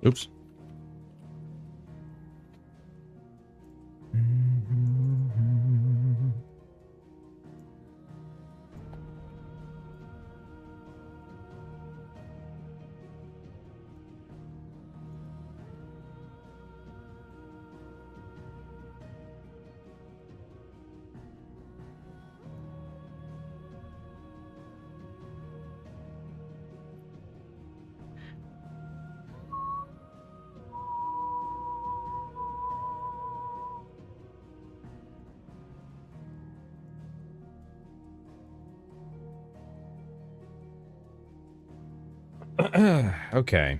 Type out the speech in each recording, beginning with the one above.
Oops. Okay.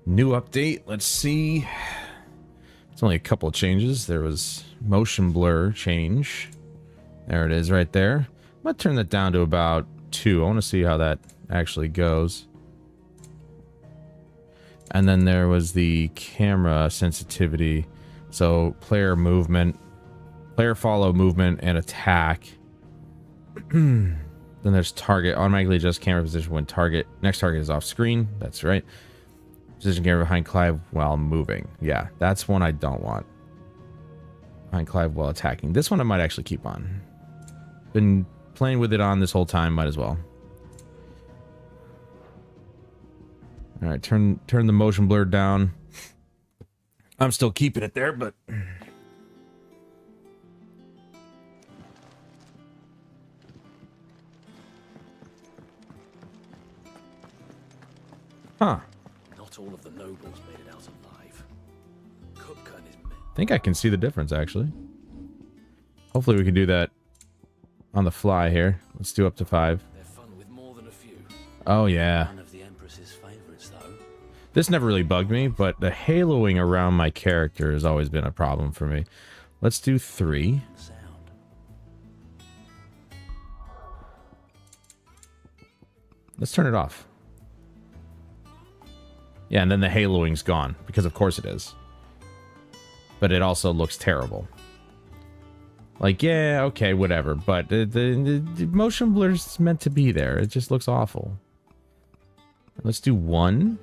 New update. Let's see. It's only a couple of changes. There was motion blur change. There it is right there. I'm going to turn that down to about 2. I want to see how that actually goes. And then there was the camera sensitivity. So player movement, player follow movement and attack. Then there's target. Automatically adjust camera position when next target is off screen. That's right. Position camera behind Clive while moving. Yeah, that's one I don't want. Behind Clive while attacking. This one I might actually keep on. Been playing with it on this whole time. Might as well. All right, turn the motion blur down. I'm still keeping it there, but... Huh. Not all of the nobles made it out alive. Kupka and his men. I think I can see the difference, actually. Hopefully we can do that on the fly here. Let's do up to 5. They're fun with more than a few. Oh, yeah. One of the Empress's favorites, though. This never really bugged me, but the haloing around my character has always been a problem for me. Let's do 3. Sound. Let's turn it off. Yeah, and then the haloing's gone, because of course it is. But it also looks terrible. Like, yeah, okay, whatever, but the motion blur's meant to be there. It just looks awful. Let's do 1.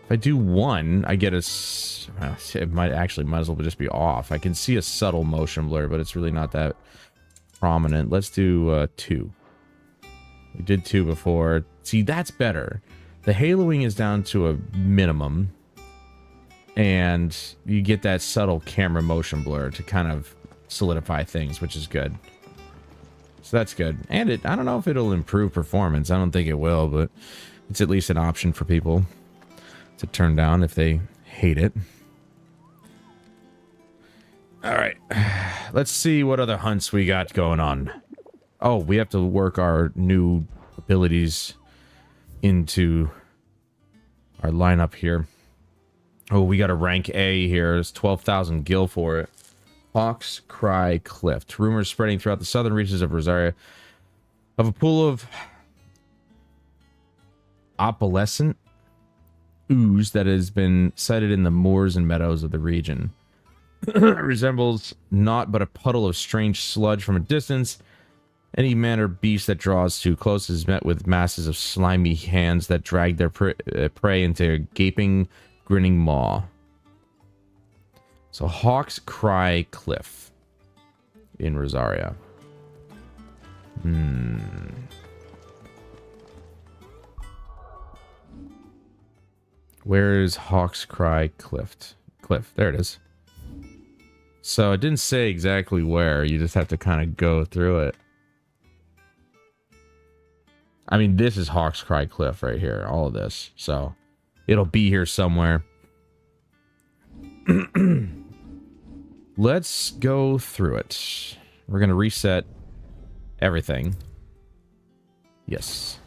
If I do 1, I get a... It might as well just be off. I can see a subtle motion blur, but it's really not that prominent. Let's do 2. We did 2 before. See, that's better. The haloing is down to a minimum. And you get that subtle camera motion blur to kind of solidify things, which is good. So that's good. And I don't know if it'll improve performance. I don't think it will, but it's at least an option for people to turn down if they hate it. Alright. Let's see what other hunts we got going on. Oh, we have to work our new abilities into our lineup here. Oh, we got a rank A here. There's 12,000 gil for it. Hawk's Cry Cliff. Rumors spreading throughout the southern reaches of Rosaria of a pool of opalescent ooze that has been sighted in the moors and meadows of the region. It resembles naught but a puddle of strange sludge from a distance. Any man or beast that draws too close is met with masses of slimy hands that drag their prey into a gaping, grinning maw. So Hawk's Cry Cliff in Rosaria. Where is Hawk's Cry Cliff? Cliff, there it is. So it didn't say exactly where. You just have to kind of go through it. I mean, this is Hawk's Cry Cliff right here. All of this. So it'll be here somewhere. Let's go through it. We're going to reset everything. Yes.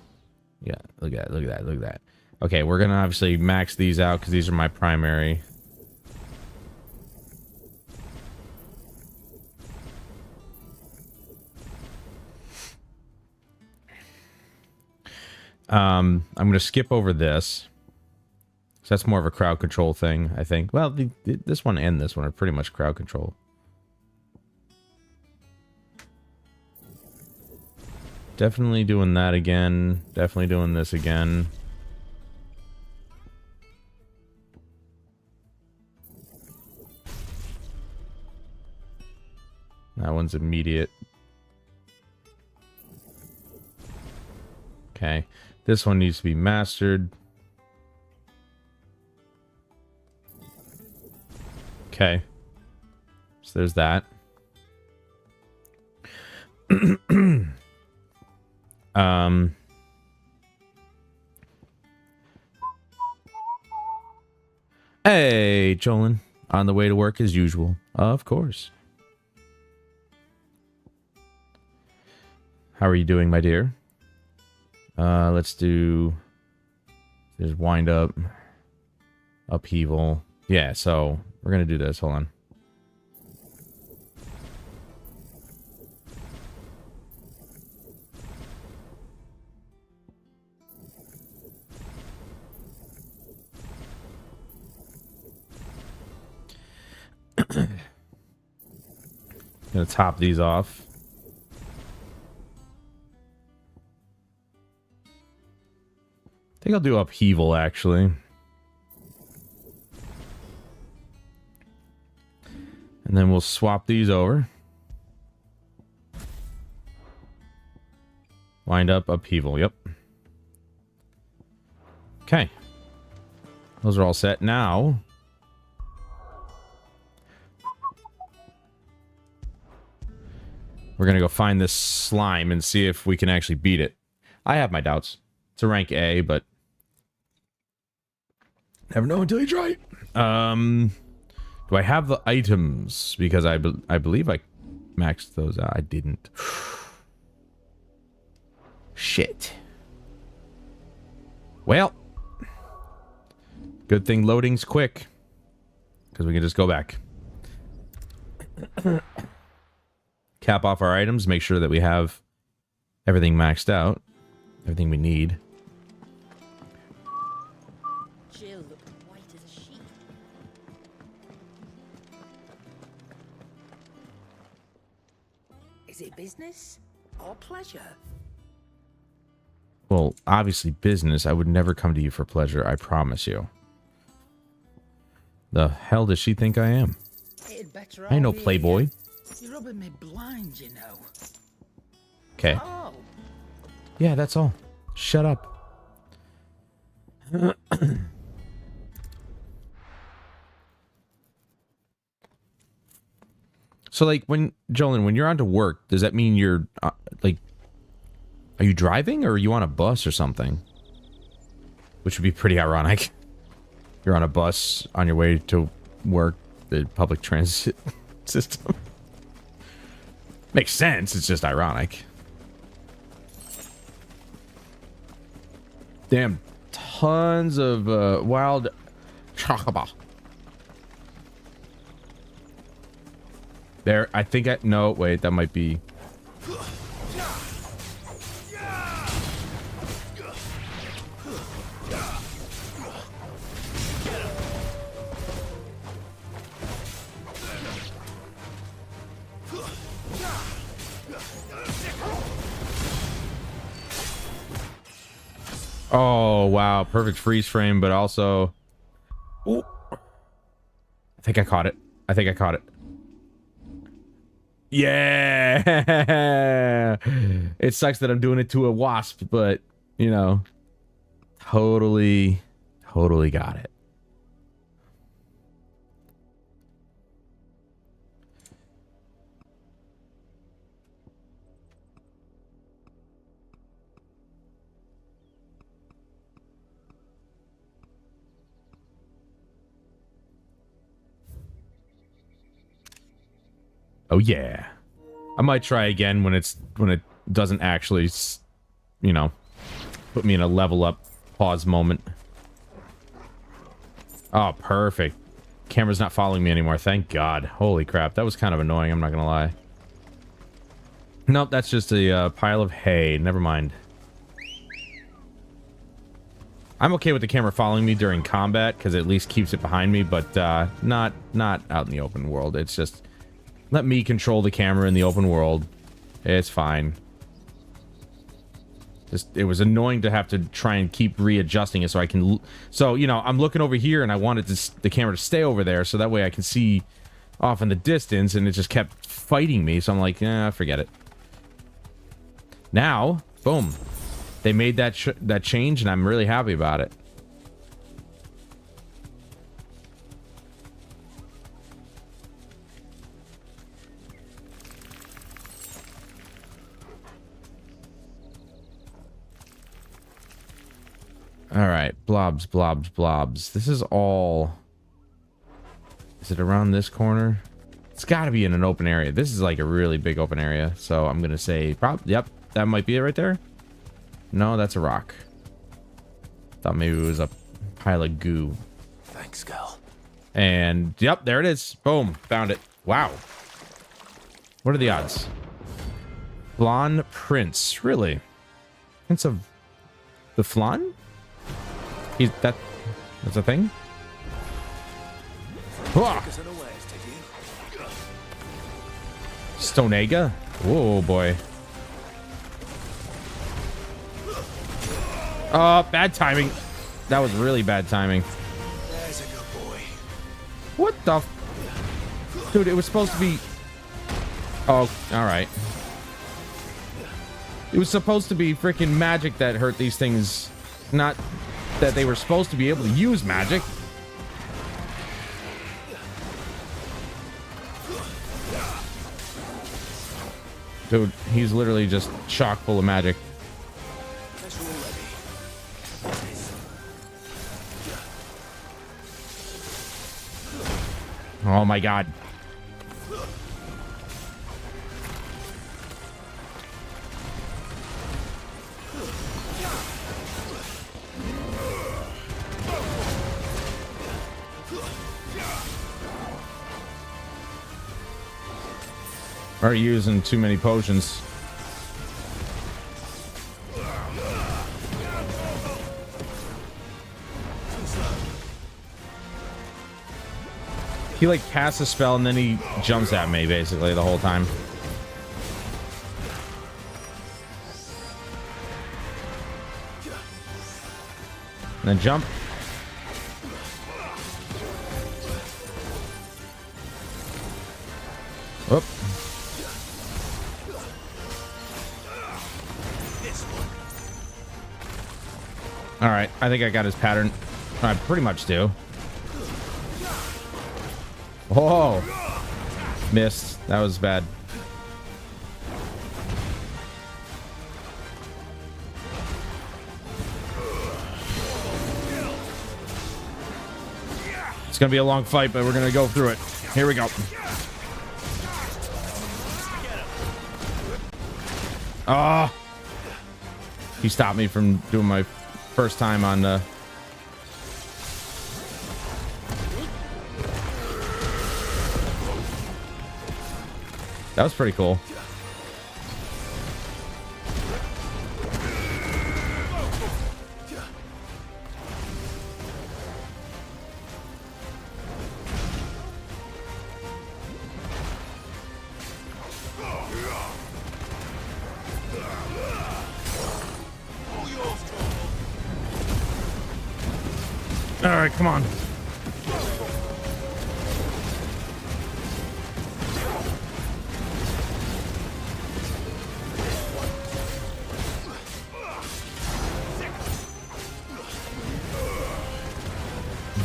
Yeah, look at that, look at that, look at that. Okay, we're going to obviously max these out because these are my primary. I'm going to skip over this. So that's more of a crowd control thing, I think. Well, this one and this one are pretty much crowd control. Definitely doing that again. Definitely doing this again. That one's immediate. Okay. This one needs to be mastered. Okay. So there's that. Hey, Jolin. On the way to work as usual. Of course. How are you doing, my dear? Let's do... There's wind up. Upheaval. Yeah, so we're going to do this. Hold on. Gonna top these off. I think I'll do upheaval, actually. And then we'll swap these over. Wind up, upheaval, yep. Okay. Those are all set. Now... we're gonna go find this slime and see if we can actually beat it. I have my doubts. It's a rank A, but... never know until you try. Do I have the items? Because I believe I maxed those out. I didn't. Shit. Well. Good thing loading's quick. Because we can just go back. Cap off our items. Make sure that we have everything maxed out. Everything we need. Jill looked white as a sheet. Is it business or pleasure? Well, obviously business. I would never come to you for pleasure, I promise you. The hell does she think I am? It'd better I ain't no all be playboy. You're rubbing me blind, you know. Okay. Oh, Yeah, that's all. Shut up. So, like, Jolene, when you're on to work, does that mean you're, like, are you driving or are you on a bus or something? Which would be pretty ironic. You're on a bus on your way to work, the public transit system. Makes sense, it's just ironic. Damn, tons of wild chocobo. There, I think no, wait, that might be... Oh, wow. Perfect freeze frame, but also... Ooh. I think I caught it. I think I caught it. Yeah! It sucks that I'm doing it to a wasp, but, you know... Totally got it. Oh yeah. I might try again when it doesn't actually, you know, put me in a level up pause moment. Oh, perfect. Camera's not following me anymore. Thank God. Holy crap. That was kind of annoying. I'm not going to lie. Nope, that's just a pile of hay. Never mind. I'm okay with the camera following me during combat because it at least keeps it behind me, but not out in the open world. It's just let me control the camera in the open world. It's fine. Just it was annoying to have to try and keep readjusting it so I can. So you know, I'm looking over here and I wanted the camera to stay over there so that way I can see off in the distance, and it just kept fighting me. So I'm like, forget it. Now, boom. They made that change, and I'm really happy about it. All right, blobs, blobs, blobs. This is all... Is it around this corner? It's got to be in an open area. This is like a really big open area, so I'm going to say... Yep, that might be it right there. No, that's a rock. Thought maybe it was a pile of goo. Thanks, Gal. And, yep, there it is. Boom, found it. Wow. What are the odds? Blonde Prince. Really? Prince of the Flan? That's a thing? Stonega? Whoa, boy. Bad timing. That was really bad timing. There's a good boy. What the dude, it was supposed to be... Oh, alright. It was supposed to be freaking magic that hurt these things. Not that they were supposed to be able to use magic. Dude, he's literally just chock full of magic. Oh my God. Are using too many potions. He like casts a spell and then he jumps at me basically the whole time. And then jump. Whoop. All right, I think I got his pattern. I pretty much do. Oh, missed. That was bad. It's gonna be a long fight, but we're gonna go through it. Here we go. Ah! He stopped me from doing my first time on the... That was pretty cool. All right, come on.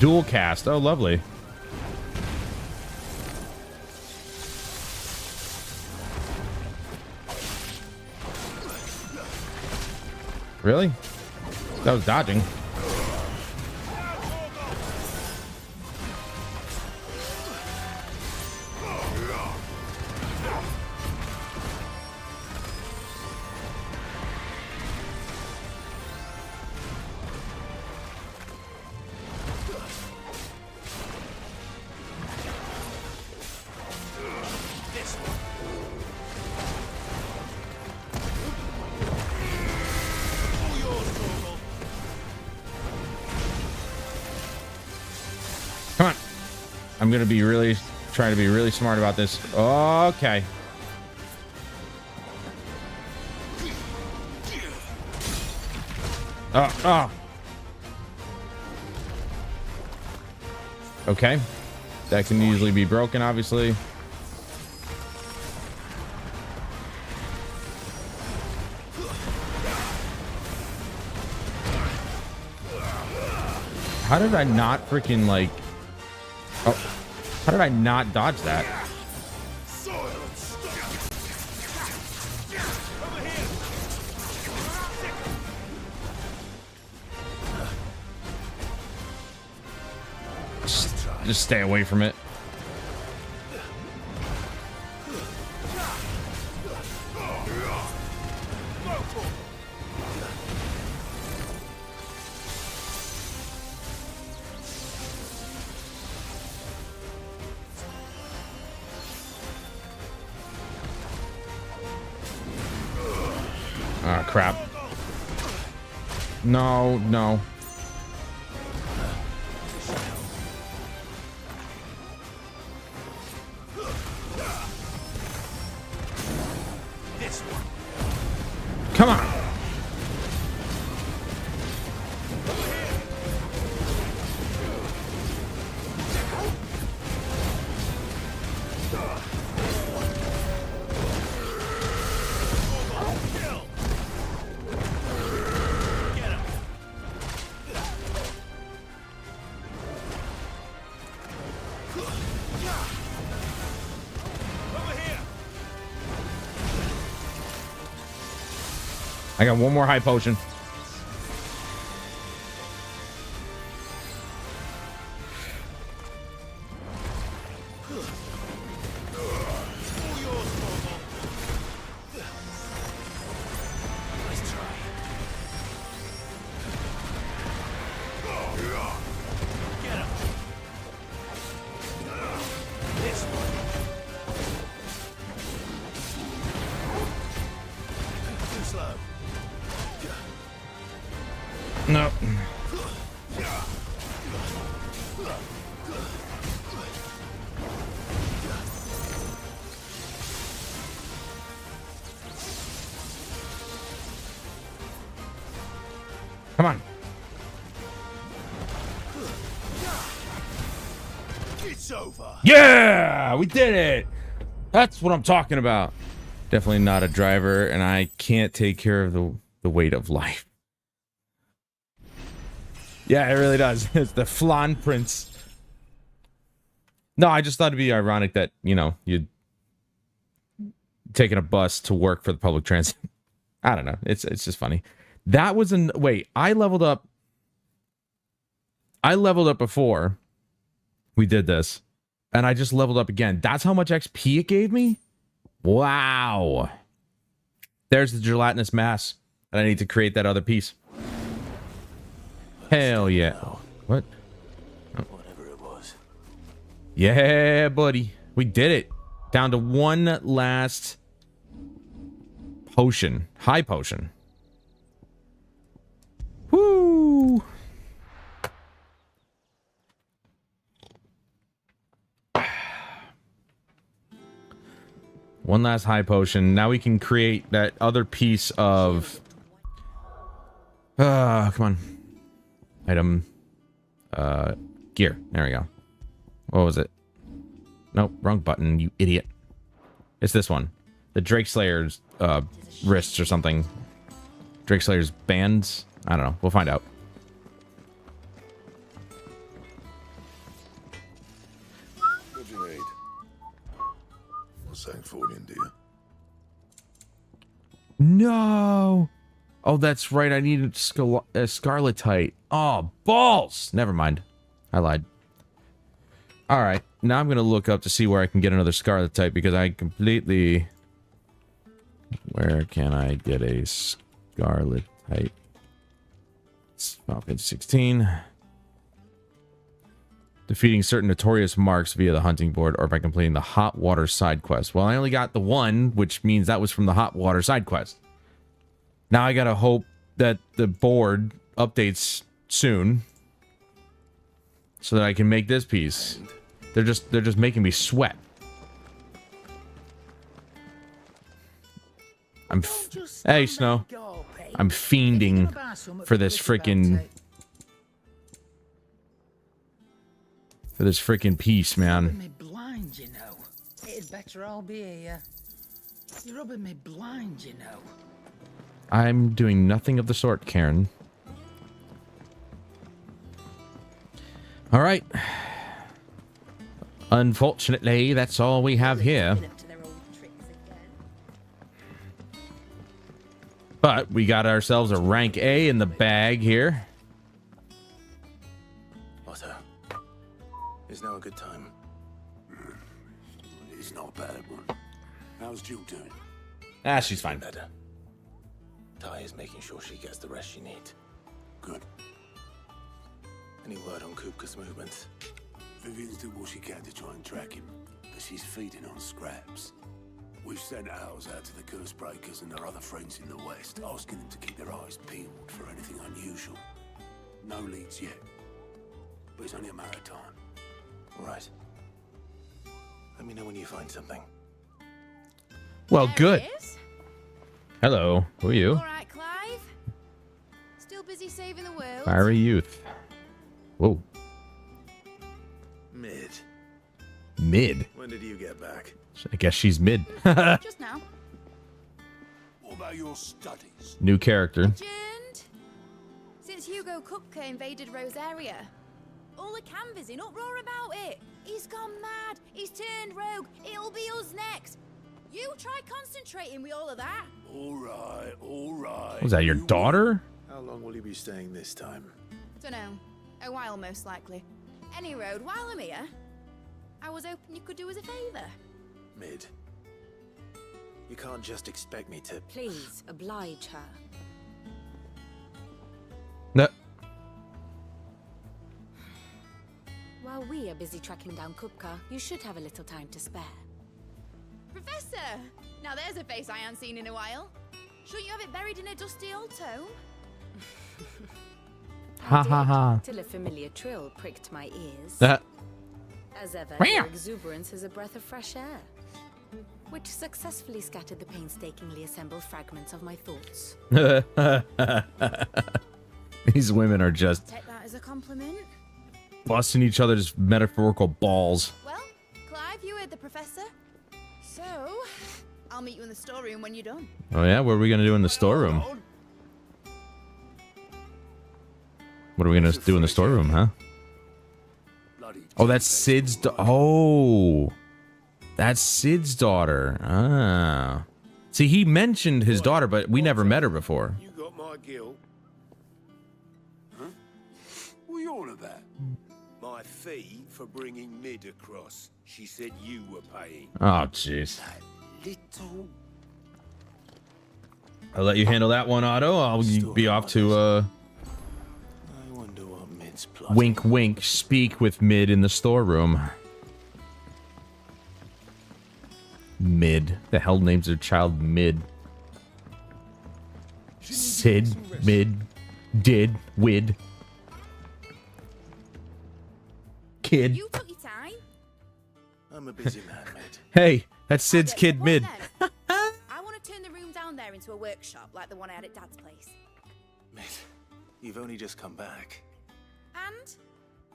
Dual cast. Oh, lovely. Really? That was dodging. I'm gonna be really trying to be really smart about this. Okay. Okay. That can easily be broken, obviously. How did I not freaking like... Oh, how did I not dodge that? Just stay away from it. Ah, crap. No, no. Come on. I got one more high potion. No. Come on. It's over. Yeah, we did it. That's what I'm talking about. Definitely not a driver, and I can't take care of the weight of life. Yeah, it really does. It's the Flan Prince. No, I just thought it'd be ironic that, you know, you'd taking a bus to work for the public transit. I don't know. It's just funny. That was an wait, I leveled up before we did this, and I just leveled up again. That's how much XP it gave me? Wow. There's the gelatinous mass, and I need to create that other piece. Hell yeah. What? Whatever it was. Yeah, buddy. We did it. Down to one last potion. High potion. Woo! One last high potion. Now we can create that other piece of... come on. Item. Gear. There we go. What was it? Nope, wrong button, you idiot. It's this one. The Drake Slayer's wrists or something. Drake Slayer's bands? I don't know. We'll find out. What do you need? What's saying for you, dear? No! Oh, that's right. I needed Scarletite. Oh, balls! Never mind. I lied. Alright. Now I'm going to look up to see where I can get another Scarletite because I completely... Where can I get a Scarletite? It's page 16. Defeating certain notorious marks via the hunting board or by completing the hot water side quest. Well, I only got the one, which means that was from the hot water side quest. Now I gotta hope that the board updates soon so that I can make this piece. They're just making me sweat. Hey, Snow. I'm fiending for this freaking piece, man. Me blind, you know. It'd better all be here. You're rubbing me blind, you know. I'm doing nothing of the sort, Karen. All right. Unfortunately, that's all we have here. Up to their old tricks again. But we got ourselves a rank A in the bag here. Otto, is now a good time? It's not a bad one. How's Jill doing? Ah, she's fine. Better. Ty is making sure she gets the rest she needs. Good. Any word on Kupka's movements? Vivian's doing what she can to try and track him, but she's feeding on scraps. We've sent ours out to the curse breakers and their other friends in the west, asking them to keep their eyes peeled for anything unusual. No leads yet, but it's only a matter of time. All right. Let me know when you find something. Well, There good. it is. Hello. Who are you? All right, Clive. Still busy saving the world. Fiery youth. Whoa. Mid. Mid. When did you get back? I guess she's mid. Just now. What about your studies? New character. Legend. Since Hugo Kupka invaded Rosaria, all the canvas in uproar about it. He's gone mad. He's turned rogue. It'll be us next. You try concentrating with all of that. All right, all right. Was that your You daughter? How long will you be staying this time? Dunno. A while, most likely. Any road, while I'm here, I was hoping you could do us a favour. Mid. You can't just expect me to... Please, oblige her. No. While we are busy tracking down Kupka, you should have a little time to spare. Professor! Now there's a face I haven't seen in a while. Shouldn't you have it buried in a dusty old tome? Ha ha ha. Till a familiar trill pricked my ears. As ever, Meow. your exuberance is a breath of fresh air, which successfully scattered the painstakingly assembled fragments of my thoughts. These women are just Take that as a compliment. busting each other's metaphorical balls. Well, Clive, you heard the professor. So, I'll meet you in the storeroom when you're done. Oh yeah, what are we gonna do in the storeroom? What are we gonna do in the storeroom, huh? bloody Oh, that's Sid's. Oh, that's Sid's daughter. Ah. See, he mentioned his daughter, but we never met her before. You got my guilt. Huh? What are you on about? My fee for bringing Mid across. She said you were paying. Oh, jeez. That little... I'll let you handle that one, Otto. I'll be off to I wonder what Mid's plotting. wink, wink. Speak with Mid in the storeroom. Mid. The hell names their child Mid? Sid, Mid, Did, Wid. Kid. You took your time. I'm a busy man, Mid. Hey, that's Sid's I'll get to kid the Mid. point then. I want to turn the room down there into a workshop like the one I had at Dad's place. Mid, you've only just come back. And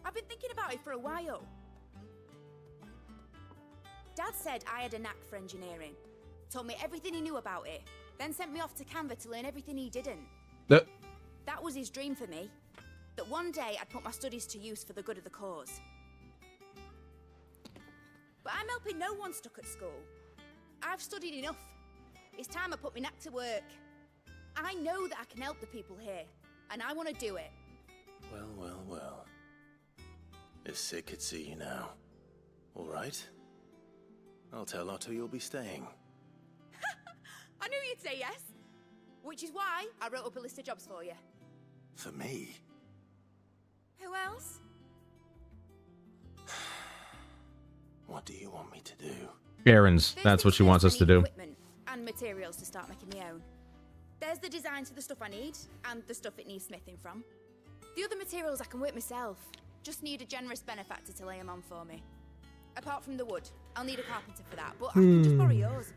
I've been thinking about it for a while. Dad said I had a knack for engineering. Told me everything he knew about it. Then sent me off to Canva to learn everything he didn't. That was his dream for me. That one day I'd put my studies to use for the good of the cause. But I'm helping no one stuck at school. I've studied enough. It's time I put my knack to work. I know that I can help the people here, and I want to do it. Well, well, well. If Sid could see you now. All right. I'll tell Otto you'll be staying. I knew you'd say yes. Which is why I wrote up a list of jobs for you. For me? Who else? What do you want me to do? Errands. First That's what things she wants first, us to I need do. Equipment and materials to start making my own. There's the designs for the stuff I need and the stuff it needs smithing from. The other materials I can work myself. Just need a generous benefactor to lay them on for me. Apart from the wood. I'll need a carpenter for that, but I can just borrow yours.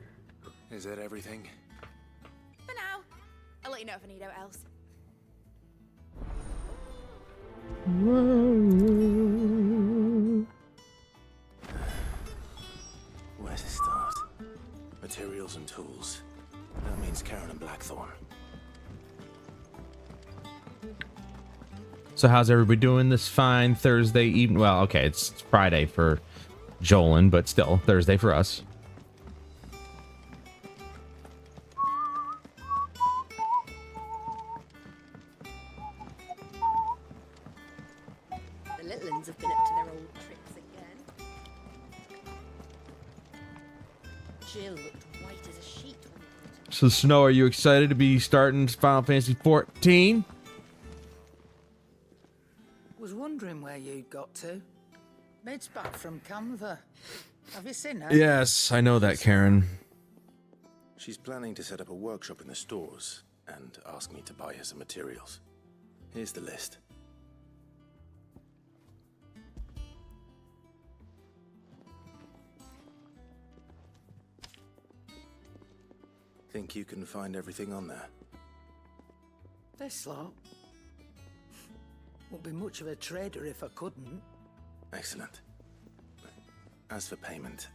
Is that everything? For now. I'll let you know if I need out else. Where to start? Materials and tools. That means Karen and Blackthorn. So how's everybody doing this fine Thursday evening? Well, okay, it's Friday for Jolin, but still Thursday for us. The little uns have been up to their old tricks again. Jill looked white as a sheet when we put her. So Snow, are you excited to be starting Final Fantasy 14? Was wondering where you'd got to. Maid's back from Canva. Have you seen her? Yes, I know that, Karen. She's planning to set up a workshop in the stores and ask me to buy her some materials. Here's the list. Think you can find everything on there? This lot. Wouldn't be much of a trader if I couldn't. Excellent. As for payment,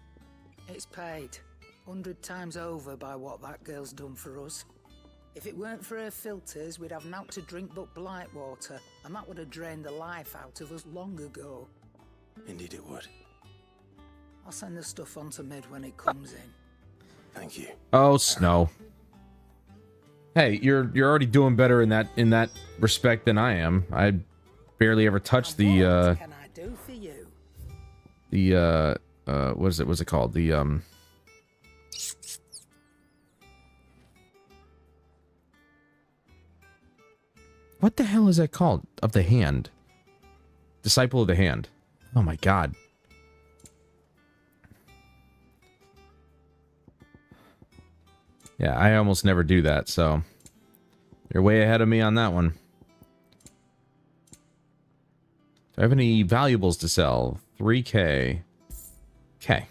It's paid 100 times over by what that girl's done for us. If it weren't for her filters, we'd have naught to drink but blight water, and that would have drained the life out of us long ago. indeed it would. I'll send the stuff on to Mid when it comes in. Thank you. Oh, Snow. Hey, you're already doing better in that respect than I am. I barely ever touched Now, the what can I do for you? what's it called? The what the hell is that called? Of the hand. Disciple of the hand. Oh my god. Yeah, I almost never do that, so you're way ahead of me on that one. Do I have any valuables to sell? 3K. Okay.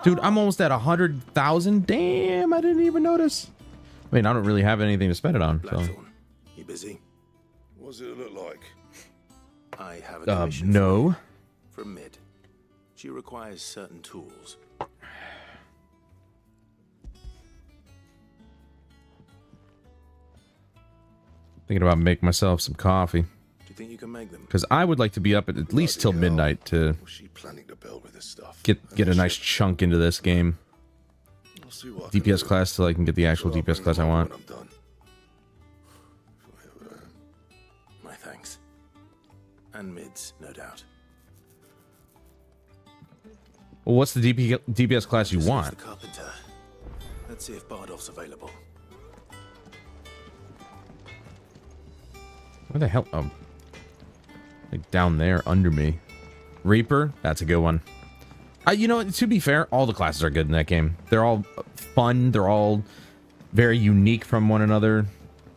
Dude, I'm almost at 100,000. Damn, I didn't even notice. I mean, I don't really have anything to spend it on, so. Blackthorn, you busy? What does it look like? I have a commission No. from Mid. She requires certain tools. Thinking about making myself some coffee. Do you think you can make them? Because I would like to be up at least till midnight to Was she planning to build with this stuff? get a nice chunk into this game. I'll see what I can DPS do. class till I can get the actual Sure, I'll DPS bring class I them want. when I'm done. My thanks. And Mid's, no doubt. Well, what's the DPS class you Just want? The carpenter. Let's see if Bardolph's available. Where the hell? Oh. Like down there under me. Reaper? That's a good one. You know, to be fair, all the classes are good in that game. They're all fun. They're all very unique from one another.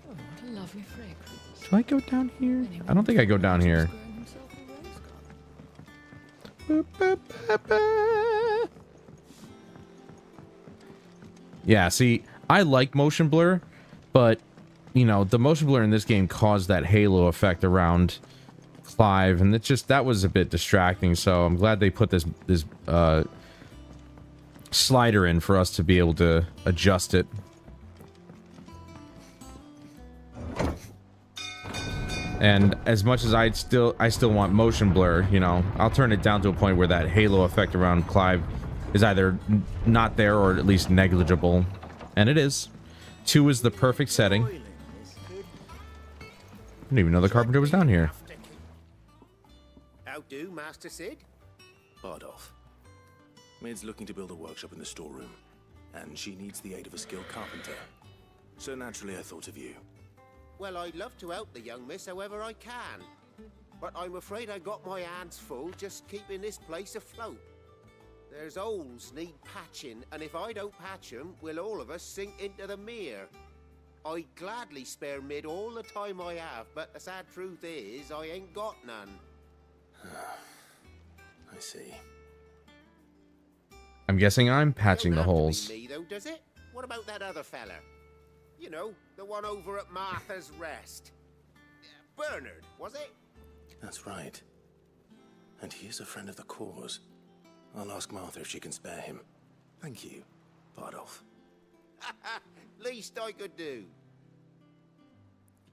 Oh, what a lovely fragrance. Do I go down here? I don't think I go down here. Growing himself a rose garden. Yeah, see, I like motion blur, but, you know, the motion blur in this game caused that halo effect around Clive, and that was a bit distracting, so I'm glad they put this slider in for us to be able to adjust it. And as much as I still want motion blur, you know, I'll turn it down to a point where that halo effect around Clive is either not there or at least negligible. And it is. 2 is the perfect setting. I didn't even know the carpenter was down here. How do, Master Sid? Bardolph. Mid's looking to build a workshop in the storeroom, and she needs the aid of a skilled carpenter. So naturally I thought of you. Well, I'd love to help the young miss however I can. But I'm afraid I got my hands full just keeping this place afloat. There's holes need patching, and if I don't patch 'em, we'll all of us sink into the mere. I'd gladly spare Mid all the time I have, but the sad truth is I ain't got none. I see. I'm guessing I'm patching Don't the have to be holes. me, though, does it? What about that other fella? You know, the one over at Martha's Rest. Bernard, was it? That's right. And he is a friend of the cause. I'll ask Martha if she can spare him. Thank you, Bardolph. Least I could do.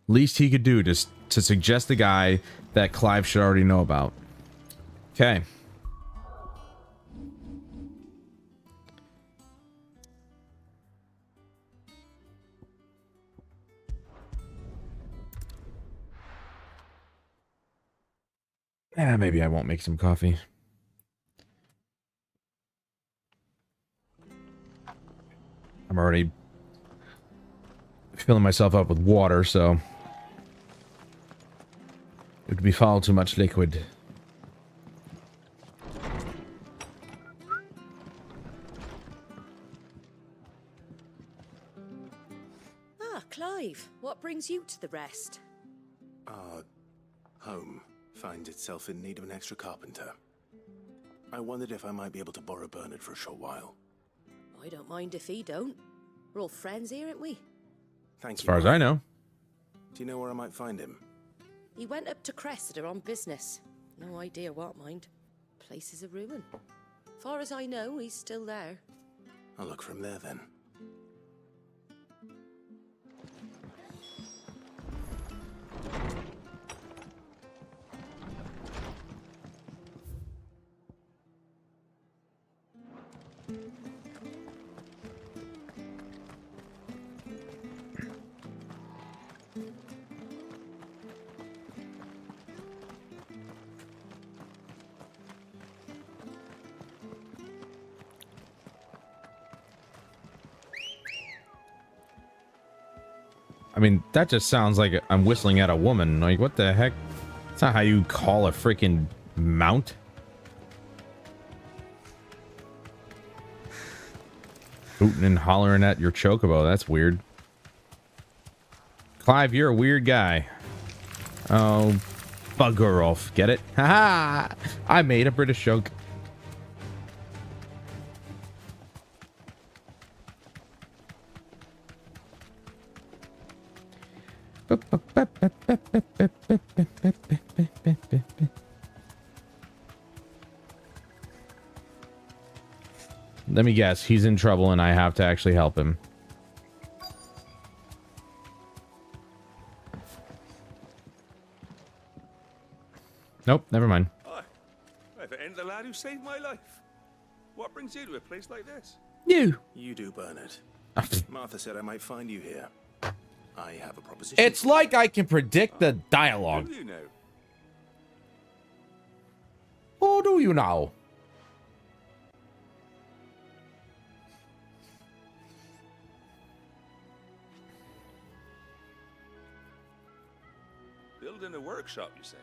Least he could do to suggest the guy that Clive should already know about. Okay. Maybe I won't make some coffee. I'm already filling myself up with water, so it would be far too much liquid. Ah, Clive, what brings you to the Rest? Our home finds itself in need of an extra carpenter. I wondered if I might be able to borrow Bernard for a short while. I don't mind if he don't. We're all friends here, aren't we? Thank you. As far as I know. Do you know where I might find him? He went up to Cressida on business. No idea what, mind. Place is a ruin. Far as I know, he's still there. I'll look from there then. I mean, that just sounds like I'm whistling at a woman. Like, what the heck? That's not how you call a freaking mount. Hooting and hollering at your chocobo. That's weird. Clive, you're a weird guy. Oh, bugger off. Get it? Haha! I made a British joke. Let me guess, he's in trouble and I have to actually help him. Nope, never mind. Hi. If it ain't the lad who saved my life. What brings you to a place like this? You. You do, Bernard. Martha said I might find you here. I have a proposition. It's like I can predict the dialogue. Who do you know? Who do you know? Building a workshop, you say?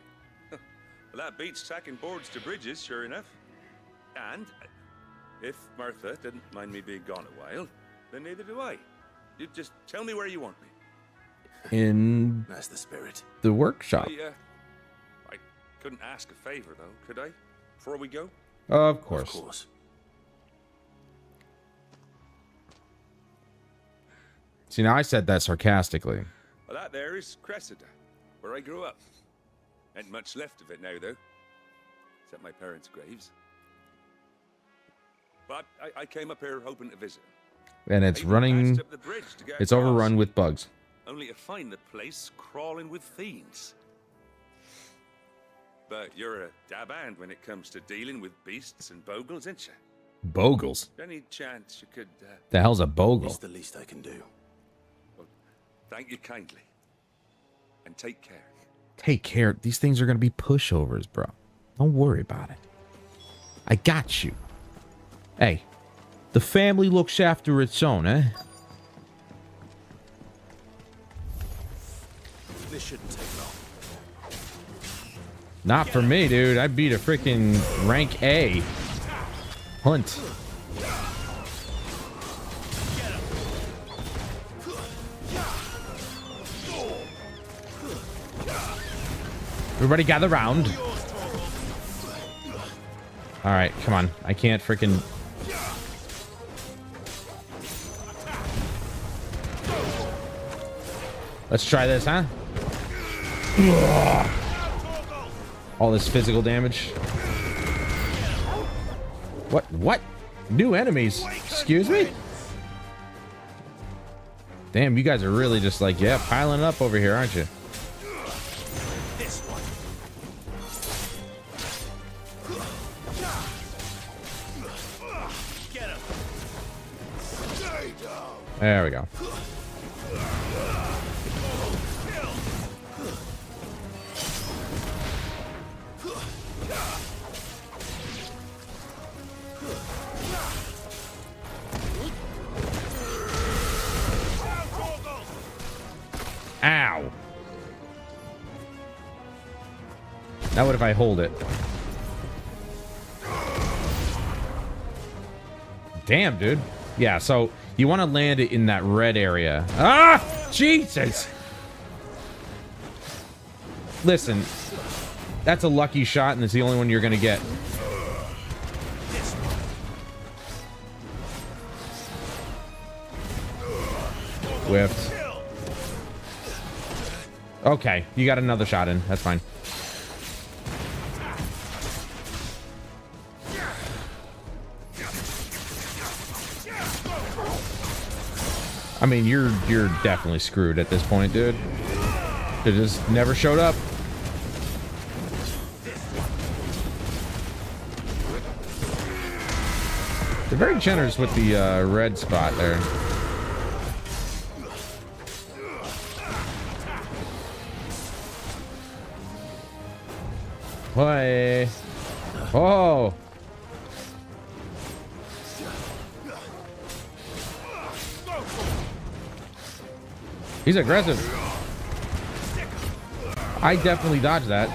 Well, that beats tacking boards to bridges, sure enough. And if Martha didn't mind me being gone a while, then neither do I. You just tell me where you want me. In That's the spirit. the workshop. I couldn't ask a favor, though, could I? Before we go? Of course. Of course. See, now I said that sarcastically. Well, that there is Cressida, where I grew up. Ain't much left of it now, though. Except my parents' graves. But I came up here hoping to visit. And it's I even running... passed up the bridge to get It's across, overrun with bugs. only to find the place crawling with fiends. But you're a dab hand when it comes to dealing with beasts and bogles, ain't you? Bogles? Any chance you could... The hell's a bogle? It's the least I can do. Well, thank you kindly. And take care. Take care. These things are going to be pushovers, bro. Don't worry about it. I got you. Hey, the family looks after its own, eh? This shouldn't take long. Not for me, dude. I beat a freaking rank A hunt. Everybody gather round. All right, come on. I can't freaking... Let's try this, huh? Ugh. All this physical damage. What? New enemies? Excuse me? Damn, you guys are really just like, yeah, piling up over here, aren't you? There we go. Ow. Now what if I hold it? Damn, dude. Yeah, so you want to land it in that red area. Ah! Jesus! Listen, that's a lucky shot, and it's the only one you're going to get. Whiffed. Okay, you got another shot in. That's fine. I mean, you're definitely screwed at this point, dude. It just never showed up. They're very generous with the red spot there. Boy. Oh. He's aggressive. I definitely dodged that.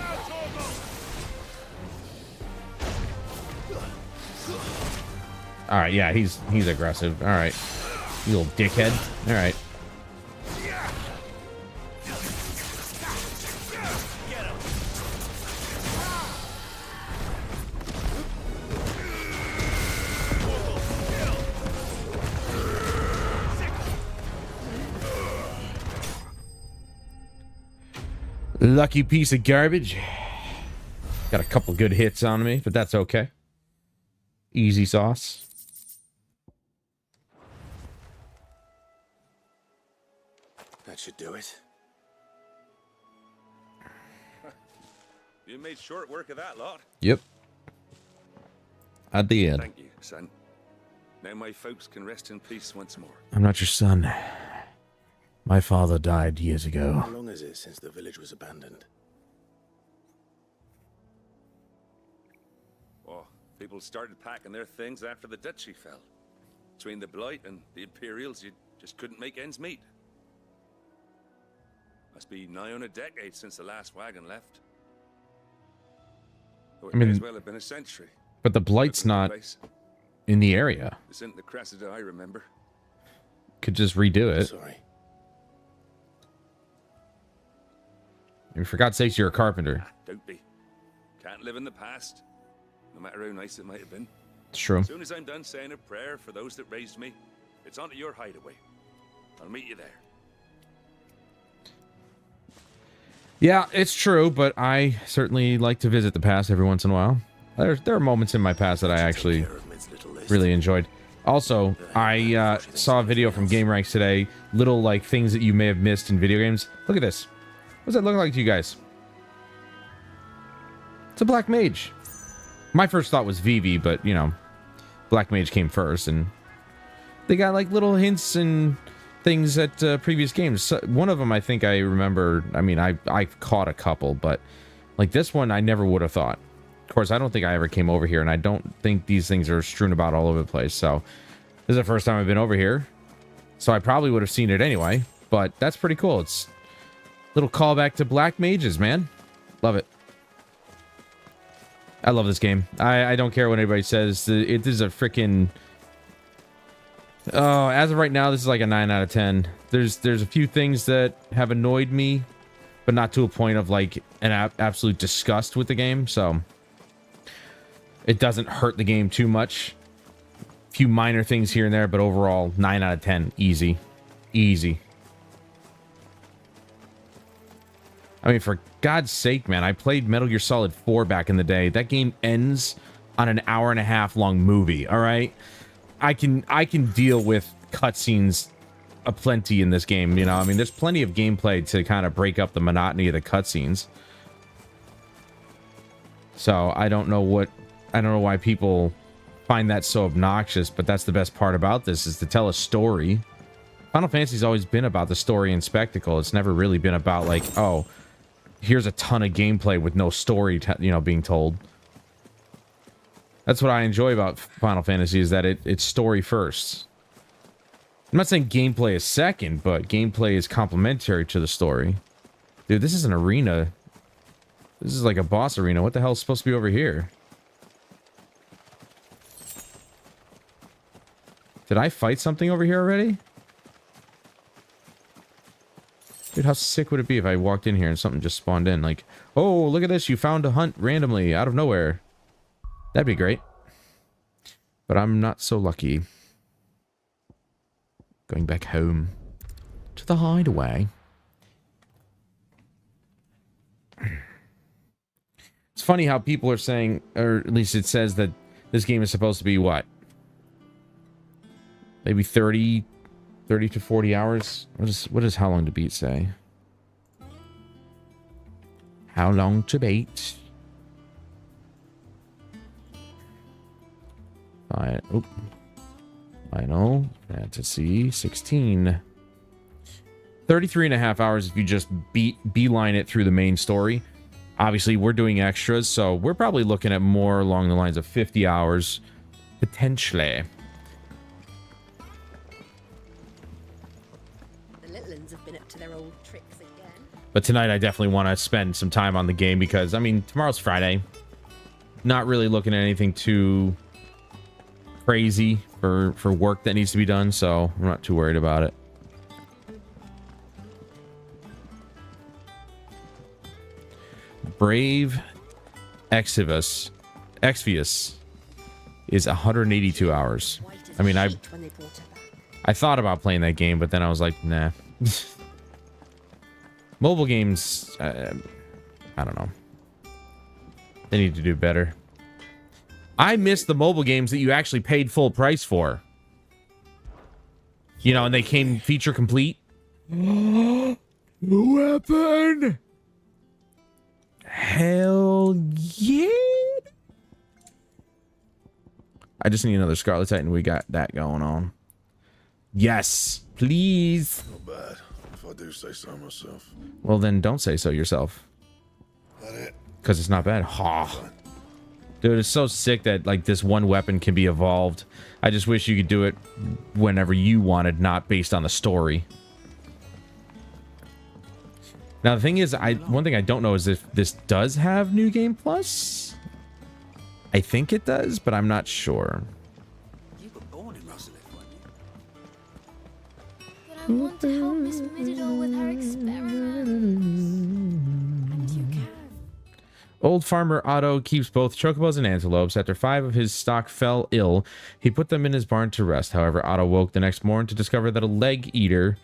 All right, yeah, he's aggressive. All right, you little dickhead. All right. Lucky piece of garbage. Got a couple good hits on me, but that's okay. Easy sauce. That should do it. You made short work of that lot. Yep. At the end. Thank you, son. Now my folks can rest in peace once more. I'm not your son. My father died years ago. How long is it since the village was abandoned? Oh, people started packing their things after the duchy fell. Between the Blight and the Imperials, you just couldn't make ends meet. Must be nigh on a decade since the last wagon left. Oh, it I mean, may as well have been a century. But the Blight's not in the area. This isn't the Cressida I remember. Could just redo it. Sorry. And for God's sakes, you're a carpenter. Don't be. Can't live in the past, no matter how nice it might have been. It's true. As soon as I'm done saying a prayer for those that raised me, it's on to your hideaway. I'll meet you there. Yeah, it's true, but I certainly like to visit the past every once in a while. There are moments in my past that I actually really enjoyed. Also, I saw a video from Game Ranks today. Little, like, things that you may have missed in video games. Look at this. What does that look like to you guys? It's a black mage. My first thought was Vivi, but, you know, black mage came first, and they got, like, little hints and things at previous games. So, one of them I think I remember. I mean, I caught a couple, but, like, this one I never would have thought. Of course, I don't think I ever came over here, and I don't think these things are strewn about all over the place, so this is the first time I've been over here, so I probably would have seen it anyway, but that's pretty cool. It's a little callback to black mages, man. Love it. I love this game. I don't care what anybody says. It is a freaking... Oh, as of right now, this is like a 9 out of 10. There's a few things that have annoyed me, but not to a point of, like, an absolute disgust with the game, so... It doesn't hurt the game too much. A few minor things here and there, but overall, 9 out of 10. Easy. Easy. I mean, for God's sake, man, I played Metal Gear Solid 4 back in the day. That game ends on an hour-and-a-half long movie, all right? I can deal with cutscenes aplenty in this game, you know? I mean, there's plenty of gameplay to kind of break up the monotony of the cutscenes. So, I don't know why people find that so obnoxious, but that's the best part about this, is to tell a story. Final Fantasy's always been about the story and spectacle. It's never really been about, like, oh, here's a ton of gameplay with no story, being told. That's what I enjoy about Final Fantasy, is that it's story first. I'm not saying gameplay is second, but gameplay is complementary to the story. Dude, this is an arena. This is like a boss arena. What the hell is supposed to be over here? Did I fight something over here already? Dude, how sick would it be if I walked in here and something just spawned in? Like, oh, look at this. You found a hunt randomly out of nowhere. That'd be great. But I'm not so lucky. Going back home to the hideaway. It's funny how people are saying, or at least it says that this game is supposed to be what? Maybe 30 to 40 hours? What does How Long to Beat say? How long to beat? Final Fantasy 16. 33 and a half hours if you just beeline it through the main story. Obviously, we're doing extras, so we're probably looking at more along the lines of 50 hours, potentially. The little ones have been up to their old tricks again. But tonight, I definitely want to spend some time on the game because, I mean, tomorrow's Friday. Not really looking at anything too crazy for work that needs to be done, so I'm not too worried about it. Brave Exvius is 182 hours. I mean, I thought about playing that game, but then I was like, nah. Mobile games, I don't know. They need to do better. I miss the mobile games that you actually paid full price for. You know, and they came feature complete. Weapon! Hell yeah! I just need another Scarlet Titan. We got that going on. Yes, please. Not bad, if I do say so myself. Well, then don't say so yourself. That it? Because it's not bad. Ha. Dude, it's so sick that, like, this one weapon can be evolved. I just wish you could do it whenever you wanted, not based on the story. Now, the thing is, one thing I don't know is if this does have New Game Plus. I think it does, but I'm not sure. You were born in Russellif, weren't you? But I want to help Miss Middledore with her experiments. And you can. Old farmer Otto keeps both chocobos and antelopes. After 5 of his stock fell ill, he put them in his barn to rest. However, Otto woke the next morning to discover that a leg eater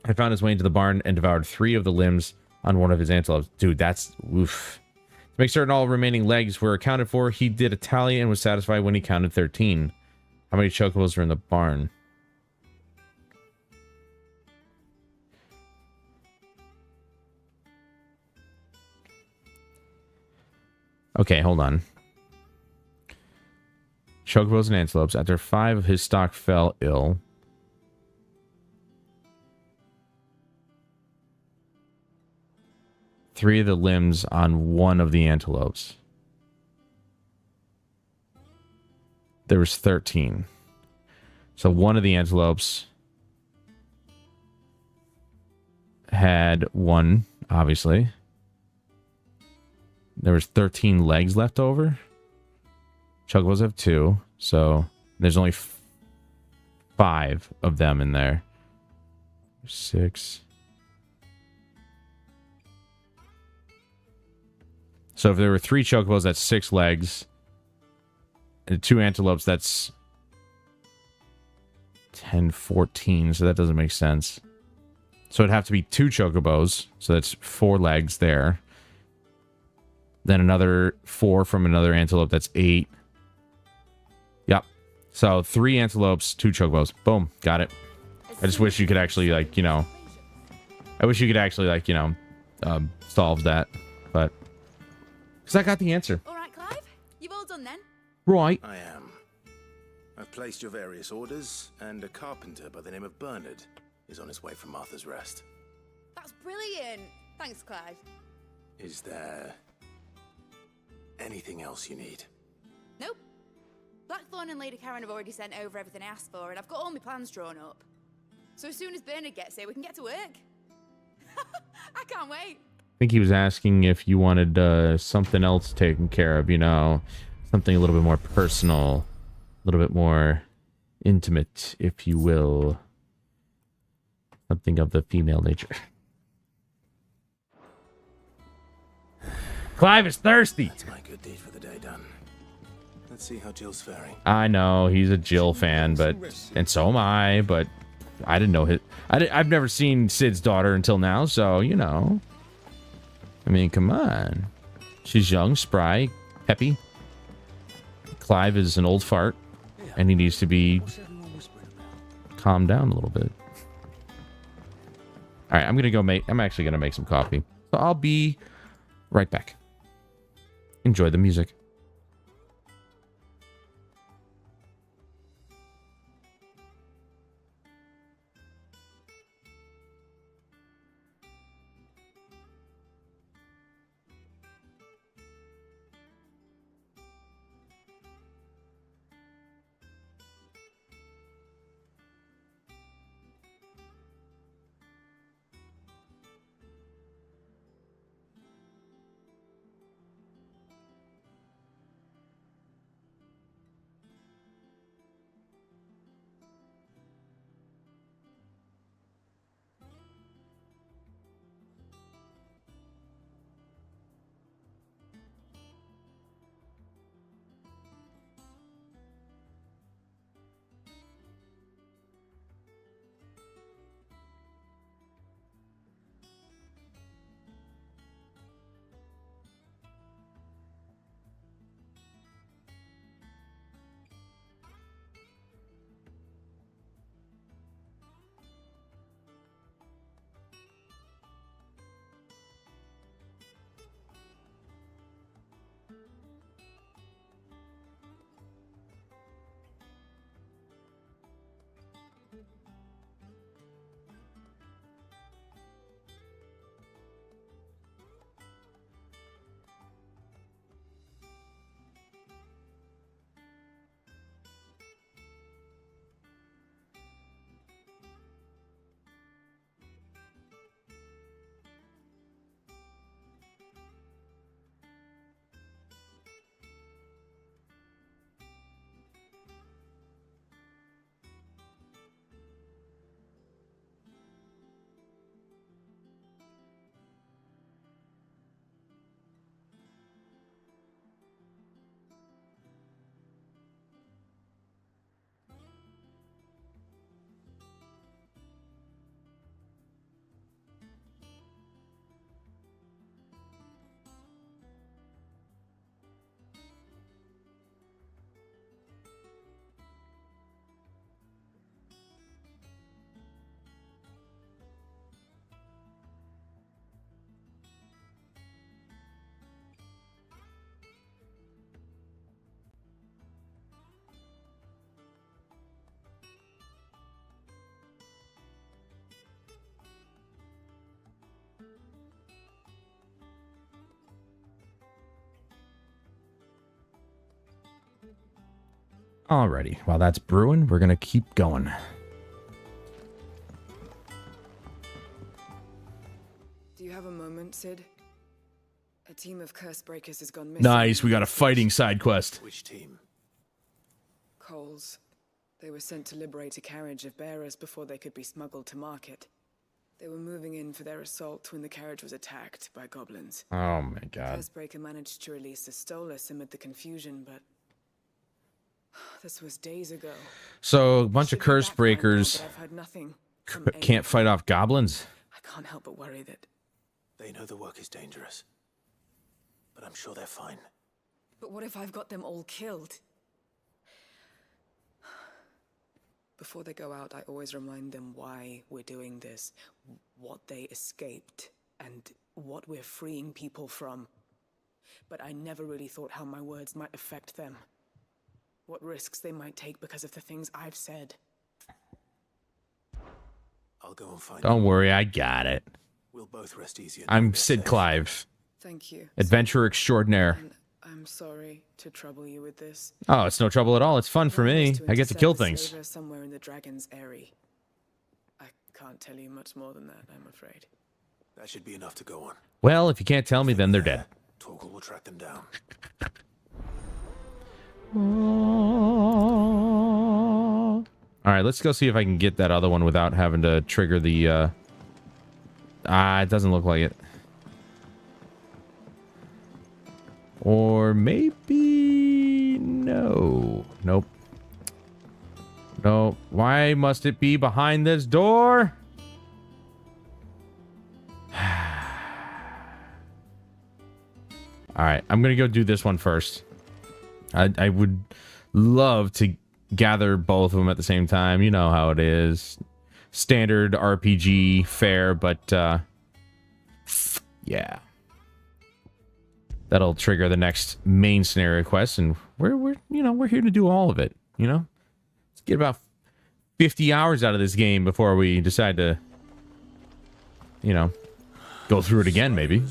had found his way into the barn and devoured 3 of the limbs on one of his antelopes. Dude, that's oof. To make certain all remaining legs were accounted for, he did a tally and was satisfied when he counted 13. How many chocobos are in the barn? Okay, hold on. Chocobos and antelopes. After 5 of his stock fell ill. Three of the limbs on one of the antelopes. There was 13. So one of the antelopes had 1, obviously. There was 13 legs left over. Chocobos have 2, so there's only 5 of them in there. 6. So if there were 3 chocobos, that's 6 legs. 2 antelopes, that's 10, 14, so that doesn't make sense. So it'd have to be 2 chocobos, so that's 4 legs there. Then another 4 from another antelope, that's 8. Yep. So 3 antelopes, 2 chocobos. Boom, got it. I just wish you could actually, like, you know... I wish you could actually, like, you know, solve that, but... Because I got the answer. All right, Clive. You've all done then. Right. I am. I've placed your various orders, and a carpenter by the name of Bernard is on his way from Martha's Rest. That's brilliant. Thanks, Clive. Is there anything else you need? Nope. Blackthorn and Lady Karen have already sent over everything I asked for, and I've got all my plans drawn up. So as soon as Bernard gets here, we can get to work. I can't wait. I think he was asking if you wanted something else taken care of, you know, something a little bit more personal, a little bit more intimate, if you will. Something of the female nature. Clive is thirsty. That's my good deed for the day done. Let's see how Jill's faring. I know he's a Jill fan, and so am I. But I didn't know I've never seen Sid's daughter until now, so you know. I mean, come on. She's young, spry, peppy. Clive is an old fart, and he needs to be calmed down a little bit. All right, I'm actually gonna make some coffee. So I'll be right back. Enjoy the music. Alrighty, while that's brewing, we're gonna keep going. Do you have a moment, Sid? A team of curse breakers has gone missing. Nice, we got a fighting side quest. Which team? Coles. They were sent to liberate a carriage of bearers before they could be smuggled to market. They were moving in for their assault when the carriage was attacked by goblins. Oh my god. Cursebreaker managed to release a Stolus amid the confusion, but This was days ago. So a bunch Should of be curse back by now, breakers but I've heard nothing from can't Eikon. fight off goblins. I can't help but worry that. They know the work is dangerous. But I'm sure they're fine. But what if I've got them all killed? Before they go out, I always remind them why we're doing this, what they escaped, and what we're freeing people from. But I never really thought how my words might affect them. What risks they might take because of the things I've said. I'll go and find Don't them. worry, I got it. We'll both rest easier. I'm Sid Clive, Thank you. adventurer extraordinaire. And I'm sorry to trouble you with this. Oh, it's no trouble at all. It's fun for One me. is I get to intercept kill the things. slaver somewhere in the dragon's eyrie. I can't tell you much more than that, I'm afraid. That should be enough to go on. Well, if you can't tell me, then they're dead. Torgal will track them down. All right, let's go see if I can get that other one without having to trigger the... it doesn't look like it. Or maybe... No. Nope. No. Why must it be behind this door? All right, I'm going to go do this one first. I would love to gather both of them at the same time. You know how it is. Standard RPG fare, but yeah. That'll trigger the next main scenario quest, and we're here to do all of it, you know? Let's get about 50 hours out of this game before we decide to, go through it again, maybe.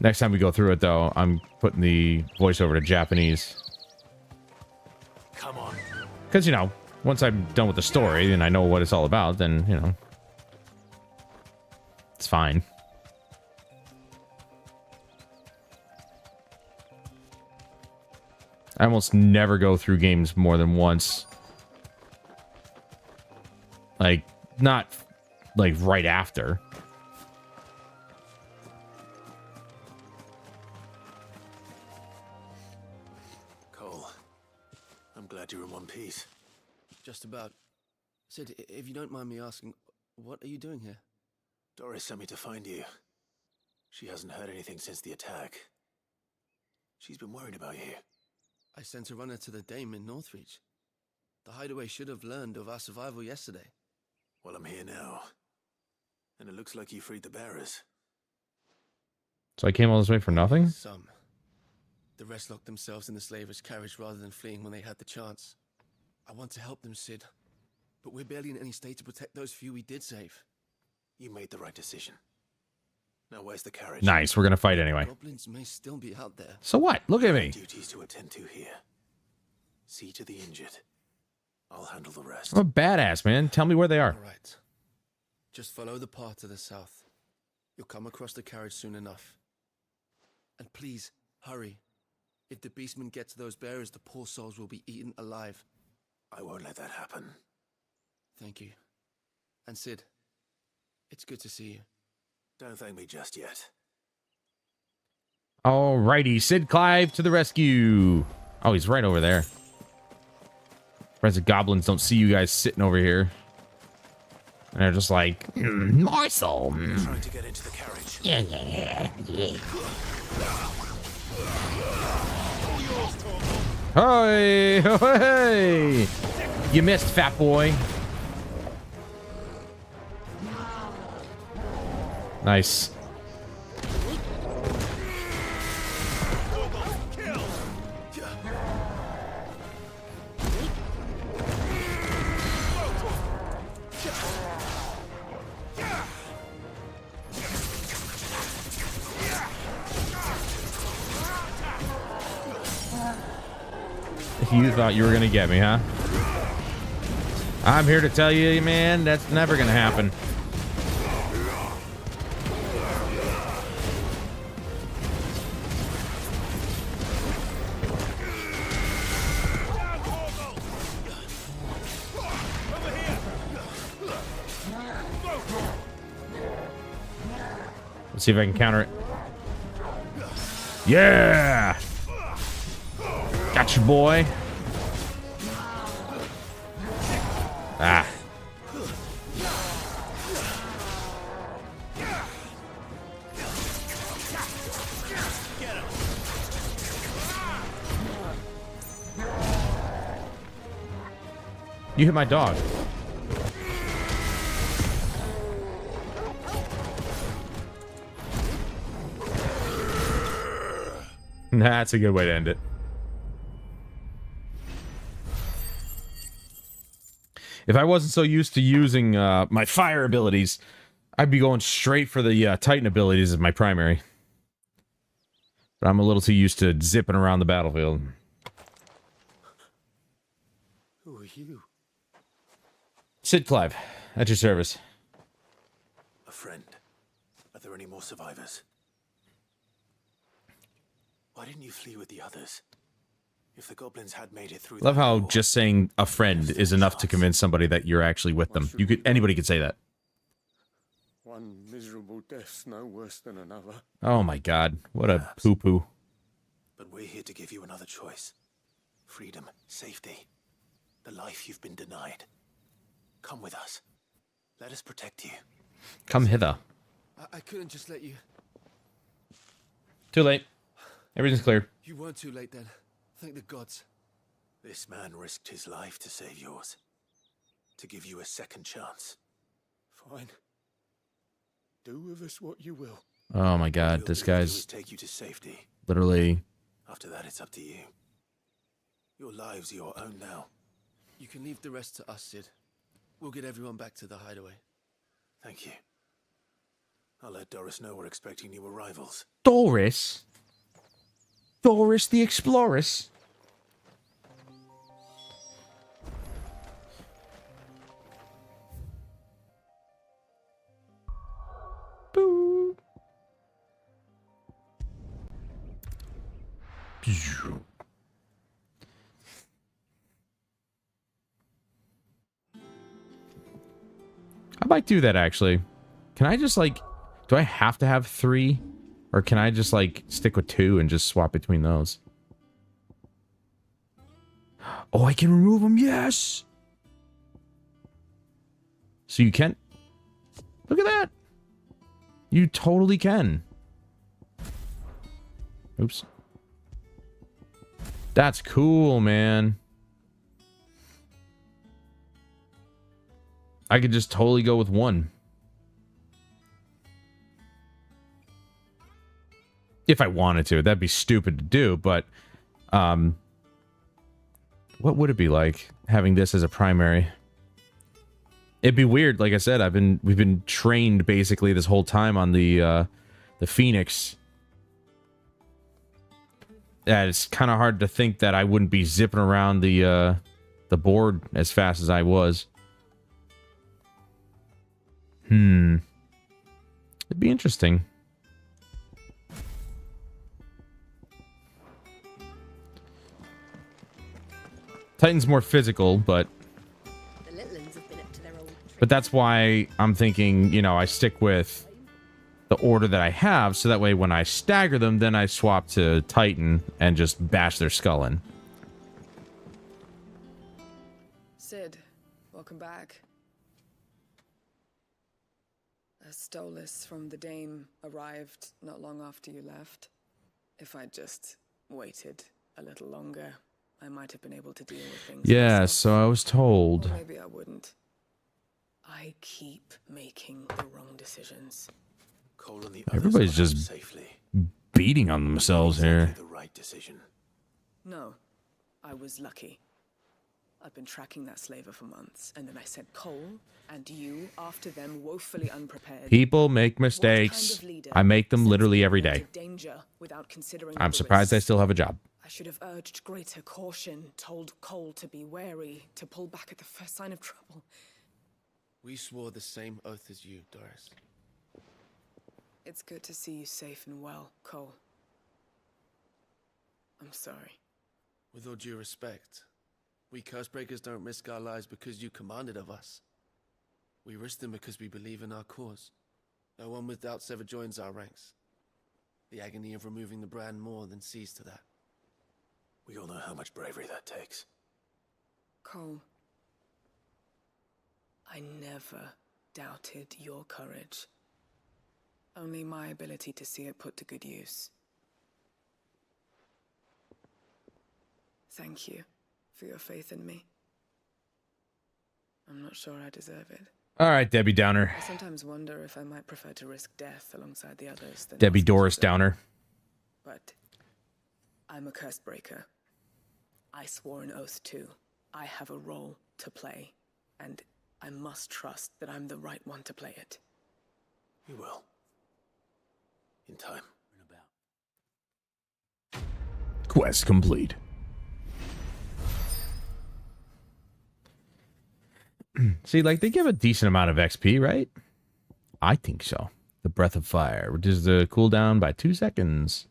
Next time we go through it, though, I'm putting the voiceover to Japanese. Come on. Because, once I'm done with the story and I know what it's all about, then, it's fine. I almost never go through games more than once. Like, not, like, right after. Cole, I'm glad you're in one piece. Just about. Sid, if you don't mind me asking, what are you doing here? Doris sent me to find you. She hasn't heard anything since the attack. She's been worried about you. I sent a runner to the Dame in Northreach. The hideaway should have learned of our survival yesterday. Well, I'm here now. And it looks like you freed the bearers. So I came all this way for nothing? Some. The rest locked themselves in the slaver's carriage rather than fleeing when they had the chance. I want to help them, Sid. But we're barely in any state to protect those few we did save. You made the right decision. Now where's the carriage? Nice, we're gonna fight anyway. Goblins may still be out there. So what? Look at me. Duties to attend to here. See to the injured. I'll handle the rest. I'm a badass, man. Tell me where they are. All right. Just follow the path to the south. You'll come across the carriage soon enough. And please, hurry. If the beastmen get to those bearers, the poor souls will be eaten alive. I won't let that happen. Thank you. And Sid, it's good to see you. Don't thank me just yet. Alrighty, Sid Clive to the rescue. Oh, he's right over there. Friends of goblins don't see you guys sitting over here. And they're just like, morsel. Trying to get into the carriage. Yeah. Hey, hey! You missed, fat boy. Nice. You thought you were gonna get me, huh? I'm here to tell you, man, that's never gonna happen. Let's see if I can counter it. Yeah! Gotcha, boy. Ah. You hit my dog. That's a good way to end it. If I wasn't so used to using my fire abilities, I'd be going straight for the Titan abilities as my primary. But I'm a little too used to zipping around the battlefield. Who are you? Sid Clive, at your service. A friend. Are there any more survivors? Why didn't you flee with the others? If the goblins had made it through. Love how just saying a friend is enough to convince somebody that you're actually with them. Anybody could say that. One miserable death's no worse than another. Oh my god, what a poo-poo. But we're here to give you another choice. Freedom, safety, the life you've been denied. Come with us. Let us protect you. Come hither. I couldn't just let you... Too late. Everything's clear. You weren't too late then. Thank the gods. This man risked his life to save yours. To give you a second chance. Fine. Do with us what you will. Oh my god, this guy's take you to safety. literally... After that, it's up to you. Your lives are your own now. You can leave the rest to us, Sid. We'll get everyone back to the hideaway. Thank you. I'll let Doris know we're expecting new arrivals. Doris? Doris the Explorers? Boo. I might do that, actually. Can I just, like... Do I have to have 3? Or can I just, like, stick with 2 and just swap between those? Oh, I can remove them. Yes! So you can... Look at that! You totally can. Oops. That's cool, man. I could just totally go with 1. If I wanted to. That'd be stupid to do, but... what would it be like having this as a primary? It'd be weird. Like I said, we've been trained basically this whole time on the Phoenix. Yeah, it's kind of hard to think that I wouldn't be zipping around the board as fast as I was. It'd be interesting. Titan's more physical, but that's why I'm thinking, you know, I stick with the order that I have, so that way when I stagger them, then I swap to Titan and just bash their skull in. Sid, welcome back. A Stolas from the Dame arrived not long after you left. If I'd just waited a little longer, I might have been able to deal with things. Yeah, myself. so I was told. Or maybe I wouldn't. I keep making the wrong decisions. Cole and the Everybody's others just got out safely. beating on themselves here. Exactly the right decision. No, I was lucky. I've been tracking that slaver for months, and then I sent Cole and you after them, woefully unprepared. People make mistakes. I make them literally every day. I'm surprised I still have a job. I should have urged greater caution, told Cole to be wary, to pull back at the first sign of trouble. We swore the same oath as you, Doris. It's good to see you safe and well, Cole. I'm sorry. With all due respect, we Cursebreakers don't risk our lives because you commanded of us. We risk them because we believe in our cause. No one with doubts ever joins our ranks. The agony of removing the brand more than sees to that. We all know how much bravery that takes. Cole, I never doubted your courage. Only my ability to see it put to good use. Thank you for your faith in me. I'm not sure I deserve it. All right, Debbie Downer. I sometimes wonder if I might prefer to risk death alongside the others than Debbie ask Doris to- Downer. But I'm a curse breaker. I swore an oath too. I have a role to play, and I must trust that I'm the right one to play it. You will. In time. Quest complete. See, like, they give a decent amount of XP, right? I think so. The Breath of Fire reduces the cooldown by 2 seconds.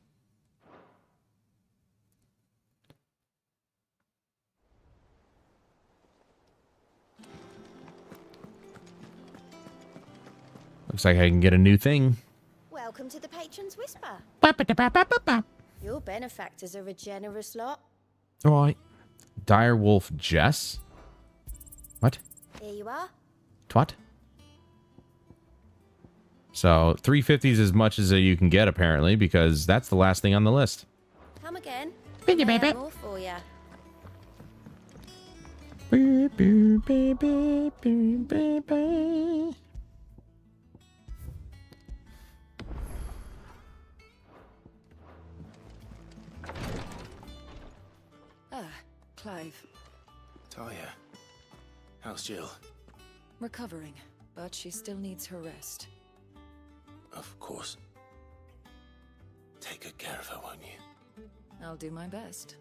Looks like I can get a new thing. Welcome to the Patron's Whisper. Your benefactors are a generous lot. All right. Direwolf Jess? What? Here you are. Twat? So 350 is as much as you can get, apparently, because that's the last thing on the list. Come again. Baby, May I baby. have more for ya. Ah, Clive. Talia. How's Jill? Recovering, but she still needs her rest. Of course. Take good care of her, won't you? I'll do my best.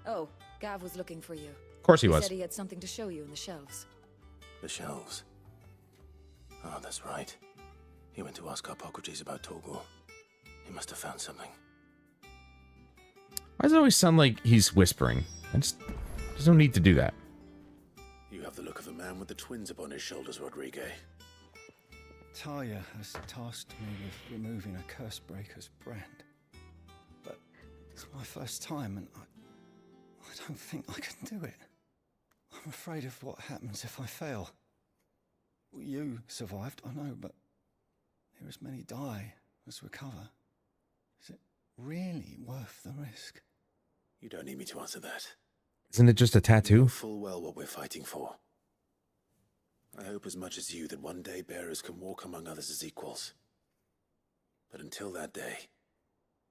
Oh, Gav was looking for you. Of course he was. Said he had something to show you in the shelves. The shelves. Oh, that's right. He went to ask Harpocrates about Torgor. He must have found something. Why does it always sound like he's whispering? There's no need to do that. You have the look of a man with the twins upon his shoulders, Rodrigue. Talia has tasked me with removing a curse breaker's brand. But it's my first time and I don't think I can do it. I'm afraid of what happens if I fail. You survived, I know, but there as many die as recover. Is it really worth the risk? You don't need me to answer that. Isn't it just a You know tattoo? full well what we're fighting for. I hope as much as you that one day bearers can walk among others as equals. But until that day,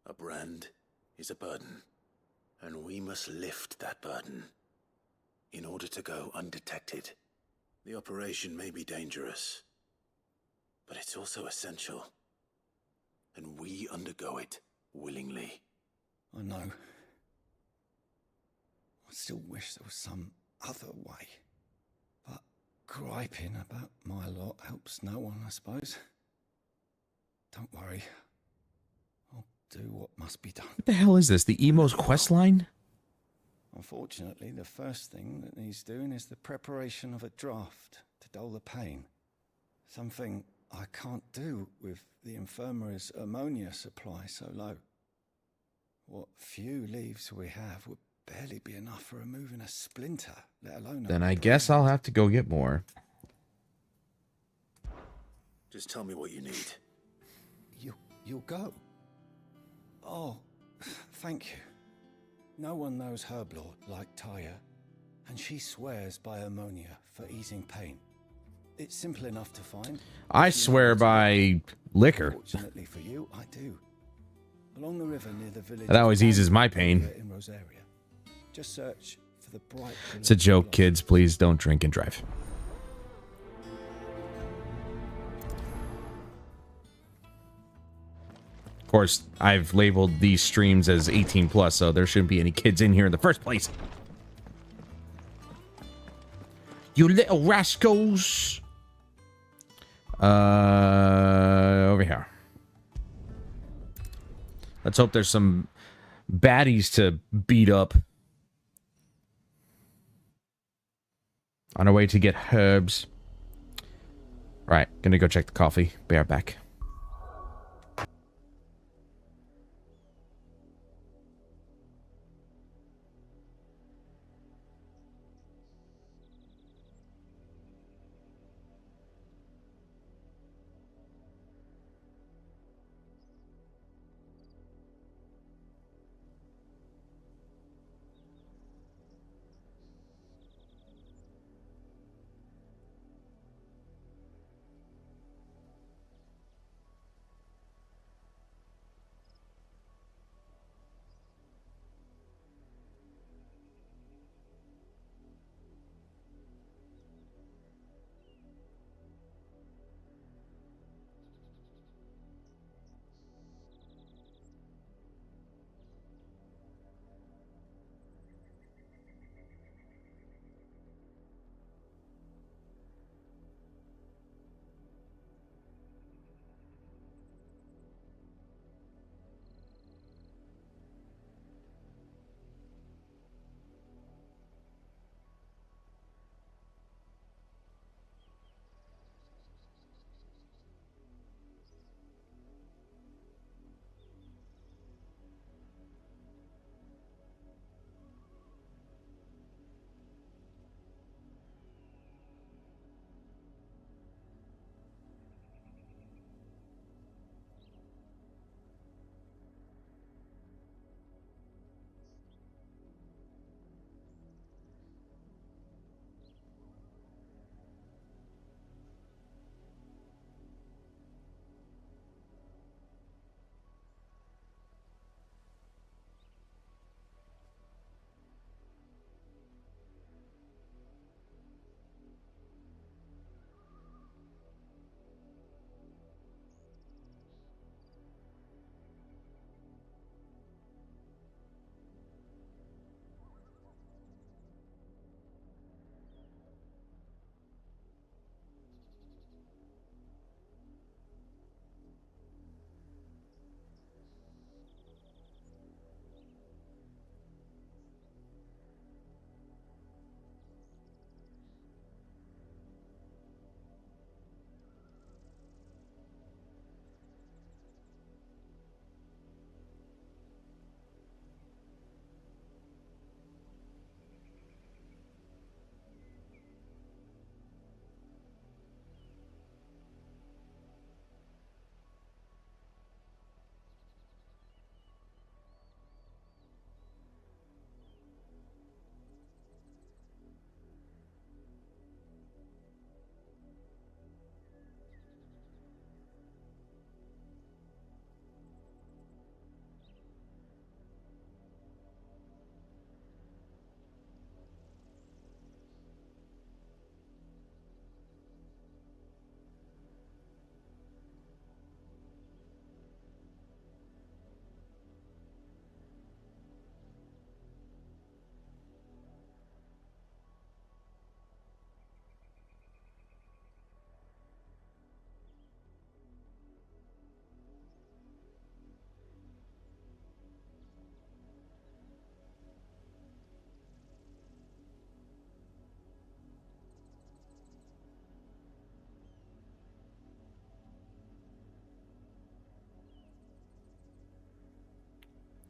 a brand is a burden, and we must lift that burden in order to go undetected. The operation may be dangerous, but it's also essential, and we undergo it willingly. I know. I still wish there was some other way. But griping about my lot helps no one, I suppose. Don't worry. I'll do what must be done. What the hell is this? The Emo's quest line? Unfortunately, the first thing that needs doing is the preparation of a draft to dull the pain. Something I can't do with the infirmary's ammonia supply so low. What few leaves we have would barely be enough for removing a splinter, let alone a Then I guess I'll have to go get more. Just tell me what you need. You'll go. Oh, thank you. No one knows Herb Lord like Taya, and she swears by ammonia for easing pain. It's simple enough to find. I swear by liquor. Fortunately for you, I do. Along the river near the village. That always eases my pain. In Rosaria. Just search for the bright. It's a joke, kids. Please don't drink and drive. Of course, I've labeled these streams as 18 plus, so there shouldn't be any kids in here in the first place. You little rascals. Over here. Let's hope there's some baddies to beat up. On our way to get herbs. Right, gonna go check the coffee. Be right back.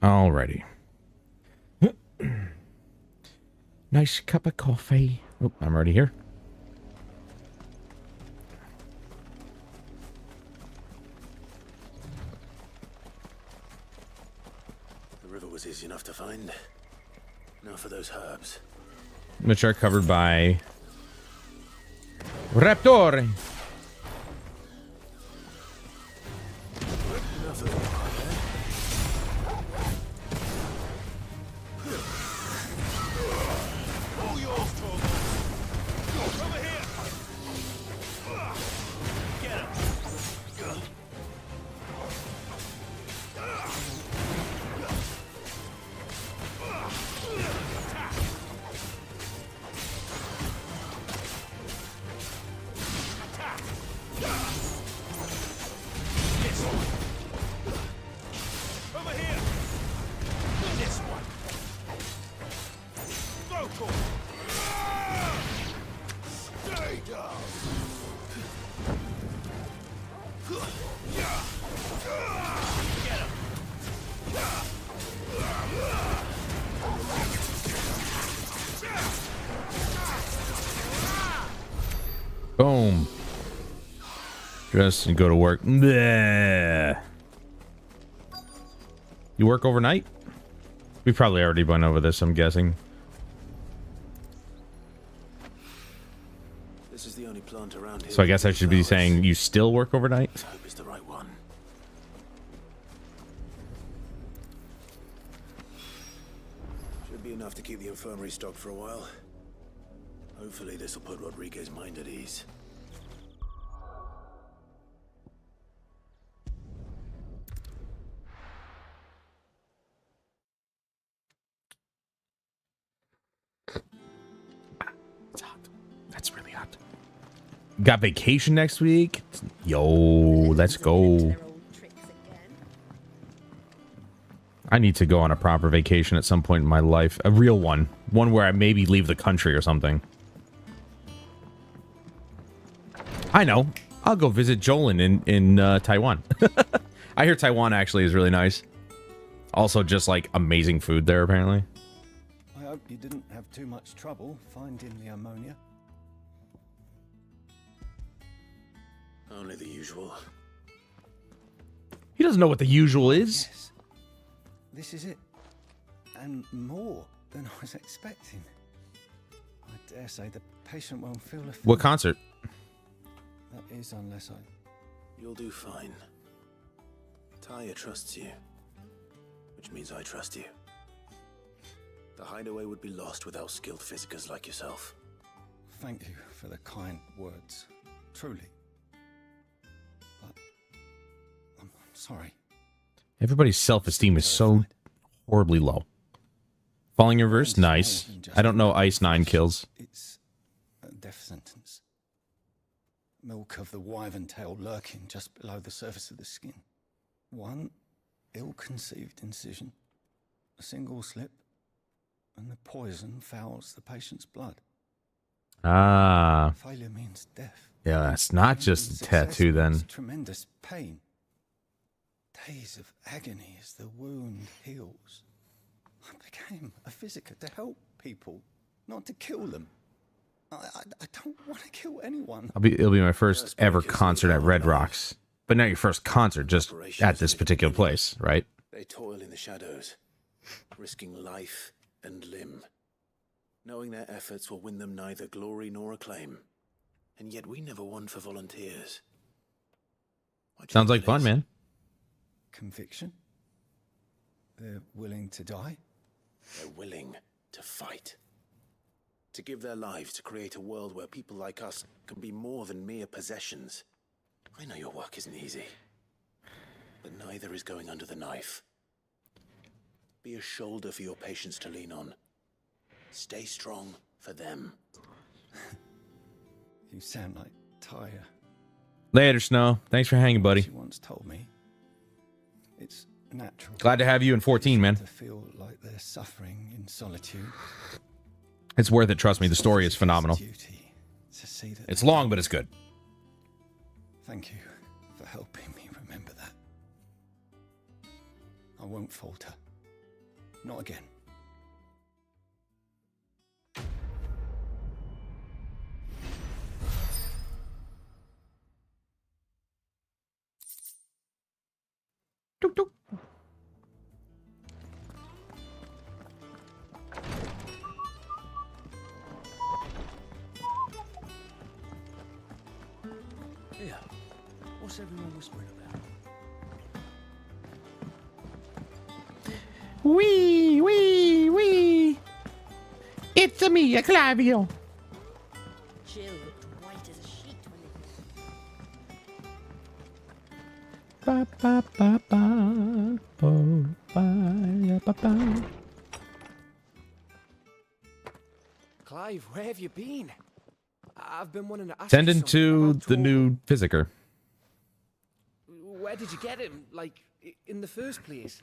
Alrighty. Nice cup of coffee. Oh, I'm already here. The river was easy enough to find. Now for those herbs. Which are covered by Raptor. Boom. Dress and go to work. Bleh. You work overnight? We probably already went over this, I'm guessing. This is the only plant around here. So I guess I should be saying you still work overnight? Let's hope it's the right one. Should be enough to keep the infirmary stocked for a while. Hopefully this will put Rodriguez's mind at ease. It's hot. That's really hot. Got vacation next week? Yo, let's go. I need to go on a proper vacation at some point in my life. A real one. One where I maybe leave the country or something. I know. I'll go visit Jolin in Taiwan. I hear Taiwan actually is really nice. Also just like amazing food there apparently. I hope you didn't have too much trouble finding the ammonia. Only the usual. He doesn't know what the usual is. Yes. This is it. And more than I was expecting. I dare say the patient won't feel a thing. What concert? That is, unless I... You'll do fine. Talia trusts you. Which means I trust you. The hideaway would be lost without skilled physicers like yourself. Thank you for the kind words. Truly. But... I'm sorry. Everybody's self-esteem is so horribly low. Falling in reverse? Nice. I don't know Ice 9 kills. It's a death sentence. Milk of the wyvern tail lurking just below the surface of the skin. One ill-conceived incision, a single slip, and the poison fouls the patient's blood. Ah. Failure means death. Yeah, that's not just a tattoo then. Tremendous pain. Days of agony as the wound heals. I became a physiker to help people, not to kill them. I don't want to kill anyone. It'll be my first ever concert at Red Rocks. But not your first concert, just at this particular place, right? They toil in the shadows, risking life and limb, knowing their efforts will win them neither glory nor acclaim. And yet we never won for volunteers. Sounds like fun, man. Conviction? They're willing to die? They're willing to fight. To give their lives to create a world where people like us can be more than mere possessions. I know your work isn't easy, but neither is going under the knife. Be a shoulder for your patients to lean on. Stay strong for them. You sound like Tyre. Later, Snow. Thanks for hanging, buddy. She once told me it's natural. Glad to have you in 14, man. To feel like they're suffering in solitude. It's worth it, trust me. The story is phenomenal. It's long, but it's good. Thank you for helping me remember that. I won't falter. Not again. Tuk, tuk. Here, what's everyone whispering about? Wee, wee, wee. It's a me, a Clavio. Jill looked white as a sheet when Ba, ba, ba, ba. Oh, ba, ba, ba. Clive, where have you been? I've been wanting to ask Tending you something to about the Torgal. new physiker. Where did you get him? Like, in the first place?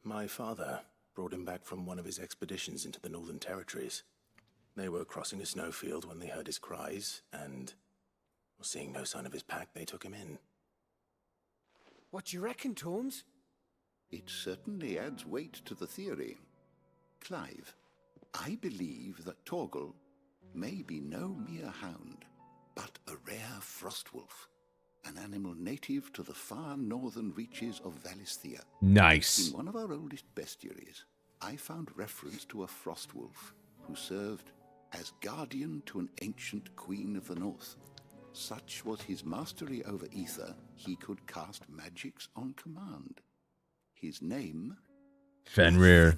My father brought him back from one of his expeditions into the Northern Territories. They were crossing a snowfield when they heard his cries, and seeing no sign of his pack, they took him in. What do you reckon, Tomes? It certainly adds weight to the theory. Clive, I believe that Torgal may be no mere hound, but a rare frostwolf, an animal native to the far northern reaches of Valisthea. Nice. In one of our oldest bestiaries, I found reference to a frostwolf who served as guardian to an ancient queen of the north. Such was his mastery over ether, he could cast magics on command. His name? Fenrir.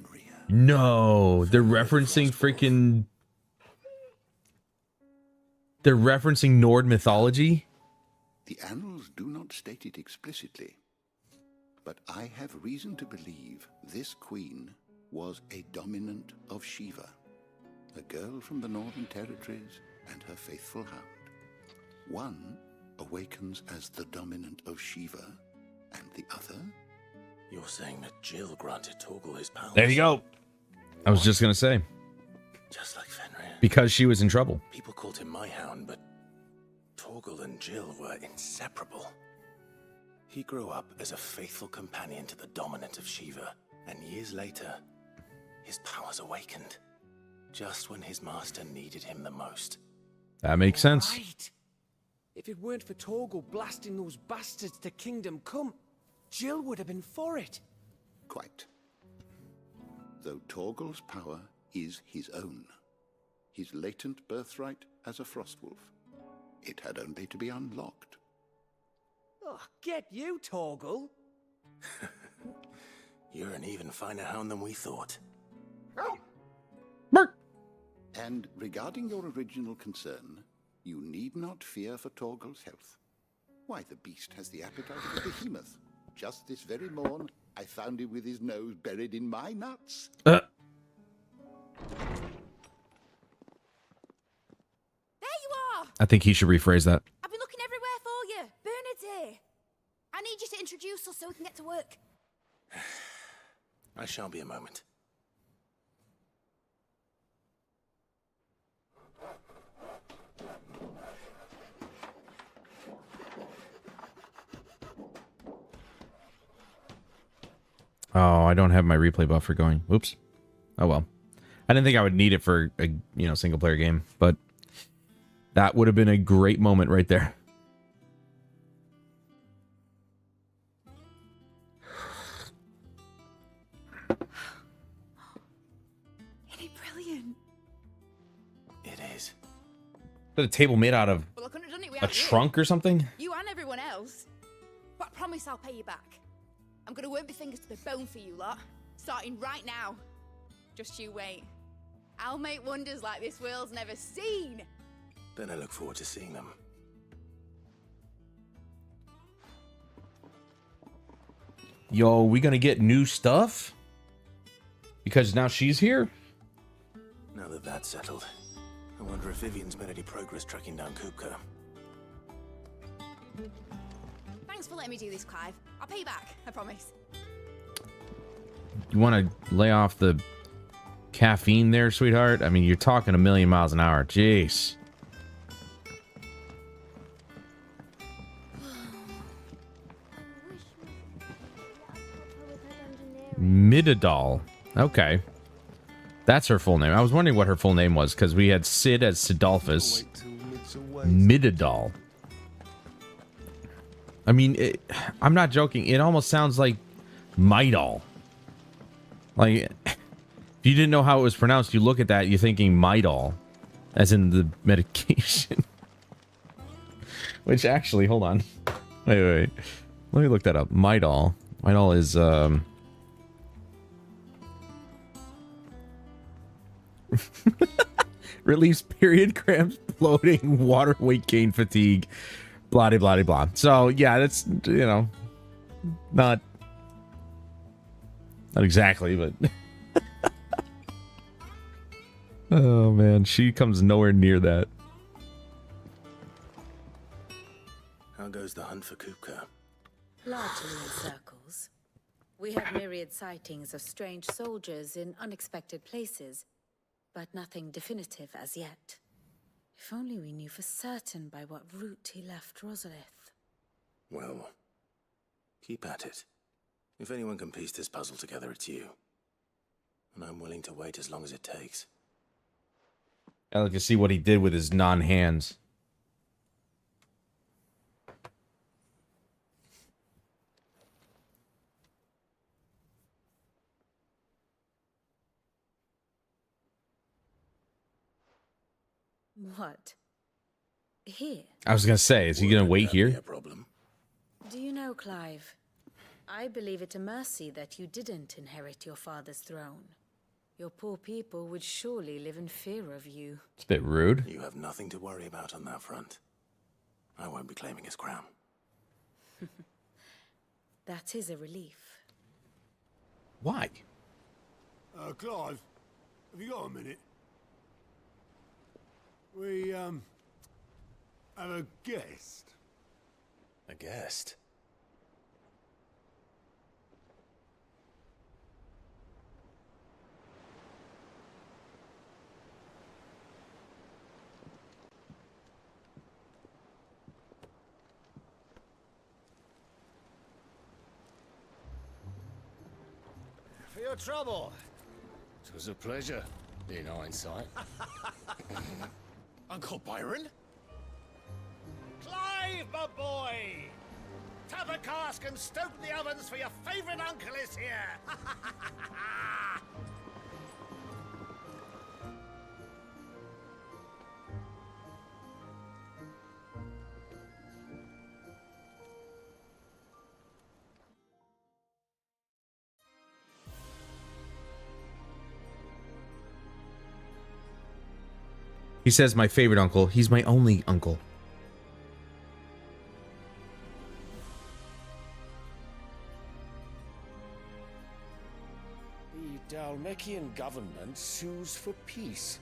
No, they're referencing freaking... They're referencing Nord mythology? The annals do not state it explicitly, but I have reason to believe this queen was a dominant of Shiva, a girl from the Northern Territories and her faithful hound. One awakens as the dominant of Shiva, and the other... You're saying that Jill granted Torgal his powers? There you go. I was just going to say. Just like Fenrir. Because she was in trouble. People called him my hound, but Torgal and Jill were inseparable. He grew up as a faithful companion to the dominant of Shiva, and years later, his powers awakened, just when his master needed him the most. That makes sense. Right. If it weren't for Torgal blasting those bastards to Kingdom Come, Jill would have been for it. Quite. Though Torgal's power is his own, his latent birthright as a frostwolf, it had only to be unlocked. Oh, get you, Torgal. You're an even finer hound than we thought. And regarding your original concern, you need not fear for Torgal's health. Why, the beast has the appetite of a behemoth. Just this very morn, I found him with his nose buried in my nuts. There you are! I think he should rephrase that. I've been looking everywhere for you. Bernard's here. I need you to introduce us so we can get to work. I shall be a moment. Oh, I don't have my replay buffer going. Whoops. Oh well. I didn't think I would need it for a single player game, but that would have been a great moment right there. Isn't it brilliant? It is. Is that a table made out of Well, I couldn't have done it a without you. trunk or something? You and everyone else. But I promise I'll pay you back. I'm gonna work my fingers to the bone for you lot, starting right now. Just you wait. I'll make wonders like this world's never seen. Then I look forward to seeing them. Yo, we gonna get new stuff? Because now she's here? Now that that's settled, I wonder if Vivian's made any progress tracking down Kupka. Thanks for letting me do this, Clive. I'll pay you back, I promise. You want to lay off the caffeine there, sweetheart? I mean, you're talking a million miles an hour. Jeez. Midadal. Okay. That's her full name. I was wondering what her full name was, because we had Sid as Sidolphus. Midadal. I mean, I'm not joking. It almost sounds like Midal. Like, if you didn't know how it was pronounced, you look at that, you're thinking Midal, as in the medication. Which actually, hold on. Wait. Let me look that up. Midal. Midal is, relieves period cramps, bloating, water weight gain, fatigue, blah, blah, blah, blah. So, yeah, that's, you know, not exactly, but... Oh, man, she comes nowhere near that. How goes the hunt for Kupka? Largely in circles. We have myriad sightings of strange soldiers in unexpected places, but nothing definitive as yet. If only we knew for certain by what route he left Rosalith. Well, keep at it. If anyone can piece this puzzle together, it's you. And I'm willing to wait as long as it takes. I like to see what he did with his non-hands. What? Here? I was gonna say, is he gonna wait here? Do you know, Clive? I believe it a mercy that you didn't inherit your father's throne. Your poor people would surely live in fear of you. It's a bit rude. You have nothing to worry about on that front. I won't be claiming his crown. That is a relief. Why? Clive, have you got a minute? We, have a guest. A guest? For your trouble. It was a pleasure, in hindsight. Uncle Byron? Clive, my boy! Tap a cask and stoke the ovens, for your favorite uncle is here! He says my favorite uncle. He's my only uncle. The Dalmekian government sues for peace.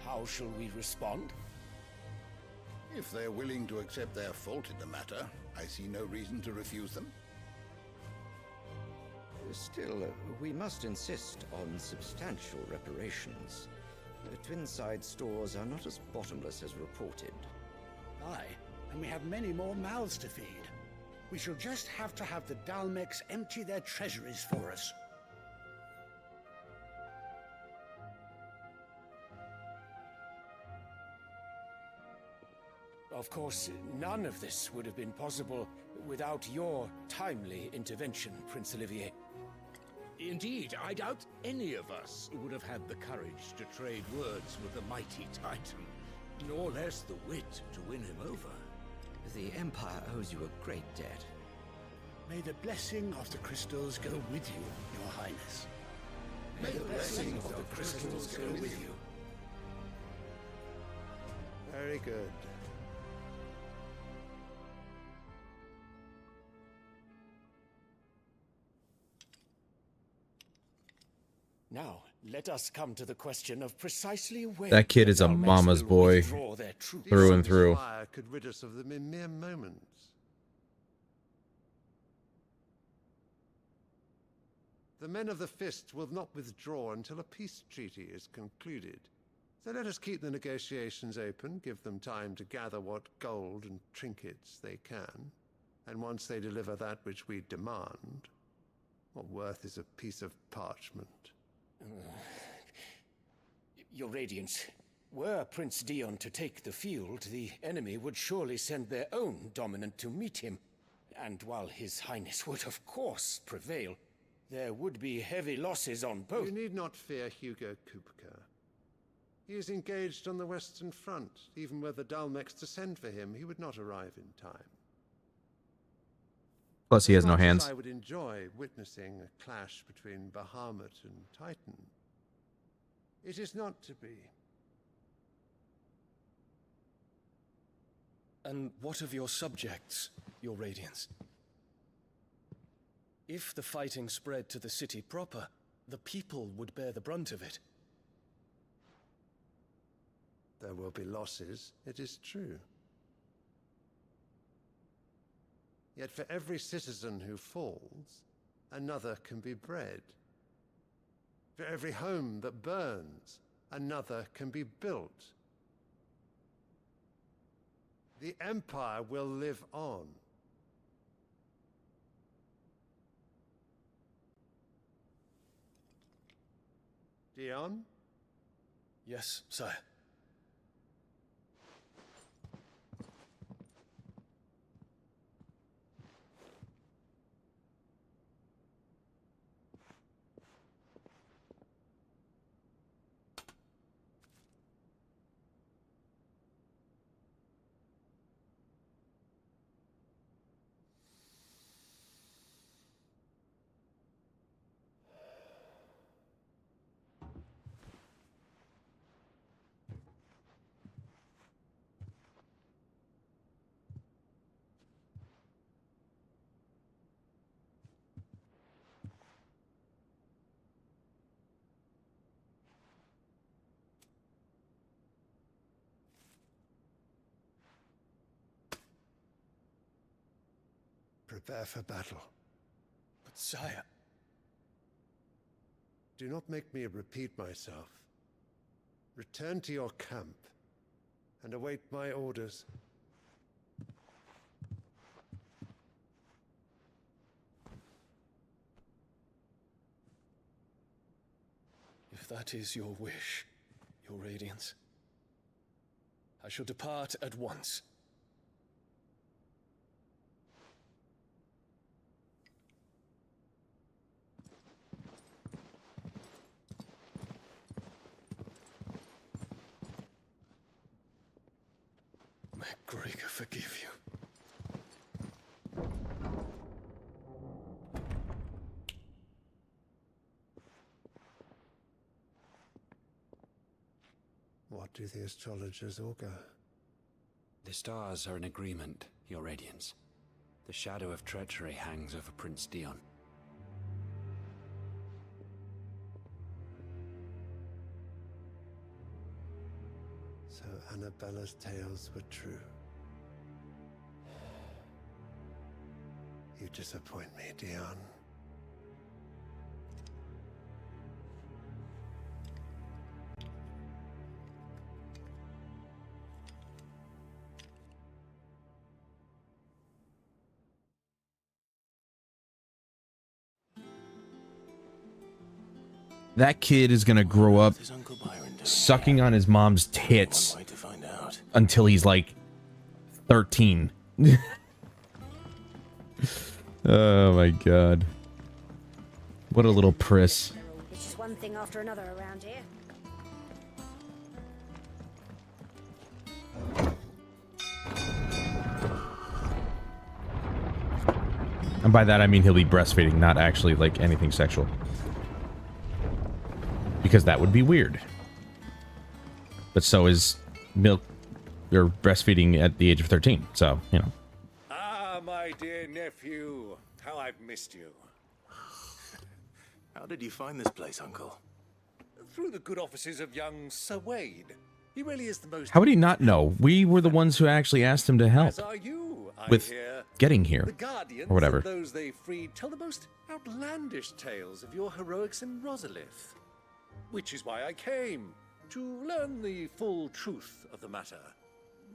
How shall we respond? If they're willing to accept their fault in the matter, I see no reason to refuse them. Still, we must insist on substantial reparations. The Twinside stores are not as bottomless as reported. Aye, and we have many more mouths to feed. We shall just have to have the Dalmecs empty their treasuries for us. Of course, none of this would have been possible without your timely intervention, Prince Olivier. Indeed, I doubt any of us would have had the courage to trade words with the mighty Titan, nor less the wit to win him over. The Empire owes you a great debt. May the blessing of the crystals go with you, Your Highness. May the blessing of the crystals go with you. Very good. Now, let us come to the question of precisely where That kid is a the Dalmecs mama's will boy withdraw their troops. through and through. Fire could rid us of them in mere moments. The men of the Fist will not withdraw until a peace treaty is concluded. So let us keep the negotiations open, give them time to gather what gold and trinkets they can, and once they deliver that which we demand, What worth is a piece of parchment? Your Radiance, were Prince Dion to take the field, the enemy would surely send their own dominant to meet him. And while His Highness would of course prevail, there would be heavy losses on both. You need not fear Hugo Kupka. He is engaged on the Western Front. Even were the Dalmex to send for him, he would not arrive in time. Plus, he has no As much as hands. I would enjoy witnessing a clash between Bahamut and Titan, it is not to be. And what of your subjects, your Radiance? If the fighting spread to the city proper, the people would bear the brunt of it. There will be losses, it is true. Yet for every citizen who falls, another can be bred. For every home that burns, another can be built. The Empire will live on. Dion? Yes, sire. Prepare for battle. But sire... Do not make me repeat myself. Return to your camp and await my orders. If that is your wish, your Radiance, I shall depart at once. May Gregor forgive you. What do the astrologers augur? The stars are in agreement, your Radiance. The shadow of treachery hangs over Prince Dion. So Annabella's tales were true. You disappoint me, Dion. That kid is gonna grow up sucking on his mom's tits until he's like 13. Oh my god. What a little priss. It's just one thing after another around here. And by that I mean he'll be breastfeeding, not actually like anything sexual. Because that would be weird. But so is milk or breastfeeding at the age of 13. So, you know. Ah, my dear nephew. How I've missed you. How did you find this place, Uncle? Through the good offices of young Sir Wade. He really is the most... How would he not know? We were the ones who actually asked him to help. As are you, I with hear. getting here. The guardians Or whatever. and those they freed tell the most outlandish tales of your heroics in Rosalith. Which is why I came, to learn the full truth of the matter.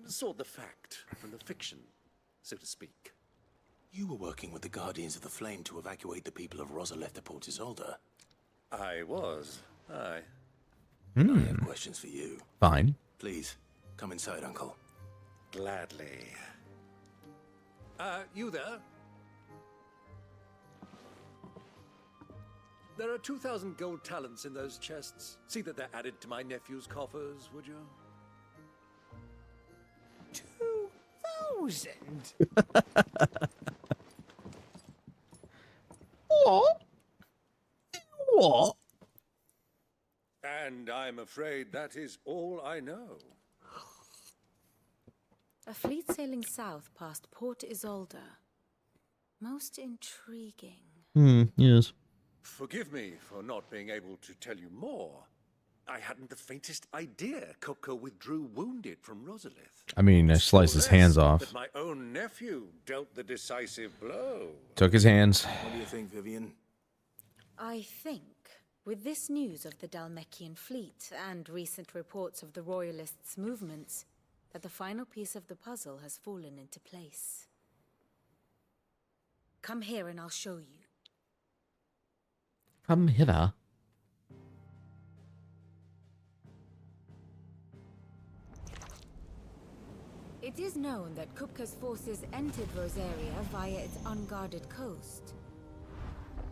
Sort the fact from the fiction, so to speak. You were working with the Guardians of the Flame to evacuate the people of Rosalith to Port Isolde. I was. Aye. I have questions for you. Fine. Please, come inside, Uncle. Gladly. You there? There are 2,000 gold talents in those chests. See that they're added to my nephew's coffers, would you? 2,000? What? What? And I'm afraid that is all I know. A fleet sailing south past Port Isolde. Most intriguing. Yes. Forgive me for not being able to tell you more. I hadn't the faintest idea Kupka withdrew wounded from Rosalith. I mean, I sliced his hands off. That my own nephew dealt the decisive blow. Took his hands. What do you think, Vivian? I think, with this news of the Dalmekian fleet and recent reports of the Royalists' movements, that the final piece of the puzzle has fallen into place. Come here and I'll show you. Come hither. It is known that Kupka's forces entered Rosaria via its unguarded coast.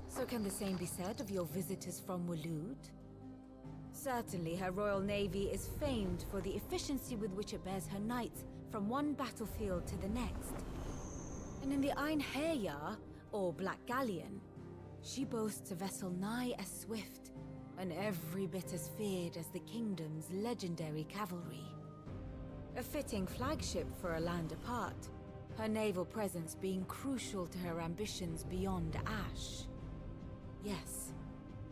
So can the same be said of your visitors from Waloed? Certainly her royal navy is famed for the efficiency with which it bears her knights from one battlefield to the next. And in the Ein Herja, or Black Galleon, she boasts a vessel nigh as swift and every bit as feared as the kingdom's legendary cavalry. A fitting flagship for a land apart, her naval presence being crucial to her ambitions beyond Ash. Yes,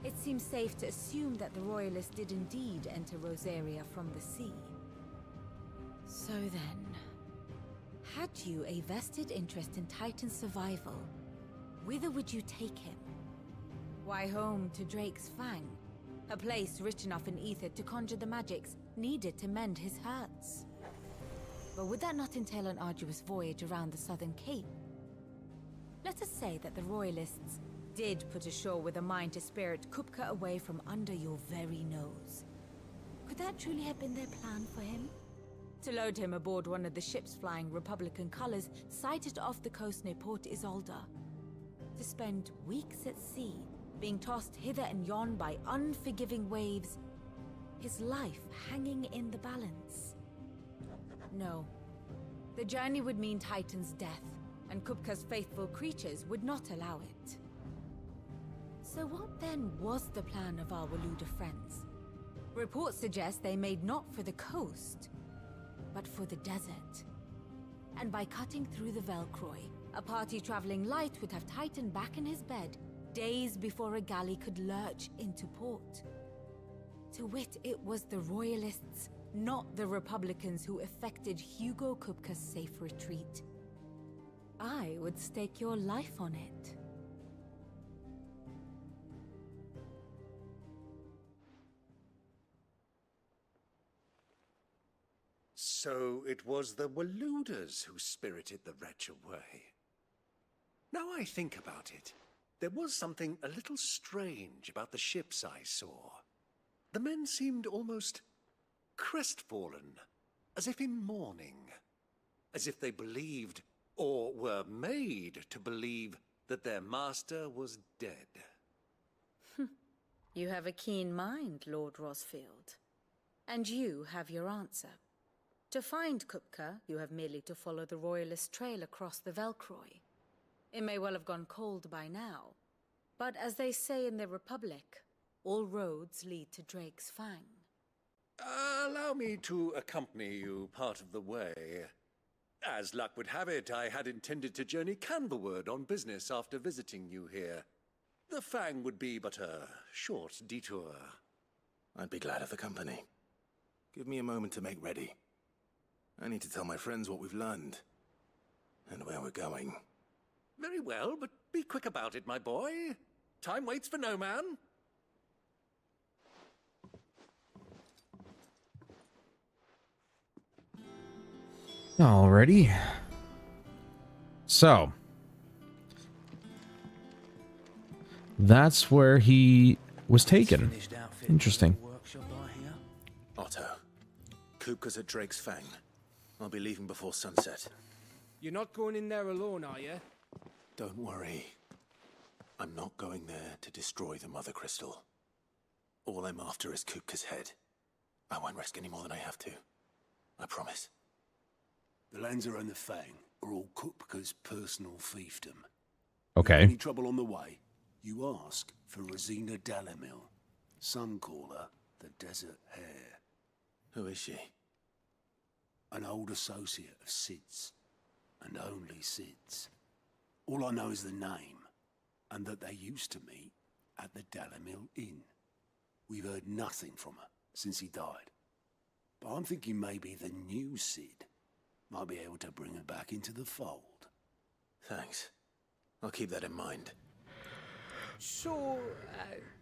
it seems safe to assume that the Royalists did indeed enter Rosaria from the sea. So then, had you a vested interest in Titan's survival, whither would you take him? Why, home to Drake's Fang, a place rich enough in ether to conjure the magics needed to mend his hurts. But would that not entail an arduous voyage around the southern cape? Let us say that the Royalists did put ashore with a mind to spirit Kupka away from under your very nose. Could that truly have been their plan for him? To load him aboard one of the ships flying Republican colors sighted off the coast near Port Isolde. To spend weeks at sea, being tossed hither and yon by unforgiving waves, his life hanging in the balance. No. The journey would mean Titan's death, and Kupka's faithful creatures would not allow it. So what then was the plan of our Waluda friends? Reports suggest they made not for the coast, but for the desert. And by cutting through the Velcroy, a party traveling light would have Titan back in his bed days before a galley could lurch into port. To wit, it was the Royalists, not the Republicans, who effected Hugo Kupka's safe retreat. I would stake your life on it. So it was the Waluders who spirited the wretch away. Now I think about it, there was something a little strange about the ships I saw. The men seemed almost crestfallen, as if in mourning, as if they believed, or were made to believe, that their master was dead. You have a keen mind, Lord Rosfield. And you have your answer. To find Kupka, you have merely to follow the Royalist trail across the Velcroy. It may well have gone cold by now, but as they say in the Republic, all roads lead to Drake's Fang. Allow me to accompany you part of the way. As luck would have it, I had intended to journey Canberward on business after visiting you here. The Fang would be but a short detour. I'd be glad of the company. Give me a moment to make ready. I need to tell my friends what we've learned, and where we're going. Very well, but be quick about it, my boy. Time waits for no man. Alrighty. So, That's where he was taken. Interesting. Otto, Kupka's at Drake's Fang. I'll be leaving before sunset. You're not going in there alone, are you? Don't worry. I'm not going there to destroy the Mother Crystal. All I'm after is Kupka's head. I won't risk any more than I have to. I promise. The Lanza and the Fang are all Kupka's personal fiefdom. Okay. Any trouble on the way, you ask for Rosina Dalamil. Some call her the Desert Hare. Who is she? An old associate of Sid's, and only Sid's. All I know is the name, and that they used to meet at the Dalamil Inn. We've heard nothing from her since he died. But I'm thinking maybe the new Sid might be able to bring her back into the fold. Thanks. I'll keep that in mind. So,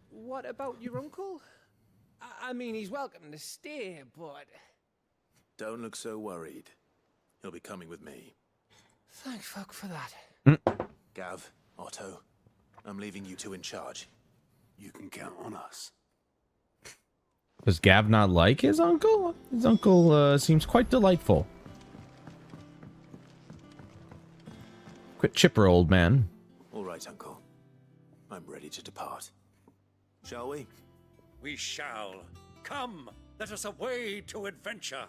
what about your uncle? I mean, he's welcome to stay, but... Don't look so worried. He'll be coming with me. Thank fuck for that. Gav, Otto, I'm leaving you two in charge. You can count on us. Does Gav not like his uncle? His uncle seems quite delightful. Quite chipper, old man. All right, Uncle. I'm ready to depart. Shall we? We shall. Come, let us away to adventure.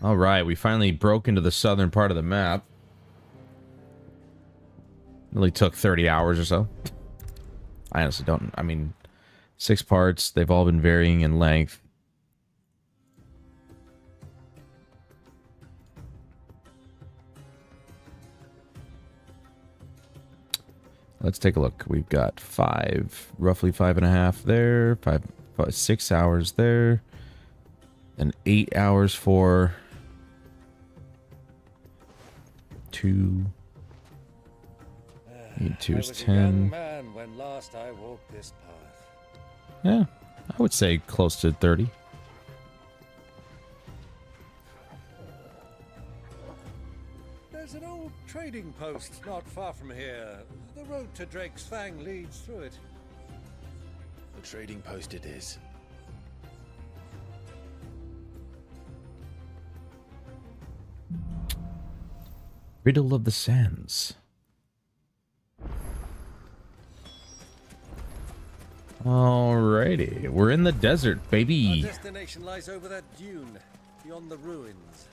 All right, we finally broke into the southern part of the map. Only took 30 hours or so. I honestly don't... I mean, 6 parts. They've all been varying in length. Let's take a look. We've got 5, roughly 5.5 there. 6 hours there. And 8 hours for... 2... 2 is 10. I was a young man when last I walked this path. Yeah, I would say close to 30. There's an old trading post not far from here. The road to Drake's Fang leads through it. The trading post it is. Riddle of the Sands. Alrighty, we're in the desert, baby. Our destination lies over that dune, beyond the ruins.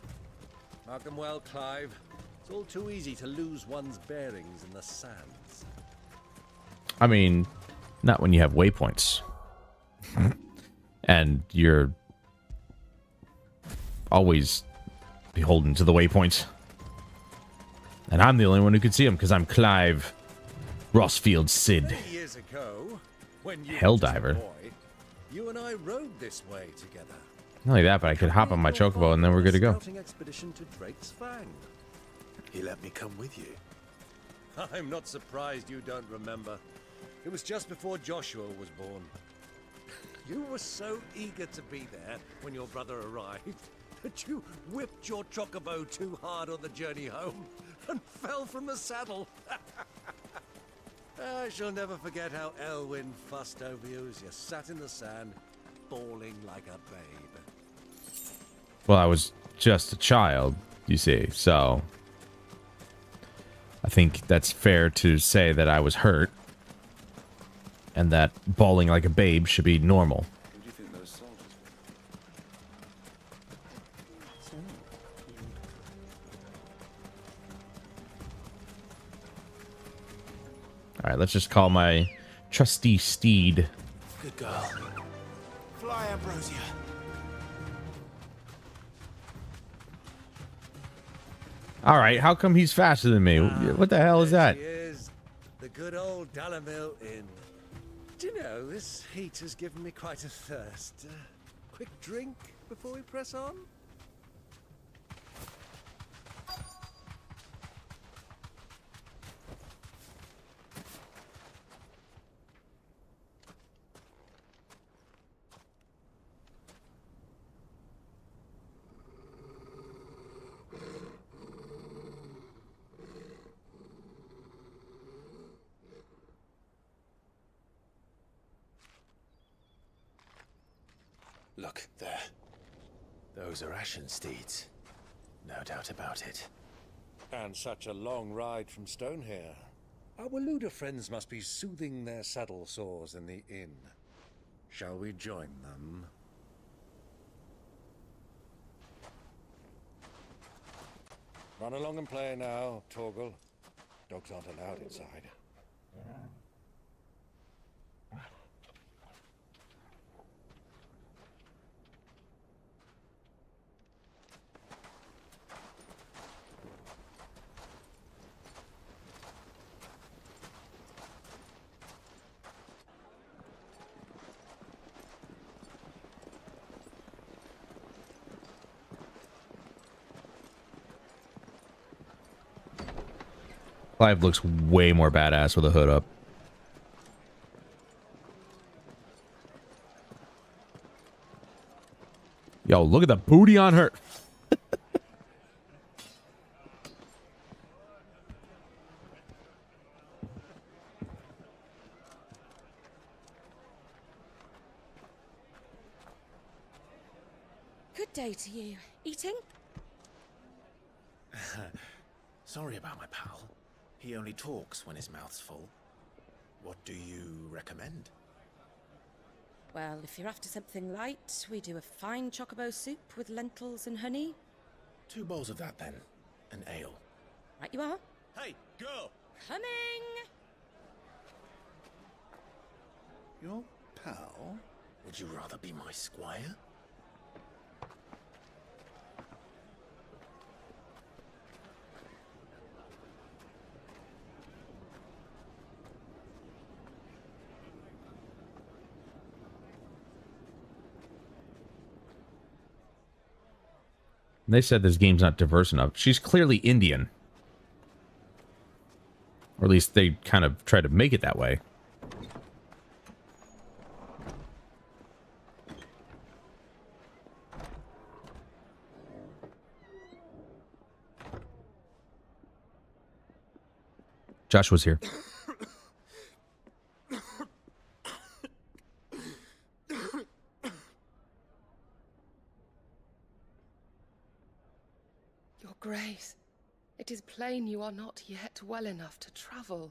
Mark them well, Clive. It's all too easy to lose one's bearings in the sands. I mean, not when you have waypoints. And you're always beholden to the waypoints. And I'm the only one who could see them because I'm Clive Rossfield Sid. Many years ago, when you Helldiver. were just a boy, you and I rode this way together. Not only that, but I could hop on my chocobo and then we're good to go. Scouting expedition to Drake's Fang. He let me come with you. I'm not surprised you don't remember. It was just before Joshua was born. You were so eager to be there when your brother arrived that you whipped your chocobo too hard on the journey home and fell from the saddle. I shall never forget how Elwyn fussed over you as you sat in the sand, bawling like a babe. Well, I was just a child, you see, so I think that's fair to say that I was hurt and that bawling like a babe should be normal. Who do you think those soldiers All right, let's just call my trusty steed. Good girl. Fly, Ambrosia. All right, how come he's faster than me? What the hell is that? She is the good old Dalamil Inn. Do you know, this heat has given me quite a thirst. Quick drink before we press on? Look, there. Those are Ashen steeds. No doubt about it. And such a long ride from Stonehair. Our Luda friends must be soothing their saddle sores in the inn. Shall we join them? Run along and play now, Torgal. Dogs aren't allowed inside. Clive looks way more badass with a hood up. Yo, look at the booty on her. Good day to you. Eating? Sorry about my pal. He only talks when his mouth's full. What do you recommend? Well, if you're after something light, we do a fine chocobo soup with lentils and honey. 2 bowls of that, then. An ale. Right you are. Hey, girl! Coming! Your pal? Would you rather be my squire? They said this game's not diverse enough. She's clearly Indian. Or at least they kind of try to make it that way. Joshua's here. Your Grace, it is plain you are not yet well enough to travel.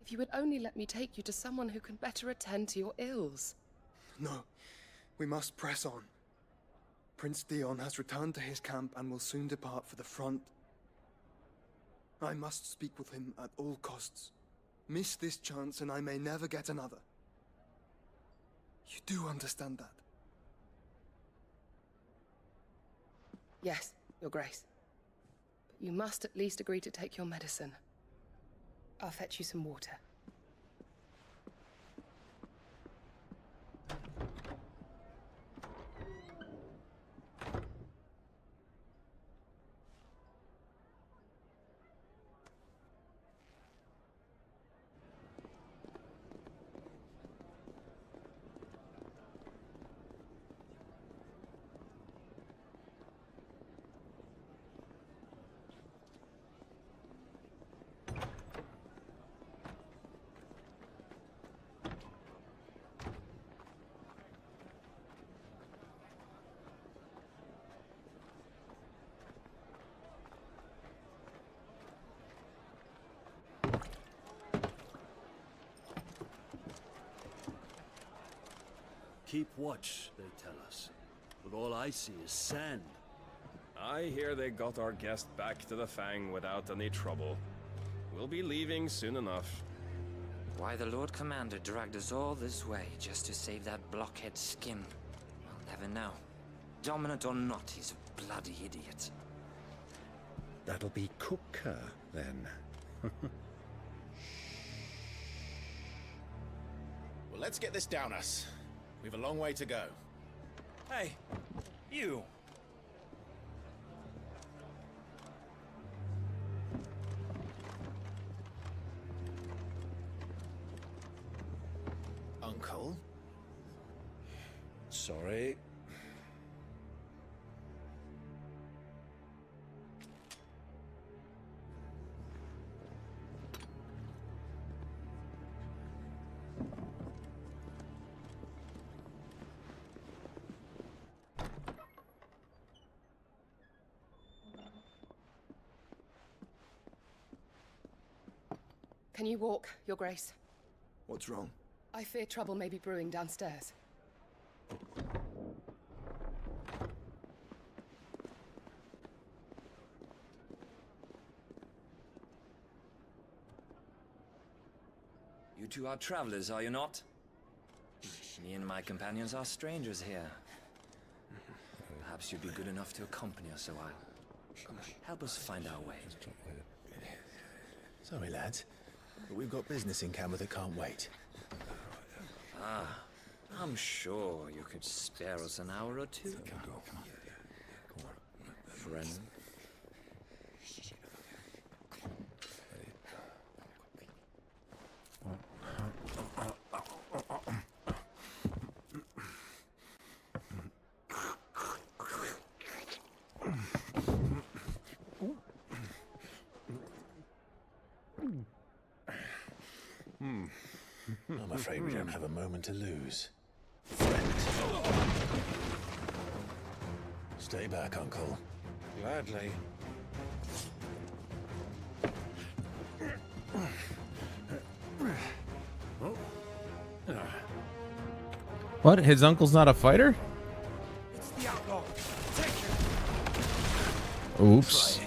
If you would only let me take you to someone who can better attend to your ills. No, we must press on. Prince Dion has returned to his camp and will soon depart for the front. I must speak with him at all costs. Miss this chance and I may never get another. You do understand that? Yes, Your Grace. But you must at least agree to take your medicine. I'll fetch you some water. Keep watch, they tell us. But all I see is sand. I hear they got our guest back to the Fang without any trouble. We'll be leaving soon enough. Why the Lord Commander dragged us all this way just to save that blockhead skin, I'll never know. Dominant or not, he's a bloody idiot. That'll be Cooker, then. Well, let's get this down us. We've a long way to go. Hey, you! Uncle? Sorry. Can you walk, Your Grace? What's wrong? I fear trouble may be brewing downstairs. You two are travelers, are you not? Me and my companions are strangers here. Perhaps you'd be good enough to accompany us a while. Help us find our way. Sorry, lads, but we've got business in camera that can't wait. Ah, I'm sure you could spare us an hour or two. Friend. I'm afraid we don't have a moment to lose. Stay back, Uncle. Gladly. What? His uncle's not a fighter? It's the outlaw. Take it. Oops.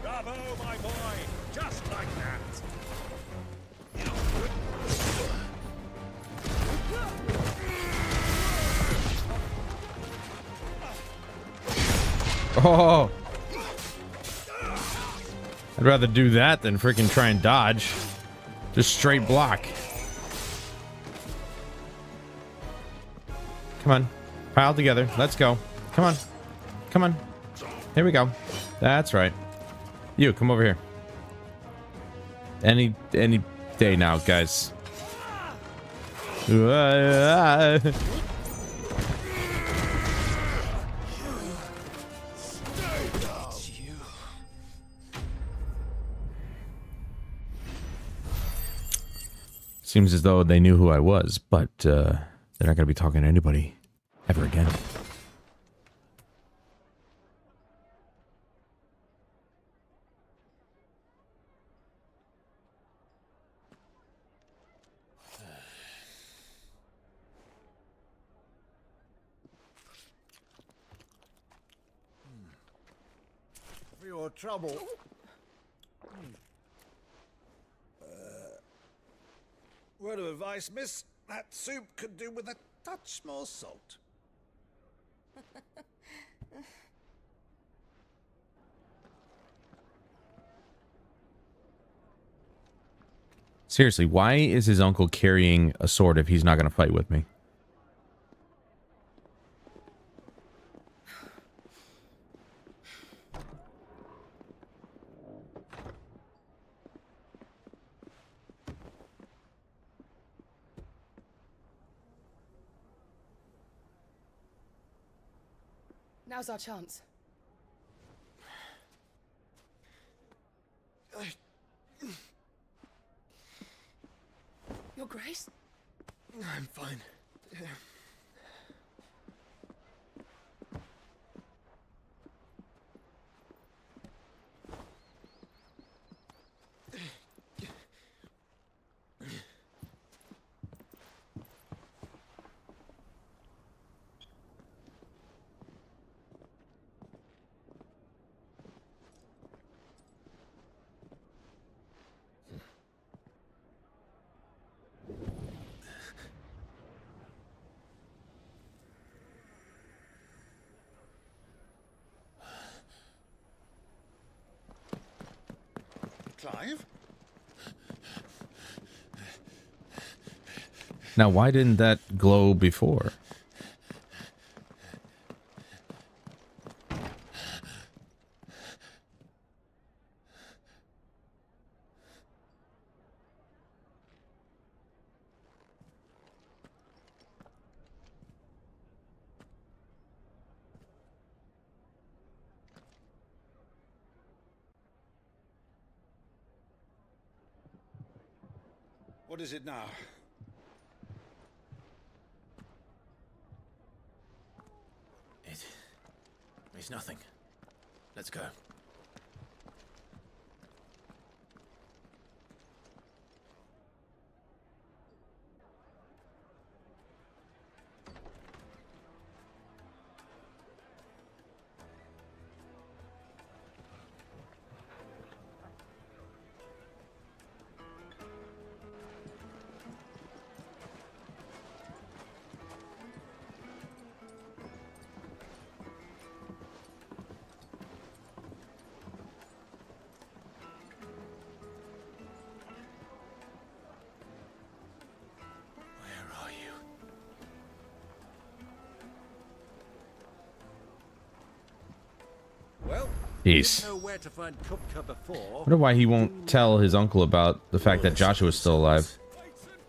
Bravo, my boy! Just like that! Oh. I'd rather do that than freaking try and dodge. Just straight block. Come on. Pile together. Let's go. Come on. Come on. Here we go. That's right. You, come over here. Any day now, guys. Seems as though they knew who I was, but they're not going to be talking to anybody ever again. For your trouble. Word of advice, miss. That soup could do with a touch more salt. Seriously, why is his uncle carrying a sword if he's not going to fight with me? Now's our chance. Your Grace? I'm fine. Clive? Now, why didn't that glow before? What is it now? It's nothing. Let's go. Jeez. Know where to find Kupka before. Wonder why he won't tell his uncle about the fact that Joshua's still alive.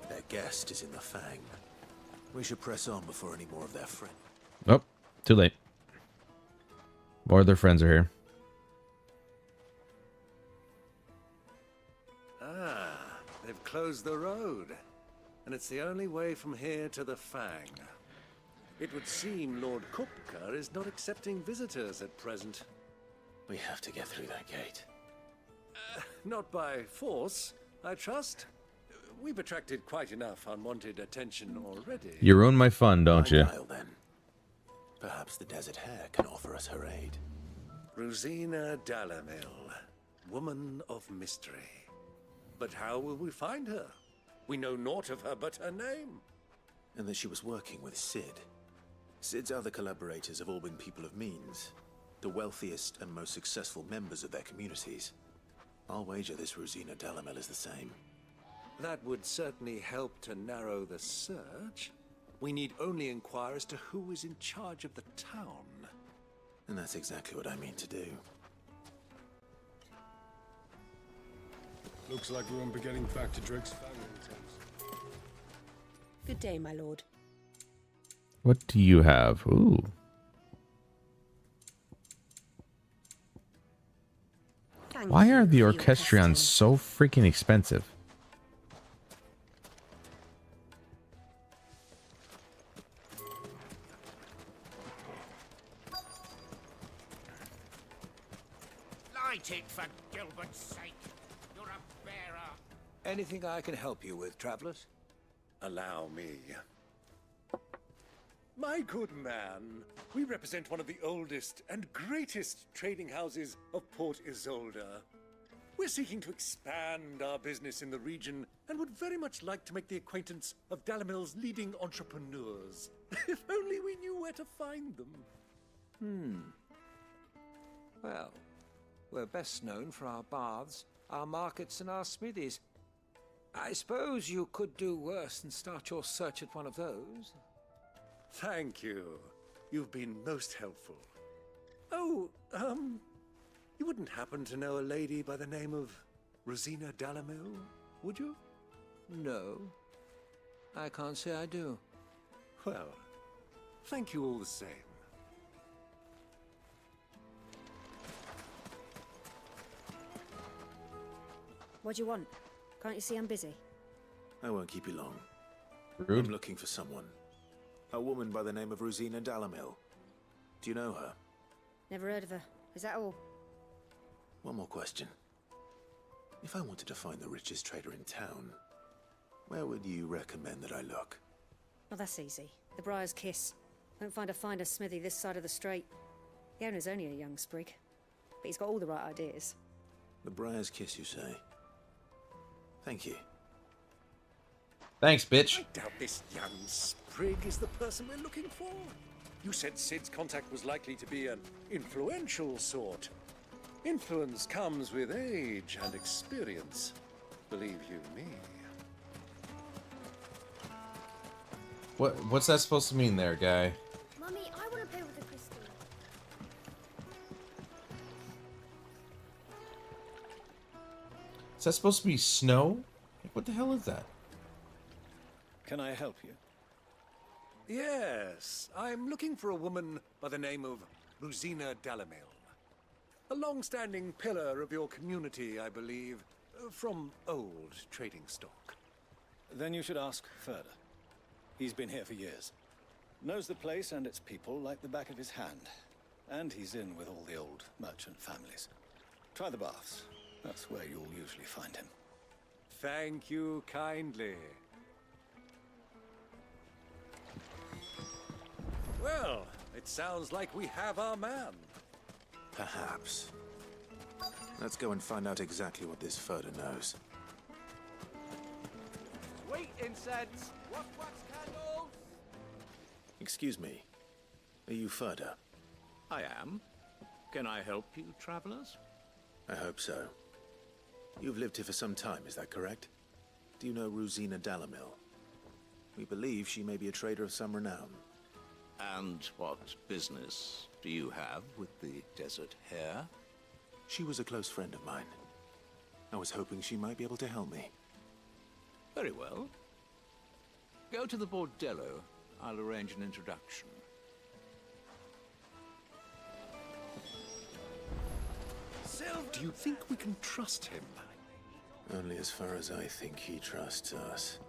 Their guest is in the Fang. We should press on before any more of their friends. Oh, too late. More of their friends are here. Ah, they've closed the road. And it's the only way from here to the Fang. It would seem Lord Kupka is not accepting visitors at present. We have to get through that gate. Not by force, I trust. We've attracted quite enough unwanted attention already. You ruin my fun, don't you? While then, perhaps the Desert Hare can offer us her aid. Rosina Dalamil, woman of mystery. But how will we find her? We know naught of her but her name. And that she was working with Sid. Sid's other collaborators have all been people of means. The wealthiest and most successful members of their communities. I'll wager this Rosina Dalamil is the same. That would certainly help to narrow the search. We need only inquire as to who is in charge of the town. And that's exactly what I mean to do. Looks like we won't be getting back to Drake's family. Good day, my lord. What do you have? Ooh. Why are the orchestrions so freaking expensive? Light it for Gilbert's sake. You're a bearer. Anything I can help you with, travelers? Allow me. My good man, we represent one of the oldest and greatest trading houses of Port Isolde. We're seeking to expand our business in the region and would very much like to make the acquaintance of Dalamil's leading entrepreneurs. If only we knew where to find them. Well, we're best known for our baths, our markets, and our smithies. I suppose you could do worse than start your search at one of those. Thank you. You've been most helpful. Oh, you wouldn't happen to know a lady by the name of Rosina Dalamil, would you? No, I can't say I do. Well, thank you all the same. What do you want? Can't you see I'm busy? I won't keep you long. Rude. I'm looking for someone. A woman by the name of Rosina Dalamil. Do you know her? Never heard of her. Is that all? One more question. If I wanted to find the richest trader in town, where would you recommend that I look? Oh, that's easy. The Briar's Kiss. Won't find a finer smithy this side of the strait. The owner's only a young sprig, but he's got all the right ideas. The Briar's Kiss, you say? Thank you. Thanks, bitch. I doubt this young sprig is the person we're looking for. You said Sid's contact was likely to be an influential sort. Influence comes with age and experience. Believe you me. What's that supposed to mean there, guy? Mummy, I want to play with the crystal. Is that supposed to be snow? What the hell is that? Can I help you? Yes, I'm looking for a woman by the name of Rosina Dalamil. A long-standing pillar of your community, I believe, from old trading stock. Then you should ask further. He's been here for years. Knows the place and its people like the back of his hand. And he's in with all the old merchant families. Try the baths. That's where you'll usually find him. Thank you kindly. Well, it sounds like we have our man. Perhaps. Let's go and find out exactly what this Furter knows. Sweet incense! Wax candles! Excuse me. Are you Furter? I am. Can I help you, travelers? I hope so. You've lived here for some time, is that correct? Do you know Rosina Dalamil? We believe she may be a trader of some renown. And what business do you have with the desert hare? She was a close friend of mine. I was hoping she might be able to help me. Very well. Go to the bordello. I'll arrange an introduction. Sylv, do you think we can trust him? Only as far as I think he trusts us.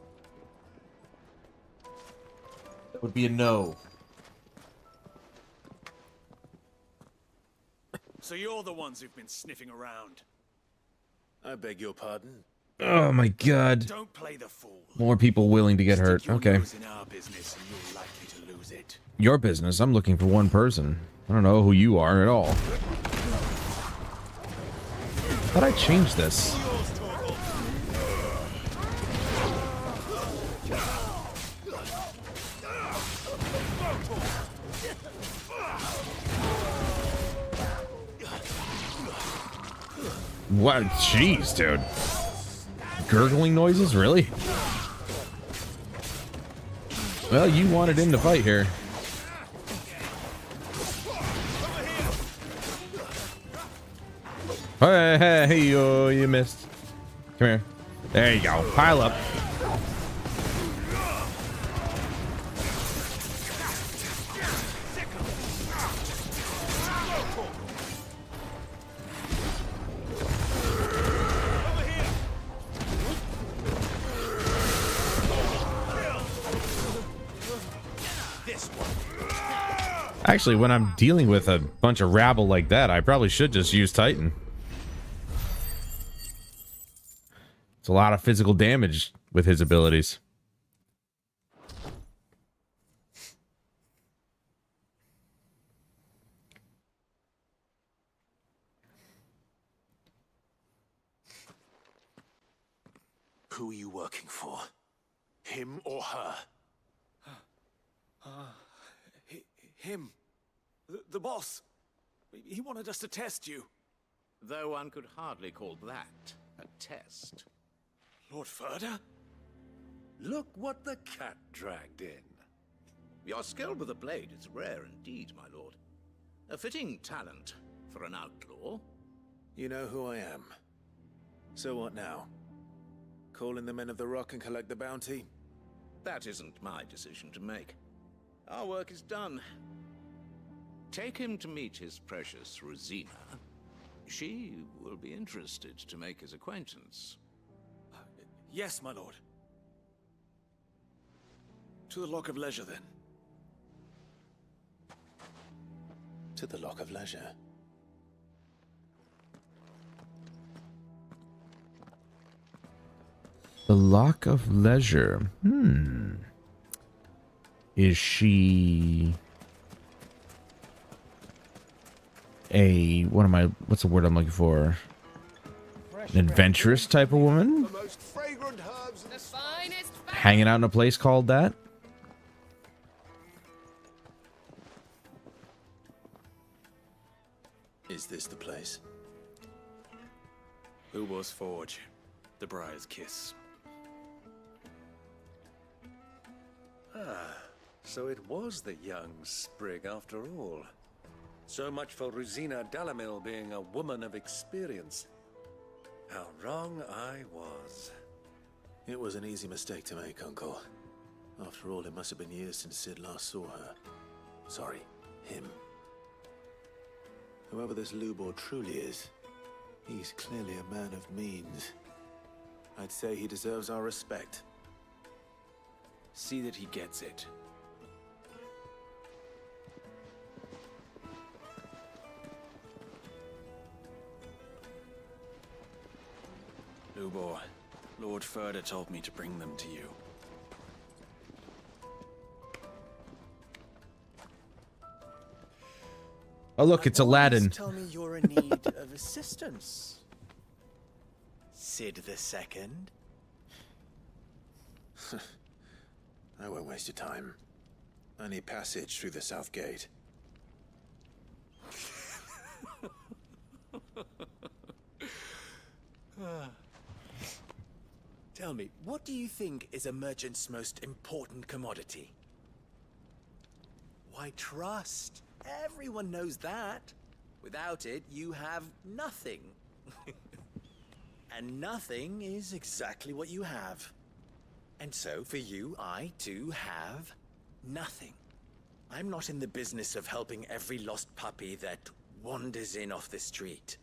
That would be a no. So you're the ones who've been sniffing around. I beg your pardon? Oh my god. Don't play the fool. More people willing to get hurt. Okay. In our business and you're likely to lose it. Your business. I'm looking for one person. I don't know who you are at all. How'd I change this? What? Jeez, dude. Gurgling noises? Really? Well, you wanted him to fight here. Hey, you missed. Come here. There you go. Pile up. Actually, when I'm dealing with a bunch of rabble like that, I probably should just use Titan. It's a lot of physical damage with his abilities. Who are you working for? Him or her? Him. The boss. He wanted us to test you. Though one could hardly call that a test. Lord Furter? Look what the cat dragged in. Your skill with a blade is rare indeed, my lord. A fitting talent for an outlaw. You know who I am. So what now? Call in the Men of the Rock and collect the bounty? That isn't my decision to make. Our work is done. Take him to meet his precious Rosina. She will be interested to make his acquaintance. Yes, my lord. To the Lock of Leisure, then. To the Lock of Leisure. The Lock of Leisure. Is she what's the word I'm looking for? An adventurous type of woman? Hanging out in a place called that? Is this the place? Ubor's Forge. The Briar's Kiss. Ah, so it was the young sprig after all. So much for Rosina Dalamil being a woman of experience. How wrong I was. It was an easy mistake to make, Uncle. After all, it must have been years since Sid last saw her. Sorry, him. Whoever this Lubor truly is, he's clearly a man of means. I'd say he deserves our respect. See that he gets it. Ubor, Lord Furder told me to bring them to you. Oh, look, it's Aladdin. Tell me you're in need of assistance. Sid the Second. I won't waste your time. I need passage through the south gate. Tell me, what do you think is a merchant's most important commodity? Why, trust. Everyone knows that. Without it, you have nothing. And nothing is exactly what you have. And so, for you, I, too, have nothing. I'm not in the business of helping every lost puppy that wanders in off the street.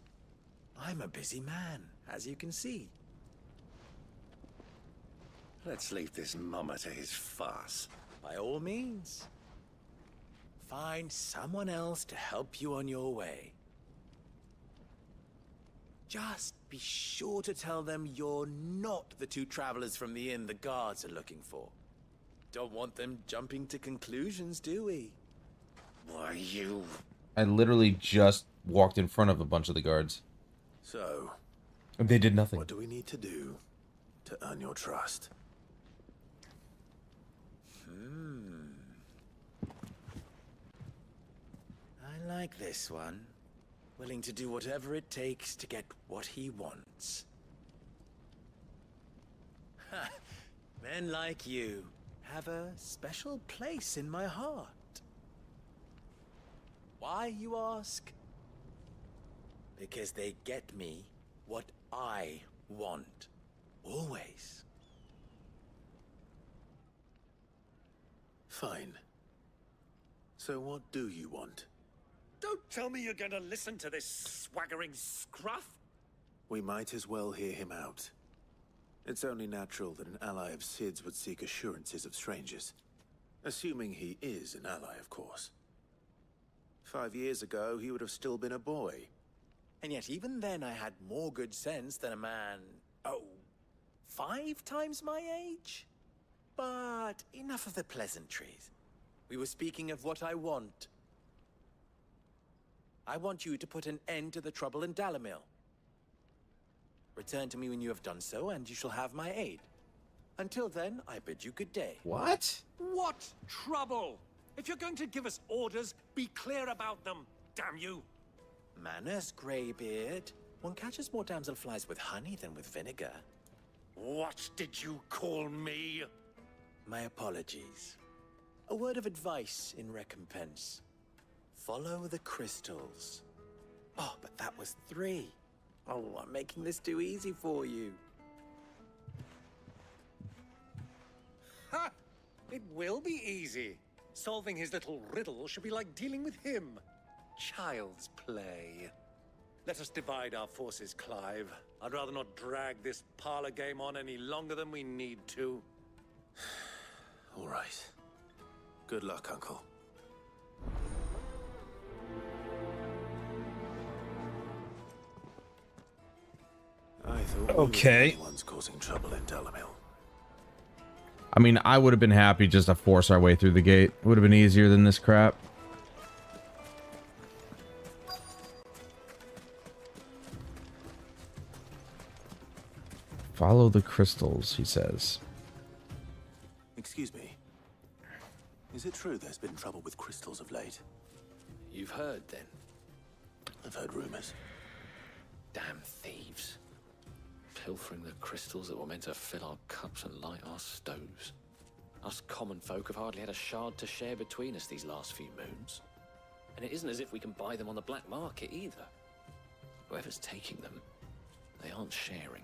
I'm a busy man, as you can see. Let's leave this mummer to his farce. By all means. Find someone else to help you on your way. Just be sure to tell them you're not the two travelers from the inn the guards are looking for. Don't want them jumping to conclusions, do we? Why, you... I literally just walked in front of a bunch of the guards. So, And they did nothing. what do we need to do to earn your trust? I like this one. Willing to do whatever it takes to get what he wants. Ha! Men like you have a special place in my heart. Why, you ask? Because they get me what I want. Always. Fine. So what do you want? Don't tell me you're going to listen to this swaggering scruff. We might as well hear him out. It's only natural that an ally of Sid's would seek assurances of strangers. Assuming he is an ally, of course. 5 years ago, he would have still been a boy. And yet even then I had more good sense than a man, 5 times my age? But enough of the pleasantries. We were speaking of what I want. I want you to put an end to the trouble in Dalamil. Return to me when you have done so, and you shall have my aid. Until then, I bid you good day. What? What trouble? If you're going to give us orders, be clear about them, damn you. Manners, Greybeard. One catches more damselflies with honey than with vinegar. What did you call me? My apologies. A word of advice in recompense. Follow the crystals. Oh, but that was 3. Oh, I'm making this too easy for you. Ha! It will be easy. Solving his little riddle should be like dealing with him. Child's play. Let us divide our forces, Clive. I'd rather not drag this parlor game on any longer than we need to. All right. Good luck, Uncle. I thought Okay. we were the ones causing trouble in Dalamil. I mean, I would have been happy just to force our way through the gate. It would have been easier than this crap. Follow the crystals, he says. Excuse me. Is it true there's been trouble with crystals of late? You've heard, then? I've heard rumors. Damn thieves. Pilfering the crystals that were meant to fill our cups and light our stoves. Us common folk have hardly had a shard to share between us these last few moons. And it isn't as if we can buy them on the black market either. Whoever's taking them, they aren't sharing.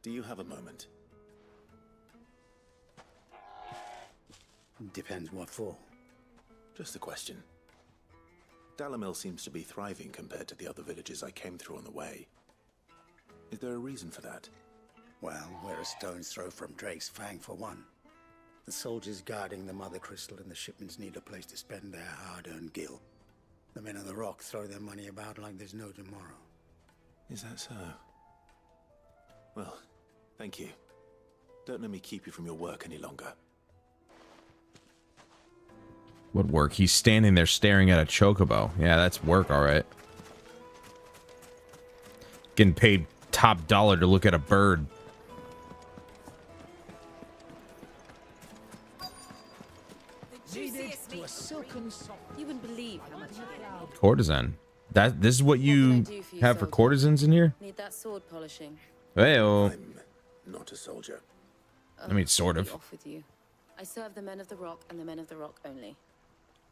Do you have a moment? Depends what for. Just a question. Dalamil seems to be thriving compared to the other villages I came through on the way. Is there a reason for that? Well, we're a stone's throw from Drake's Fang for one. The soldiers guarding the Mother Crystal and the shipments need a place to spend their hard-earned gil. The men of the Rock throw their money about like there's no tomorrow. Is that so? Well, thank you. Don't let me keep you from your work any longer. What work? He's standing there staring at a chocobo. Yeah, that's work, all right. Getting paid top dollar to look at a bird. You wouldn't believe how much you get. Courtesan. This is what you have for courtesans in here? Need that sword polishing. Well, I'm not a soldier. I mean, sort of. Off with you. I serve the men of the Rock and the men of the Rock only.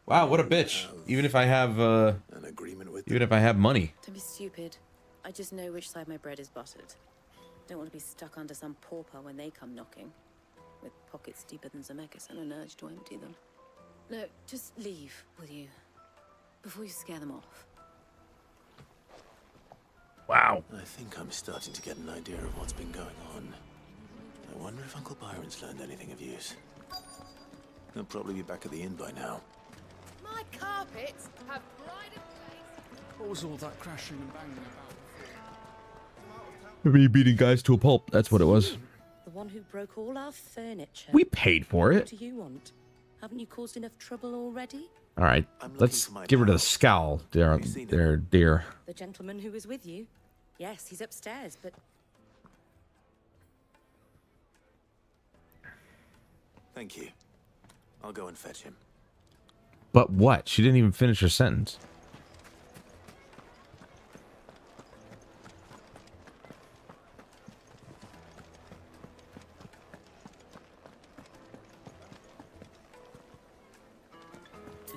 Wow, what a bitch. Even if I have an agreement with even if I have money. Don't be stupid. I just know which side my bread is buttered. Don't want to be stuck under some pauper when they come knocking. With pockets deeper than Zemeckis and an urge to empty them. No, just leave, will you? Before you scare them off. Wow. I think I'm starting to get an idea of what's been going on. I wonder if Uncle Byron's learned anything of use. He'll probably be back at the inn by now. My carpets have pride of place. What was all that crashing and banging about? Me beating guys to a pulp. That's what it was. The one who broke all our furniture. We paid for it. What do you want? Haven't you caused enough trouble already? All right, let's get rid of the scowl, dear. The gentleman who was with you? Yes, he's upstairs, but... Thank you. I'll go and fetch him. But what? She didn't even finish her sentence.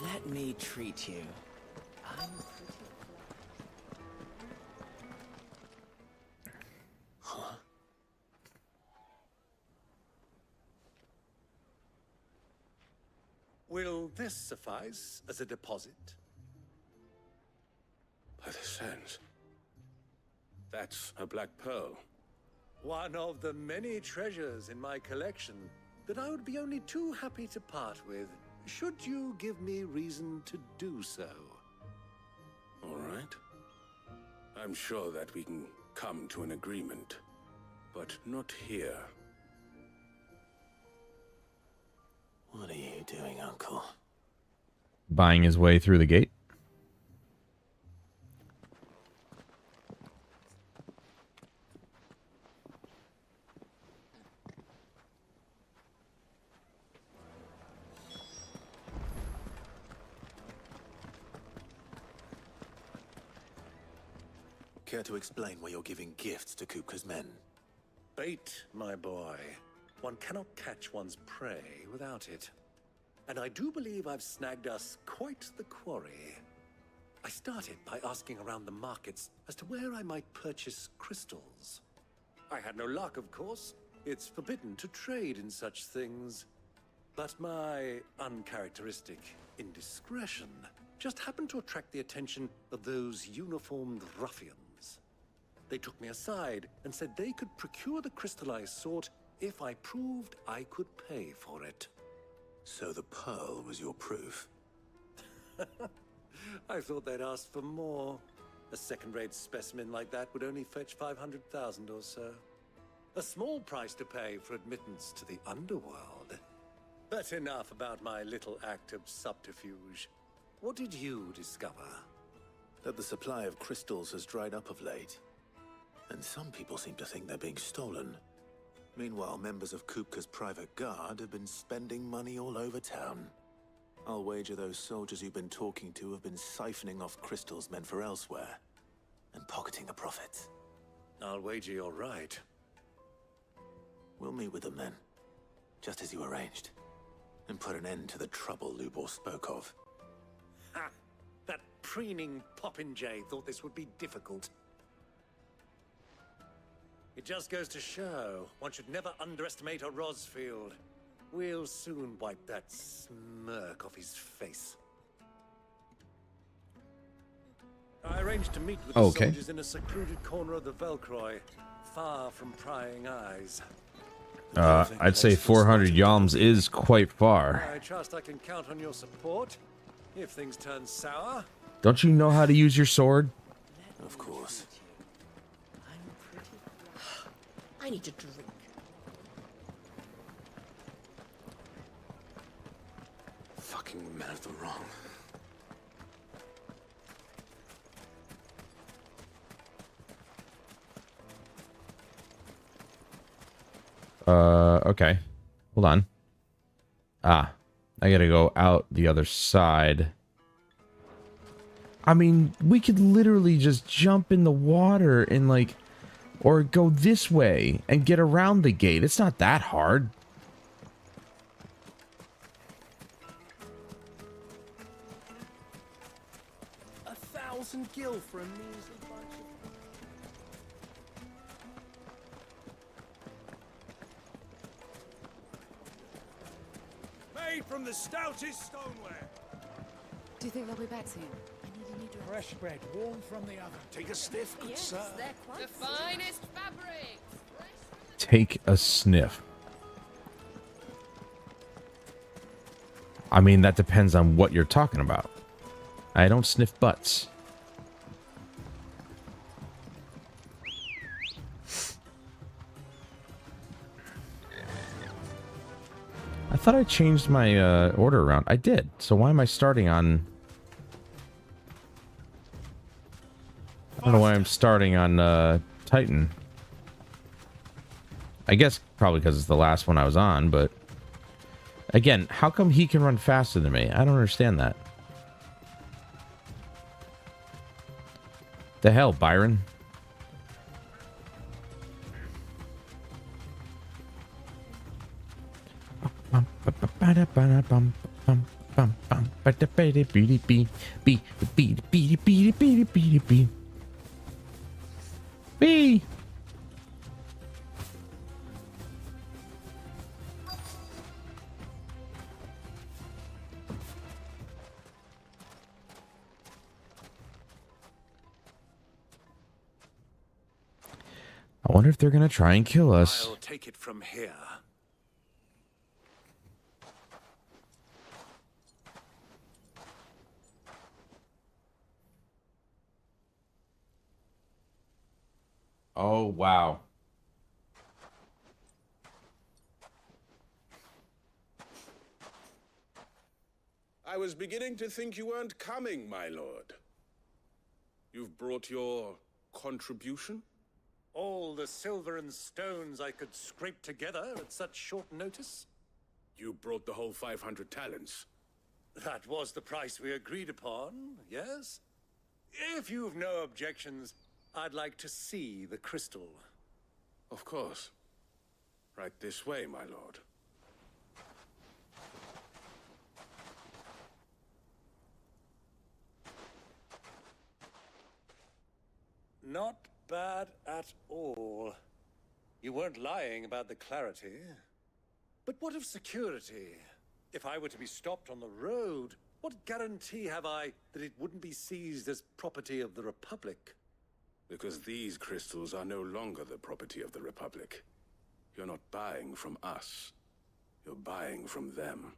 Let me treat you. Huh? Will this suffice as a deposit? By the sands. That's a black pearl. One of the many treasures in my collection that I would be only too happy to part with, should you give me reason to do so. All right. I'm sure that we can come to an agreement, but not here. What are you doing, Uncle? Buying his way through the gate. Care to explain why you're giving gifts to Kupka's men? Bait, my boy. One cannot catch one's prey without it. And I do believe I've snagged us quite the quarry. I started by asking around the markets as to where I might purchase crystals. I had no luck, of course. It's forbidden to trade in such things. But my uncharacteristic indiscretion just happened to attract the attention of those uniformed ruffians. They took me aside and said they could procure the crystal I sought if I proved I could pay for it. So the pearl was your proof? I thought they'd ask for more. A second-rate specimen like that would only fetch 500,000 or so. A small price to pay for admittance to the underworld. But enough about my little act of subterfuge. What did you discover? That the supply of crystals has dried up of late. And some people seem to think they're being stolen. Meanwhile, members of Kupka's private guard have been spending money all over town. I'll wager those soldiers you've been talking to have been siphoning off crystals meant for elsewhere, and pocketing the profits. I'll wager you're right. We'll meet with them then, just as you arranged, and put an end to the trouble Lubor spoke of. Ha! That preening popinjay thought this would be difficult. It just goes to show, one should never underestimate a Rosfield. We'll soon wipe that smirk off his face. I arranged to meet with Oh, the okay. soldiers in a secluded corner of the Velcroy, far from prying eyes. I'd say 400 yalms is quite far. I trust I can count on your support if things turn sour. Don't you know how to use your sword? Of course. I need a drink. Fucking men of the wrong. Okay. Hold on. I gotta go out the other side. I mean, we could literally just jump in the water and like, or go this way and get around the gate. It's not that hard. A 1,000 gil for a measly bunch of... Made from the stoutest stoneware. Do you think they'll be back soon? I need a new dress. Fresh bread, warm from the oven. Take a sniff, good sir. They're quite the finest fabrics. Take a sniff. I mean, that depends on what you're talking about. I don't sniff butts. I thought I changed my order around. I did. So why am I starting on... I don't know why I'm starting on Titan. I guess probably because it's the last one I was on, but... Again, how come he can run faster than me? I don't understand that. The hell, Byron? Bee. I wonder if they're gonna try and kill us. I'll take it from here. Oh, wow. I was beginning to think you weren't coming, my lord. You've brought your contribution? All the silver and stones I could scrape together at such short notice? You brought the whole 500 talents. That was the price we agreed upon, yes? If you've no objections, I'd like to see the crystal. Of course. Right this way, my lord. Not bad at all. You weren't lying about the clarity. But what of security? If I were to be stopped on the road, what guarantee have I that it wouldn't be seized as property of the Republic? Because these crystals are no longer the property of the Republic. You're not buying from us. You're buying from them.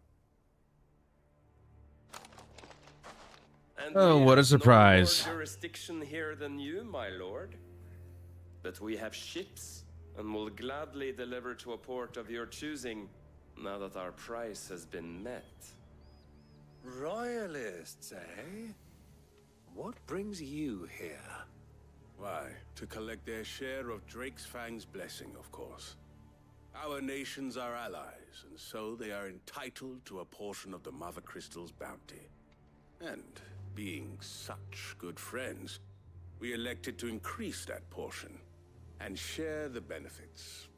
And Oh, we what a have surprise. No more jurisdiction here than you, my lord. But we have ships, and will gladly deliver to a port of your choosing, now that our price has been met. Royalists, eh? What brings you here? Why, to collect their share of Drake's Fang's blessing, of course. Our nations are allies, and so they are entitled to a portion of the Mother Crystal's bounty. And being such good friends, we elected to increase that portion and share the benefits.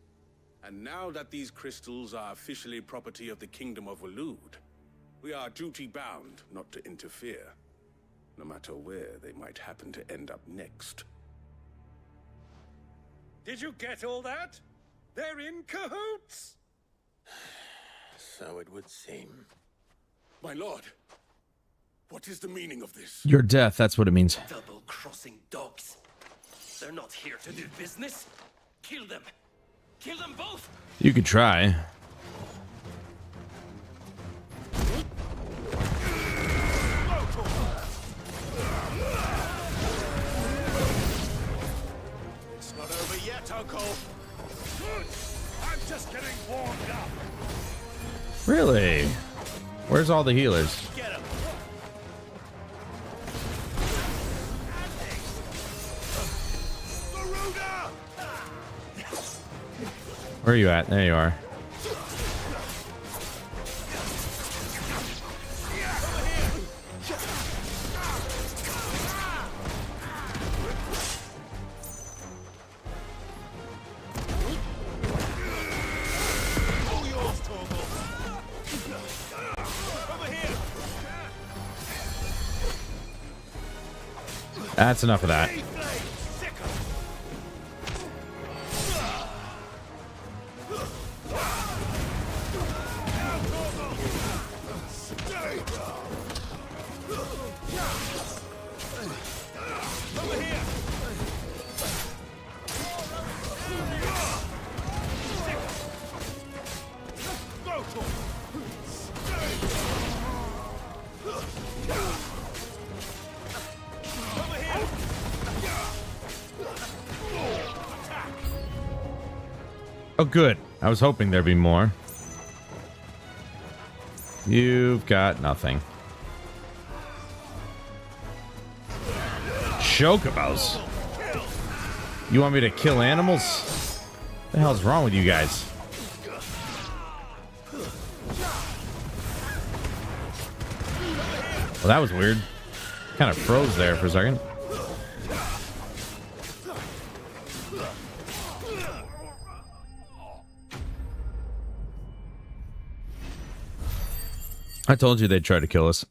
And now that these crystals are officially property of the Kingdom of Waloed, we are duty-bound not to interfere, no matter where they might happen to end up next. Did you get all that? They're in cahoots! So it would seem. My lord! What is the meaning of this? Your death, that's what it means. Double-crossing dogs. They're not here to do business. Kill them. Kill them both. You could try. It's not over yet, Uncle. I'm just getting warmed up. Really? Where's all the healers? Get him. Where are you at? There you are. That's enough of that. Oh, good. I was hoping there'd be more. You've got nothing. Chocobos. You want me to kill animals? What the hell's wrong with you guys? Well, that was weird. Kind of froze there for a second. I told you they'd try to kill us.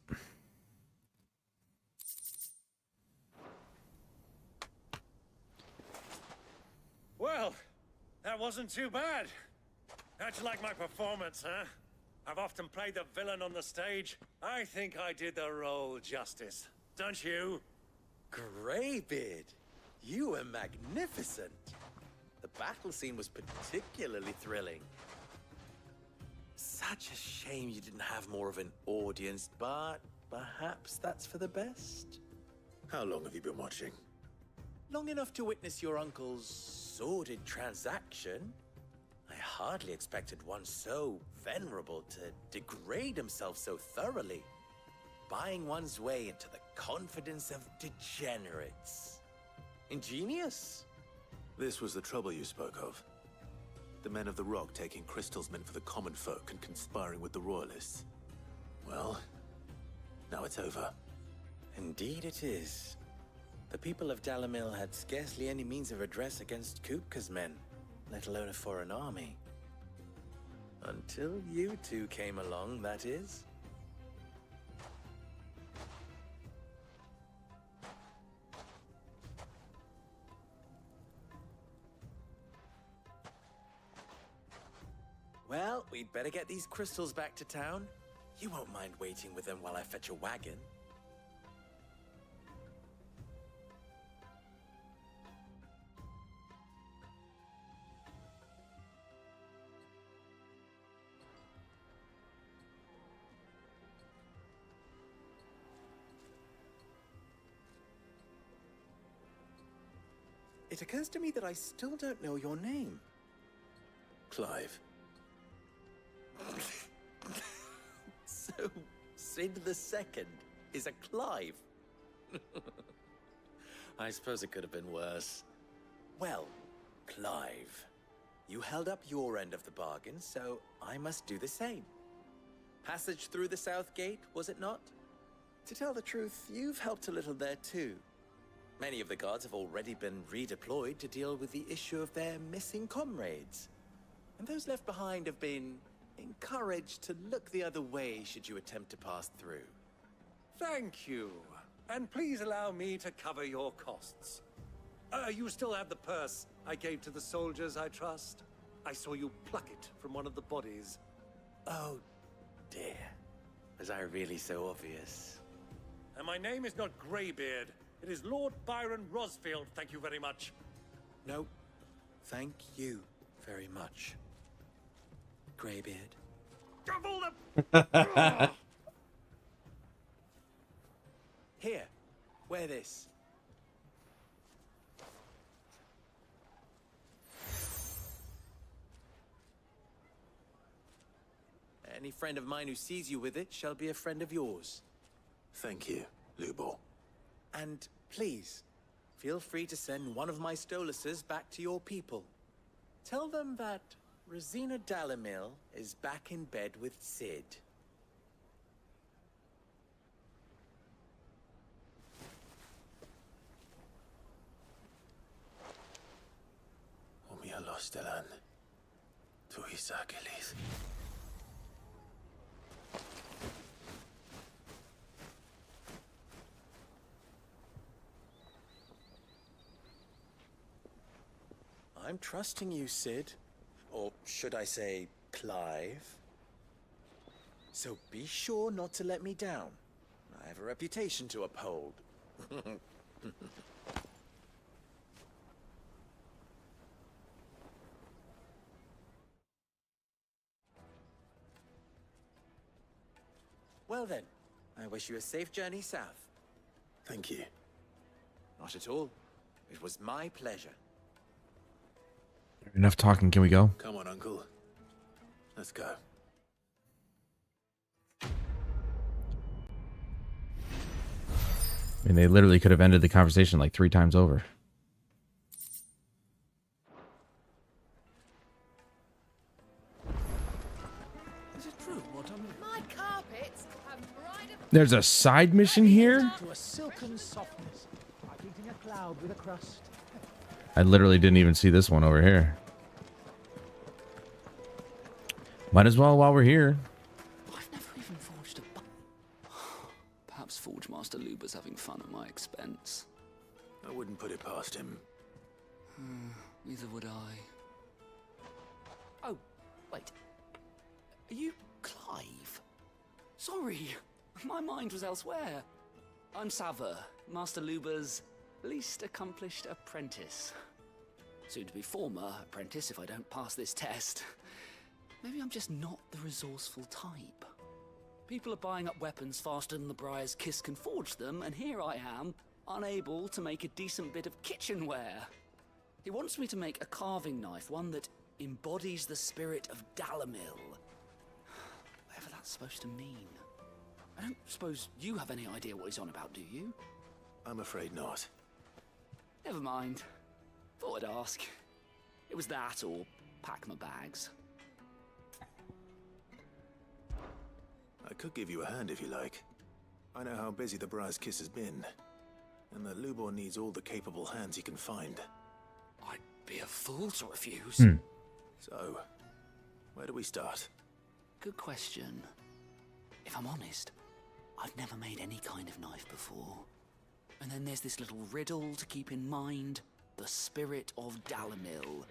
Well, that wasn't too bad. How'd you like my performance, huh? I've often played the villain on the stage. I think I did the role justice. Don't you? Greybeard, you were magnificent. The battle scene was particularly thrilling. Such a shame you didn't have more of an audience, but perhaps that's for the best. How long have you been watching? Long enough to witness your uncle's sordid transaction. I hardly expected one so venerable to degrade himself so thoroughly, buying one's way into the confidence of degenerates. Ingenious. This was the trouble you spoke of. The men of the Rock taking crystals meant for the common folk and conspiring with the Royalists. Well, now it's over. Indeed it is. The people of Dalamil had scarcely any means of redress against Kupka's men, let alone a foreign army. Until you two came along, that is. Well, we'd better get these crystals back to town. You won't mind waiting with them while I fetch a wagon. It occurs to me that I still don't know your name. Clive. So, Sid the Second is a Clive. I suppose it could have been worse. Well, Clive, you held up your end of the bargain, so I must do the same. Passage through the South Gate, was it not? To tell the truth, you've helped a little there too. Many of the guards have already been redeployed to deal with the issue of their missing comrades. And those left behind have been encouraged to look the other way should you attempt to pass through. Thank you. And please allow me to cover your costs. You still have the purse I gave to the soldiers, I trust? I saw you pluck it from one of the bodies. Oh, dear. Was I really so obvious? And my name is not Greybeard. It is Lord Byron Rosfield, thank you very much. No, thank you very much, Greybeard. Double the... Here, wear this. Any friend of mine who sees you with it shall be a friend of yours. Thank you, Lubor. And please, feel free to send one of my Stoluses back to your people. Tell them that Rosina Dalamil is back in bed with Sid. Umia lostelan. Tu isakelis. I'm trusting you, Sid. Or should I say, Clive? So be sure not to let me down. I have a reputation to uphold. Well then, I wish you a safe journey south. Thank you. Not at all. It was my pleasure. Enough talking. Can we go? Come on, Uncle. Let's go. I mean, they literally could have ended the conversation like 3 times over. Is it true what I'm... My carpets have brighter... There's a side mission here? To a silken softness, like eating a cloud with a crust. I literally didn't even see this one over here. Might as well while we're here. I've never even forged a Perhaps Forge Master Luber's having fun at my expense. I wouldn't put it past him. Neither would I. Oh, wait. Are you Clive? Sorry, my mind was elsewhere. I'm Saver, Master Luber's least accomplished apprentice. Soon to be former apprentice if I don't pass this test. Maybe I'm just not the resourceful type. People are buying up weapons faster than the Briar's Kiss can forge them, and here I am, unable to make a decent bit of kitchenware. He wants me to make a carving knife, one that embodies the spirit of Dalamil. Whatever that's supposed to mean. I don't suppose you have any idea what he's on about, do you? I'm afraid not. Never mind. Thought I'd ask. It was that or pack my bags. I could give you a hand if you like. I know how busy the Briar's Kiss has been, and that Lubor needs all the capable hands he can find. I'd be a fool to refuse. So, where do we start? Good question. If I'm honest, I've never made any kind of knife before. And then there's this little riddle to keep in mind. The spirit of Dalamil.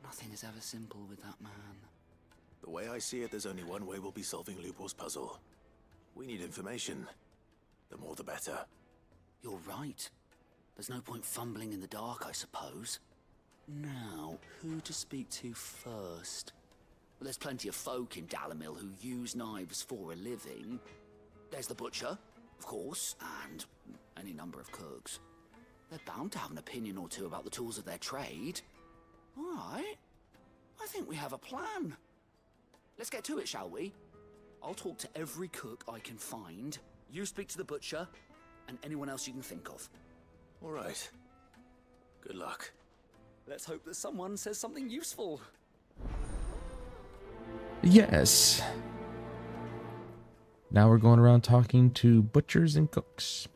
Nothing is ever simple with that man. The way I see it, there's only one way we'll be solving Lubor's puzzle. We need information. The more the better. You're right. There's no point fumbling in the dark, I suppose. Now, who to speak to first? Well, there's plenty of folk in Dalamil who use knives for a living. There's the butcher, of course, and any number of cooks. They're bound to have an opinion or two about the tools of their trade. All right. I think we have a plan. Let's get to it, shall we? I'll talk to every cook I can find. You speak to the butcher, and anyone else you can think of. All right. Good luck. Let's hope that someone says something useful. Yes. Now we're going around talking to butchers and cooks.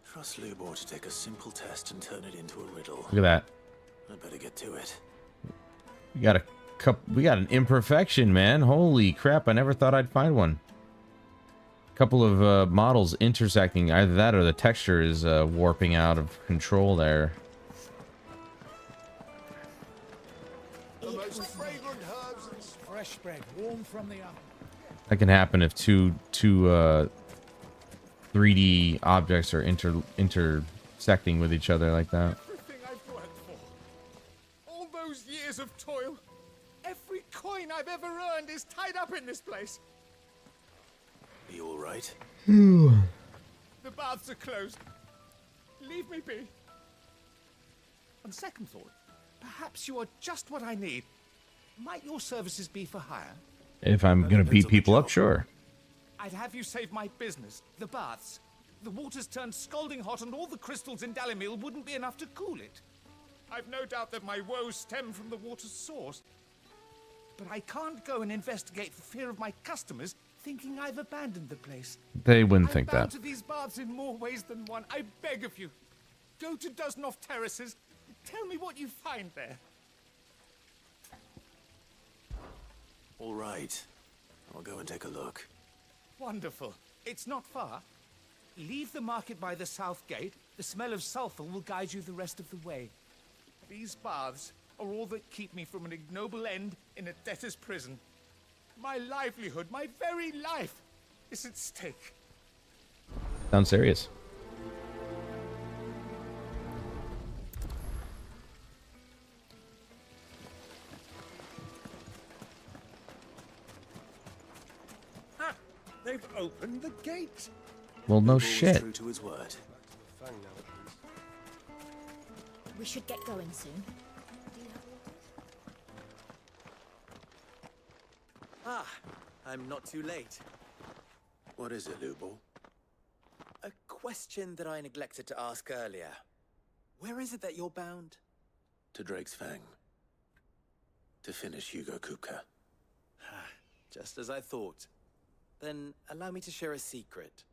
Trust Lubor to take a simple test and turn it into a riddle. Look at that. I better get to it. We got an imperfection, man. Holy crap, I never thought I'd find one. A couple of models intersecting. Either that or the texture is warping out of control there. The most fragrant herbs and fresh bread warm from the oven. That can happen if two 3D objects are intersecting with each other like that. Everything I've worked for. All those years of toil. Every coin I've ever earned is tied up in this place. Are you all right? The baths are closed. Leave me be. On second thought, perhaps you are just what I need. Might your services be for hire? If I'm gonna beat people up, sure. I'd have you save my business, the baths. The water's turned scalding hot and all the crystals in Dalimil wouldn't be enough to cool it. I've no doubt that my woes stem from the water's source. But I can't go and investigate for fear of my customers thinking I've abandoned the place. They wouldn't think I'm bound that. to these baths in more ways than one. I beg of you. Go to Dusnoff Terraces. Tell me what you find there. All right. I'll go and take a look. Wonderful. It's not far. Leave the market by the south gate. The smell of sulfur will guide you the rest of the way. These baths are all that keep me from an ignoble end in a debtor's prison. My livelihood, my very life, is at stake. Sounds serious. They've opened the gate. Well, no Always shit. True to his word. We should get going soon. Ah, I'm not too late. What is it, Lubor? A question that I neglected to ask earlier. Where is it that you're bound? To Drake's Fang. To finish Hugo Kupka. Just as I thought. Then allow me to share a secret.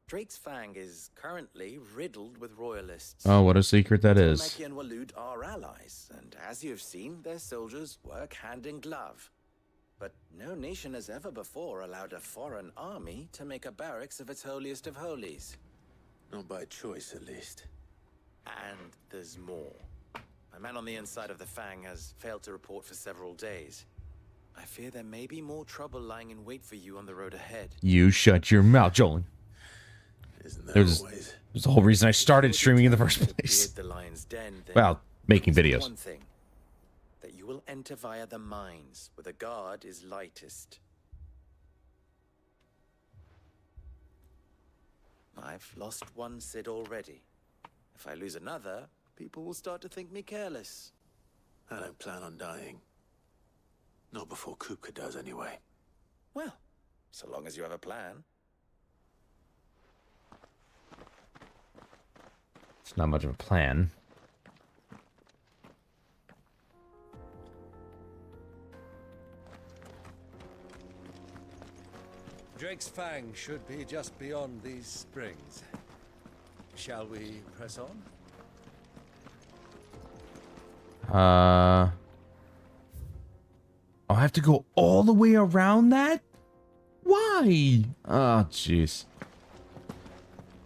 Drake's Fang is currently riddled with royalists. Oh, what a secret that is. Meki and Walud are allies, and as you have seen, their soldiers work hand in glove. But no nation has ever before allowed a foreign army to make a barracks of its holiest of holies. Not by choice, at least. And there's more. My man on the inside of the Fang has failed to report for several days. I fear there may be more trouble lying in wait for you on the road ahead. You shut your mouth, Jolan. Isn't that There's the whole reason I started streaming in the first place. The lion's den, then Well, making consider videos. One thing, that you will enter via the mines, where the guard is lightest. I've lost one Cid already. If I lose another, people will start to think me careless. I don't plan on dying. Not before Kupka does, anyway. Well, so long as you have a plan. It's not much of a plan. Drake's Fang should be just beyond these springs. Shall we press on? I'll have to go all the way around that? Why? Oh, jeez.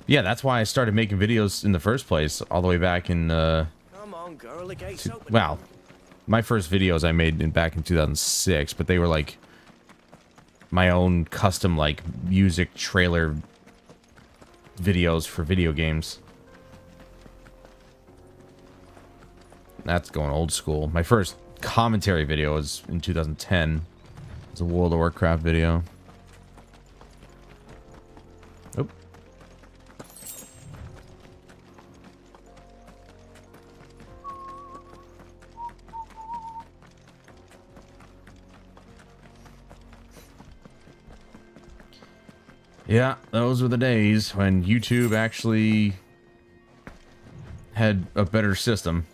Yeah, that's why I started making videos in the first place, all the way back in, Come on, girl, the gate's open. well, my first videos I made back in 2006, but they were like my own custom, like, music trailer videos for video games. That's going old school. My first commentary video was in 2010. It was a World of Warcraft video. Oh. Yeah, those were the days when YouTube actually had a better system.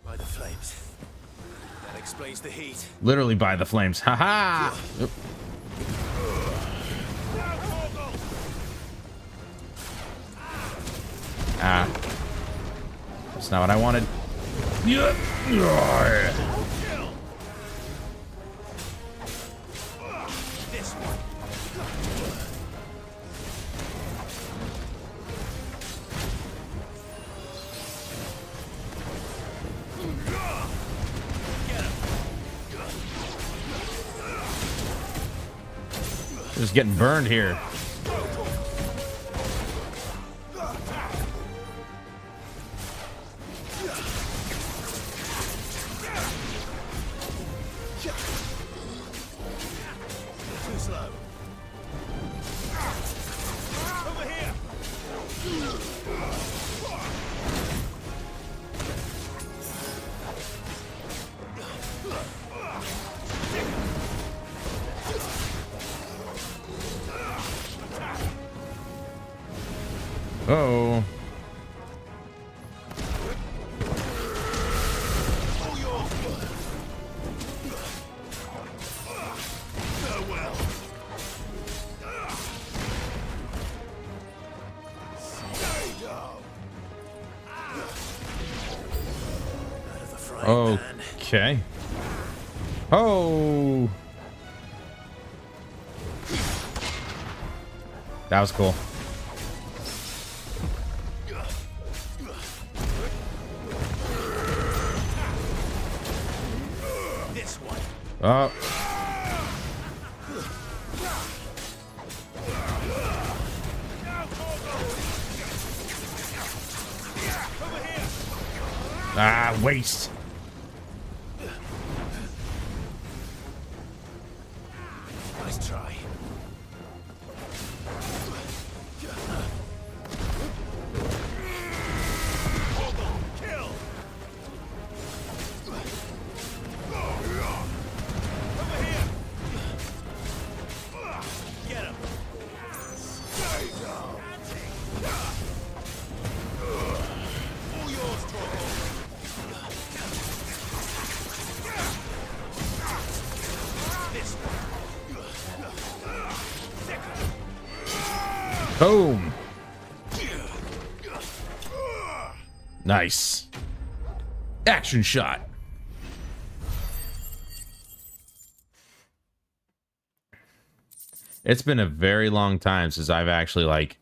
By the flames. That explains the heat. Literally by the flames. Haha! Oop. Ah. That's not what I wanted. Yeah. This one. Get him. Just getting burned here. Too slow. Over here. Oh. Okay. Oh. That was cool. This one. Oh. Ah, waste. Nice try. Kill. Over here. Get him. Stay down. All yours, Torgo. This Boom. Nice. Action shot. It's been a very long time since I've actually, like,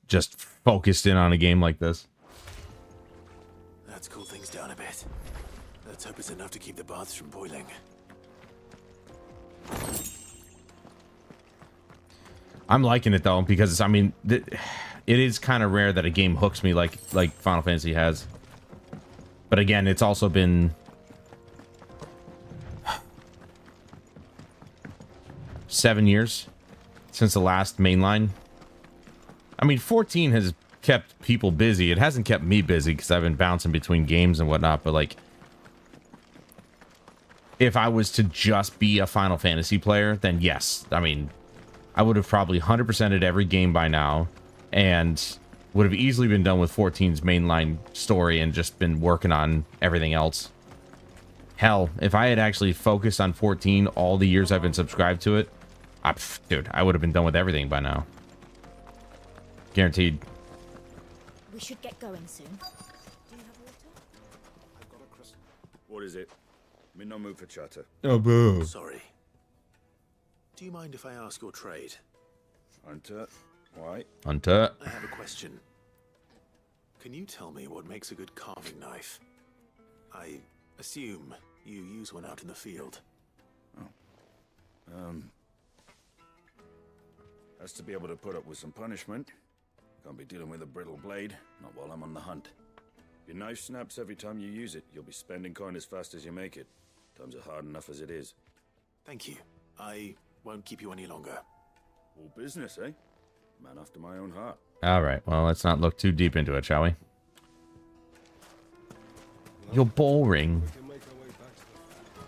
just focused in on a game like this. Let's cool things down a bit. Let's hope it's enough to keep the baths from boiling. I'm liking it though because I mean, it is kind of rare that a game hooks me like Final Fantasy has. But again, it's also been 7 years since the last mainline. I mean, 14 has kept people busy. It hasn't kept me busy because I've been bouncing between games and whatnot. But like, if I was to just be a Final Fantasy player, then yes, I mean, I would have probably 100%ed every game by now and would have easily been done with 14's mainline story and just been working on everything else. Hell, if I had actually focused on 14 all the years I've been subscribed to it, dude, I would have been done with everything by now. Guaranteed. We should get going soon. What is it? I'm in no mood for chatter. Oh, boo. Sorry. Do you mind if I ask your trade? Hunter, why? Hunter. I have a question. Can you tell me what makes a good carving knife? I assume you use one out in the field. Has to be able to put up with some punishment. Can't be dealing with a brittle blade, not while I'm on the hunt. If your knife snaps every time you use it, you'll be spending coin as fast as you make it. Times are hard enough as it is. Thank you. I won't keep you any longer. All business, eh? Man after my own heart. All right, well, let's not look too deep into it, shall we? You're boring.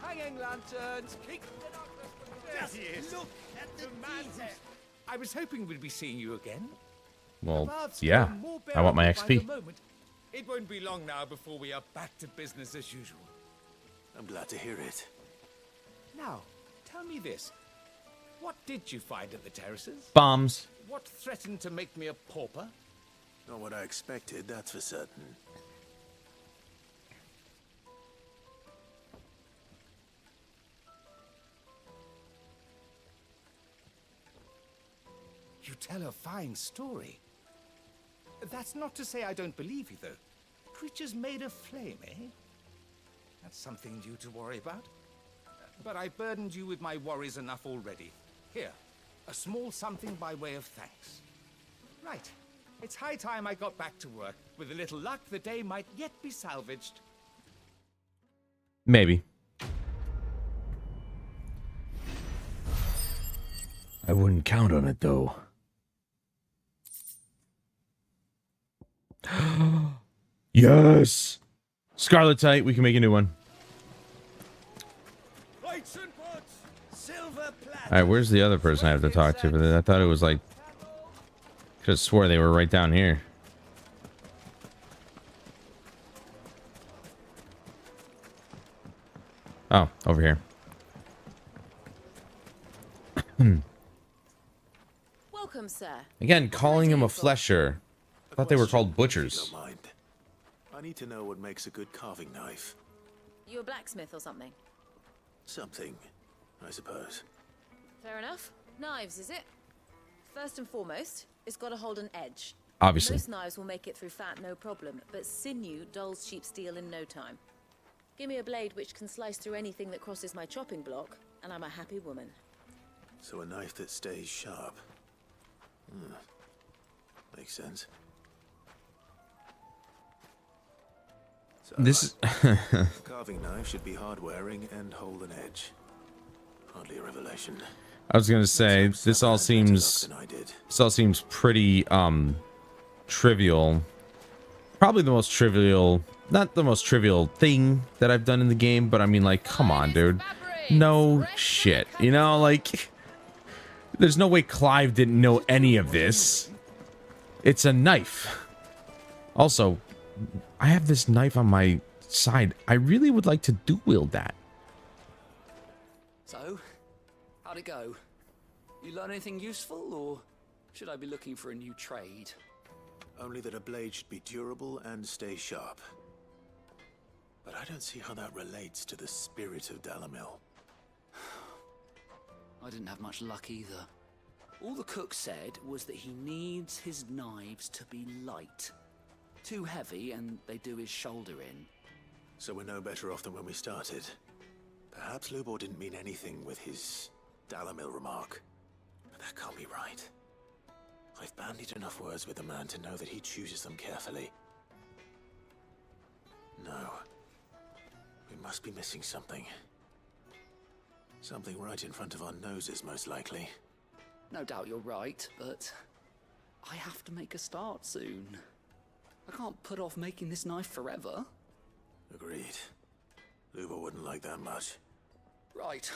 Hanging lanterns, keep the darkness. Look at the man. I was hoping we'd be seeing you again. Well, yeah. I want my XP. It won't be long now before we are back to business as usual. I'm glad to hear it. Now, tell me this. What did you find at the terraces? Bombs. What threatened to make me a pauper? Not what I expected, that's for certain. You tell a fine story. That's not to say I don't believe you, though. Creatures made of flame, eh? That's something new to worry about. But I burdened you with my worries enough already. Here, A small something by way of thanks. Right. It's high time I got back to work. With a little luck, the day might yet be salvaged. Maybe. I wouldn't count on it, though. Yes! Scarlet Tite, we can make a new one. Alright, where's the other person I have to talk to? But I thought it was like... Could have swore they were right down here. Oh, over here. Welcome, sir. Again, calling him a flesher. I thought they were called butchers. Don't mind. I need to know what makes a good carving knife. You a blacksmith or something? Something, I suppose. Fair enough. Knives, is it? First and foremost, it's got to hold an edge. Obviously. Most knives will make it through fat, no problem, but sinew dulls cheap steel in no time. Give me a blade which can slice through anything that crosses my chopping block, and I'm a happy woman. So a knife that stays sharp. Makes sense. So This is... carving knife should be hard-wearing and hold an edge. Hardly a revelation. I was gonna say, this all seems pretty, trivial. Probably the most trivial, not the most trivial thing that I've done in the game, but I mean, like, come on, dude. No shit, you know, like, there's no way Clive didn't know any of this. It's a knife. Also, I have this knife on my side. I really would like to dual-wield that. So, how'd it go? You learn anything useful, or should I be looking for a new trade? Only that a blade should be durable and stay sharp. But I don't see how that relates to the spirit of Dalamil. I didn't have much luck either. All the cook said was that he needs his knives to be light. Too heavy and they do his shoulder in. So we're no better off than when we started. Perhaps Lubor didn't mean anything with his Dalamil remark. But that can't be right. I've bandied enough words with the man to know that he chooses them carefully. No. We must be missing something. Something right in front of our noses, most likely. No doubt you're right, but I have to make a start soon. I can't put off making this knife forever. Agreed. Lubor wouldn't like that much. Right.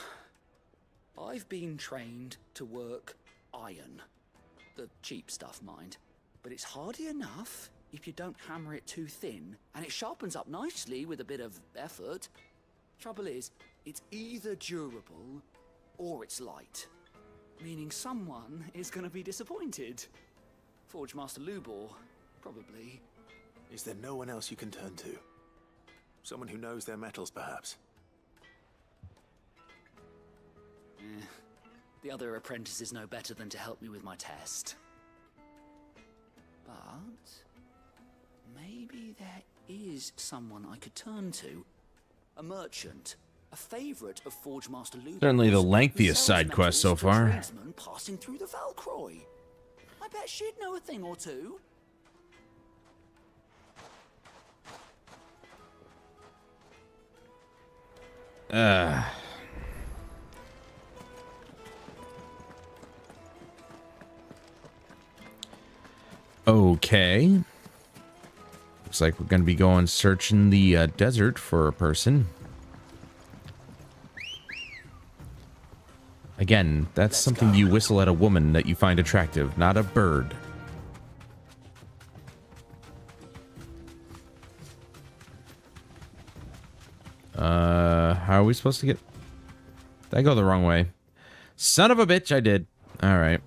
I've been trained to work iron. The cheap stuff, mind. But it's hardy enough if you don't hammer it too thin, and it sharpens up nicely with a bit of effort. Trouble is, it's either durable or it's light. Meaning someone is going to be disappointed. Forge Master Lubor, probably. Is there no one else you can turn to? Someone who knows their metals, perhaps? The other apprentices know better than to help me with my test. But maybe there is someone I could turn to. A merchant, a favorite of Forge Master Lubor. Certainly the lengthiest side quest so far. Tradesman passing through the Valcroy. I bet she'd know a thing or two. Okay. Looks like we're going to be going searching the desert for a person. Again, that's something you whistle at a woman that you find attractive, not a bird. How are we supposed to get... Did I go the wrong way? Son of a bitch, I did. Alright.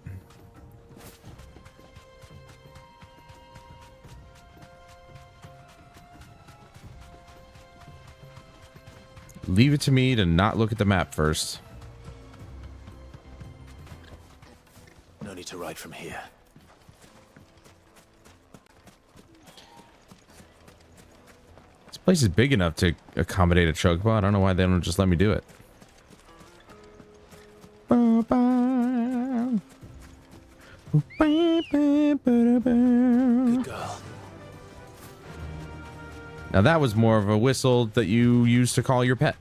Leave it to me to not look at the map first. No need to ride from here. This place is big enough to accommodate a chocobo. I don't know why they don't just let me do it. Good girl. Now that was more of a whistle that you used to call your pet.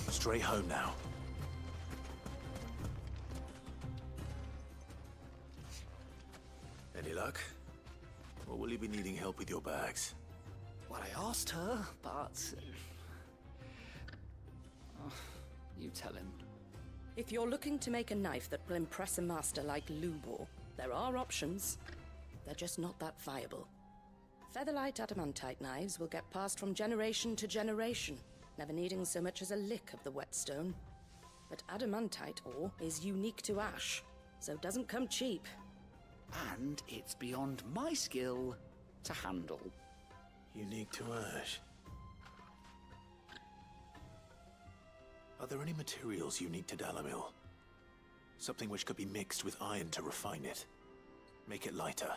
Straight home now. Any luck? Or will you be needing help with your bags? Well, I asked her, but... you tell him. If you're looking to make a knife that will impress a master like Lubor, there are options. They're just not that viable. Featherlight adamantite knives will get passed from generation to generation, never needing so much as a lick of the whetstone. But adamantite ore is unique to ash, so it doesn't come cheap. And it's beyond my skill to handle. Unique to ash. Are there any materials unique to Dalamil? Something which could be mixed with iron to refine it. Make it lighter.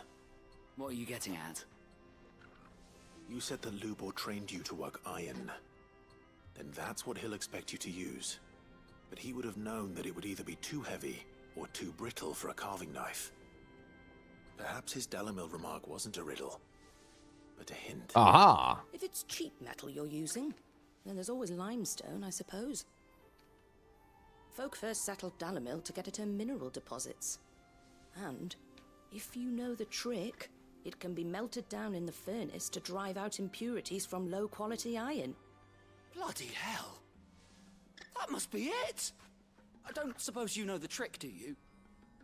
What are you getting at? You said that Lubor trained you to work iron. Then that's what he'll expect you to use. But he would have known that it would either be too heavy or too brittle for a carving knife. Perhaps his Dalamil remark wasn't a riddle, but a hint. Aha! If it's cheap metal you're using, then there's always limestone, I suppose. Folk first settled Dalamil to get at her mineral deposits. And, if you know the trick, it can be melted down in the furnace to drive out impurities from low-quality iron. Bloody hell! That must be it! I don't suppose you know the trick, do you?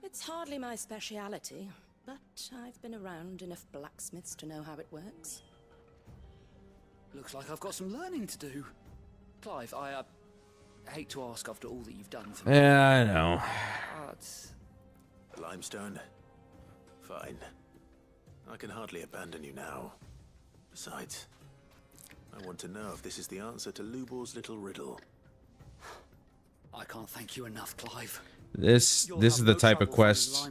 It's hardly my speciality, but I've been around enough blacksmiths to know how it works. Looks like I've got some learning to do. Clive, I hate to ask after all that you've done for me. Yeah, I know. But... Limestone? Fine. I can hardly abandon you now. Besides, I want to know if this is the answer to Lubor's little riddle. I can't thank you enough, Clive. This is the type of quest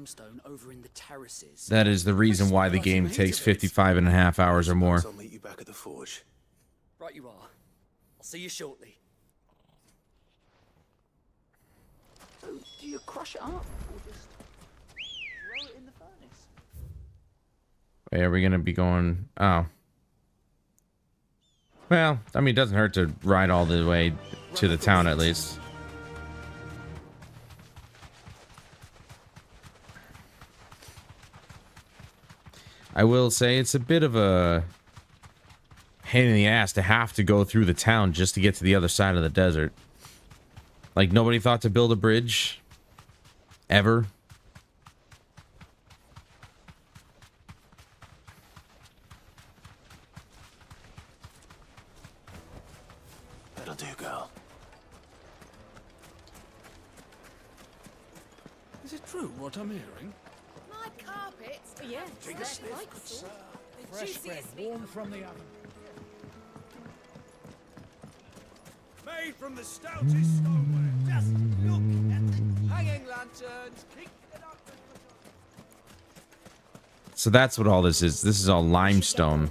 that is the reason why the game takes 55.5 hours or more. I'll meet you back at the forge. Right you are. I'll see you shortly. So, do you crush it up, or just throw it in the furnace? Wait, are we gonna be going? Oh. Well, I mean, it doesn't hurt to ride all the way to the town at least. I will say it's a bit of a pain in the ass to have to go through the town just to get to the other side of the desert. Like, nobody thought to build a bridge? Ever? That'll do, girl. Is it true what I'm hearing? My carpets? Yeah, Take a they're sniff. quite cool. The Fresh juiciest bread, meat. warm from the oven. Made from the stoutest stoneware. Just look at it. Hanging lanterns, keep it up. So that's what all this is. This is all limestone.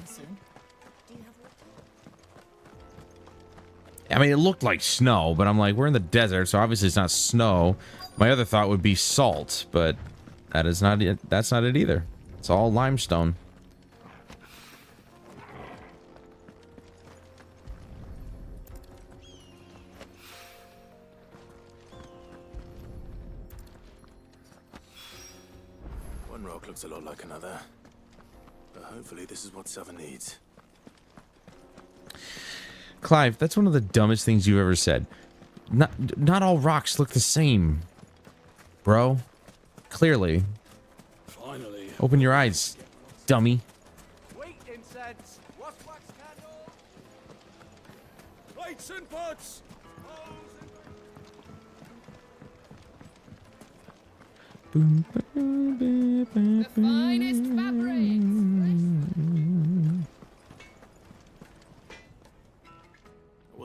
I mean, it looked like snow, but I'm like, we're in the desert, so obviously it's not snow. My other thought would be salt, but that is not it. That's not it either. It's all limestone. One rock looks a lot like another. But hopefully this is what Southern needs. Clive, that's one of the dumbest things you've ever said. Not all rocks look the same, bro. Clearly. Finally. Open your eyes, dummy. Wheat incense, wax candle. Lights and pots. The finest fabrics.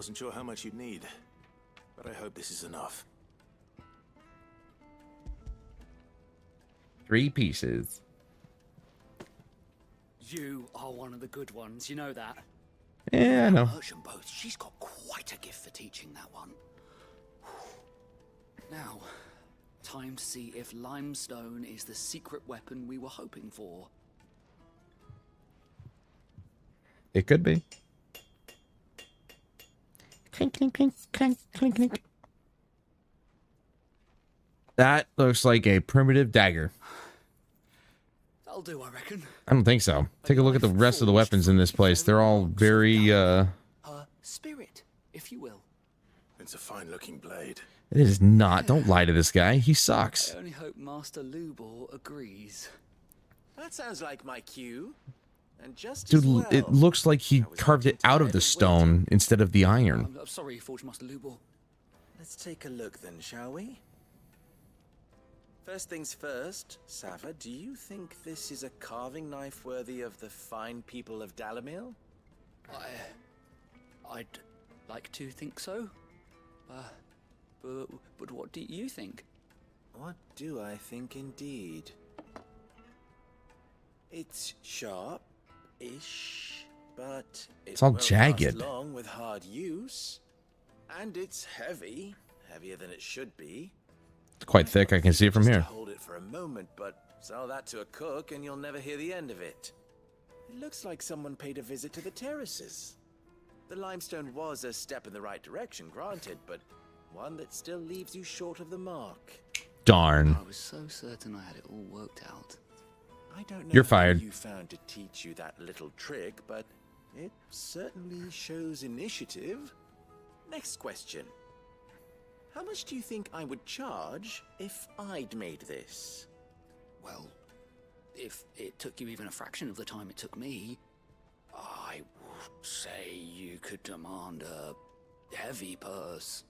wasn't sure how much you'd need, but I hope this is enough. 3 pieces. You are one of the good ones, you know that. Yeah, I know. Merchant boat, she's got quite a gift for teaching that one. Now, time to see if limestone is the secret weapon we were hoping for. It could be. Clink, clink, clink, clink, clink, clink. That looks like a primitive dagger. That'll do, I reckon. I don't think so. Take a look at the rest of the weapons in this place. They're all very, Spirit, if you will. It's a fine-looking blade. It is not. Don't lie to this guy. He sucks. I only hope Master Lubor agrees. That sounds like my cue. And just Dude, as well. it looks like he carved it out of the stone instead of the iron. I'm sorry, Forge Master Lubor. Let's take a look then, shall we? First things first, Sava, do you think this is a carving knife worthy of the fine people of Dalamil? I'd like to think so. But what do you think? What do I think indeed? It's sharp-ish, but It's all won't jagged. last long with hard use. And it's heavy, heavier than it should be. It's quite thick. I can see it from Just to here. hold it for a moment, but sell that to a cook and you'll never hear the end of it. It looks like someone paid a visit to the terraces. The limestone was a step in the right direction, granted, but one that still leaves you short of the mark. Darn. I was so certain I had it all worked out. I don't know You're who fired. you found to teach you that little trick, but it certainly shows initiative. Next question. How much do you think I would charge if I'd made this? Well, if it took you even a fraction of the time it took me, I would say you could demand a heavy purse.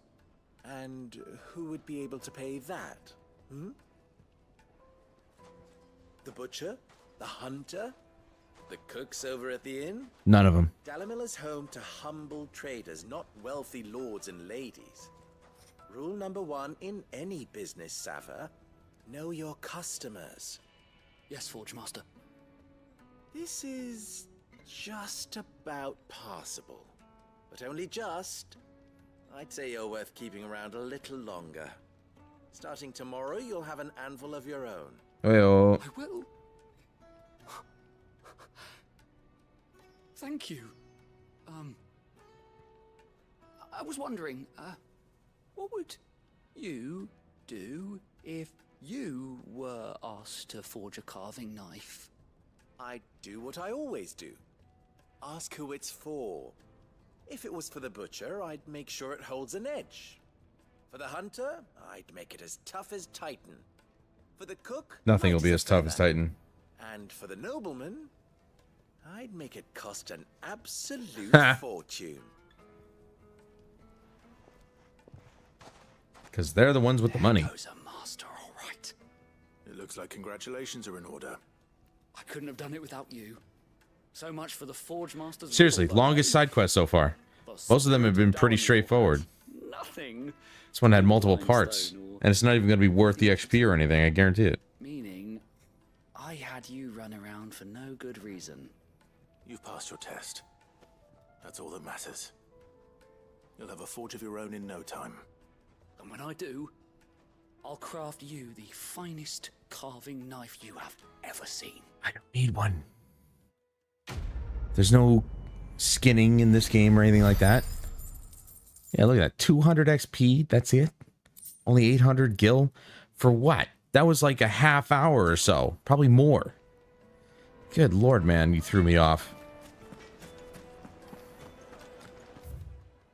And who would be able to pay that? The butcher? The hunter? The cooks over at the inn? None of them. Dalamil is home to humble traders, not wealthy lords and ladies. Rule number 1 in any business, Sava: know your customers. Yes, Forge Master. This is just about passable. But only just. I'd say you're worth keeping around a little longer. Starting tomorrow, you'll have an anvil of your own. Well, I will. Thank you. I was wondering, what would you do if you were asked to forge a carving knife? I'd do what I always do. Ask who it's for. If it was for the butcher, I'd make sure it holds an edge. For the hunter, I'd make it as tough as Titan. For the cook, nothing will light be as as a tough as feather. Titan. And for the nobleman, I'd make it cost an absolute fortune. Because they're the ones with the money. Goes a master, all right. It looks like congratulations are in order. I couldn't have done it without you. So much for the Forge Master's. Seriously, longest side quest so far. Most of them have been pretty straightforward. Nothing. This one had multiple parts. And it's not even going to be worth the XP or anything, I guarantee it. Meaning, I had you run around for no good reason. You've passed your test. That's all that matters. You'll have a forge of your own in no time. And when I do, I'll craft you the finest carving knife you have ever seen. I don't need one. There's no skinning in this game or anything like that. Yeah, look at that. 200 XP, that's it? Only 800 gil? For what? That was like a half hour or so. Probably more. Good lord, man, you threw me off.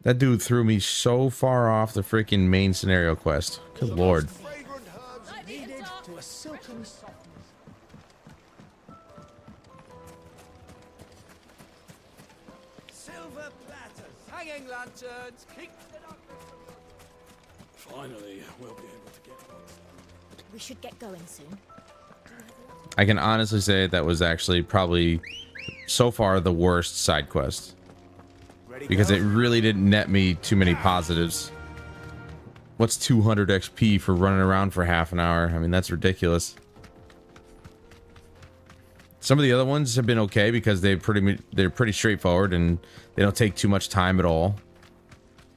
That dude threw me so far off the freaking main scenario quest. Good lord. To a silken softness. Silver platters, hanging lanterns, kings and Finally, we'll be able to get one. We should get going soon. I can honestly say that was actually probably so far the worst side quest. because it really didn't net me too many positives. What's 200 XP for running around for half an hour? I mean, that's ridiculous. Some of the other ones have been okay because they're pretty straightforward and they don't take too much time at all.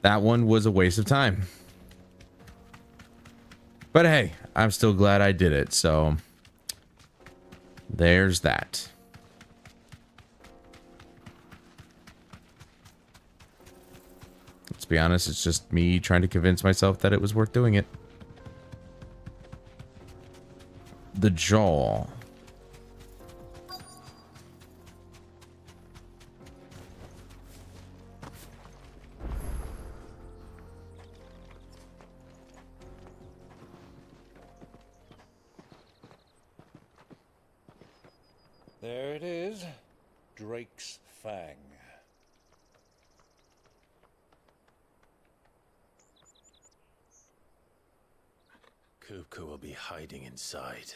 That one was a waste of time. But hey, I'm still glad I did it, so there's that. Let's be honest, it's just me trying to convince myself that it was worth doing it. The jaw. There it is. Drake's Fang. Kupka will be hiding inside.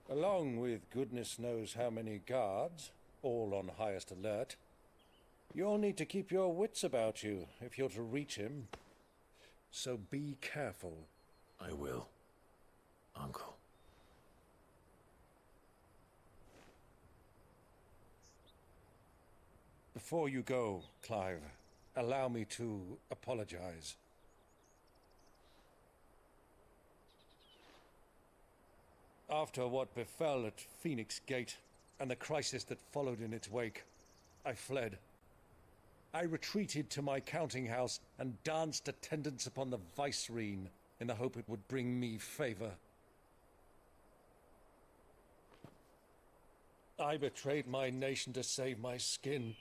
Along with goodness knows how many guards, all on highest alert. You'll need to keep your wits about you if you're to reach him. So be careful. I will, Uncle. Before you go, Clive, allow me to apologize. After what befell at Phoenix Gate and the crisis that followed in its wake, I fled. I retreated to my counting house and danced attendance upon the vicereine in the hope it would bring me favor. I betrayed my nation to save my skin,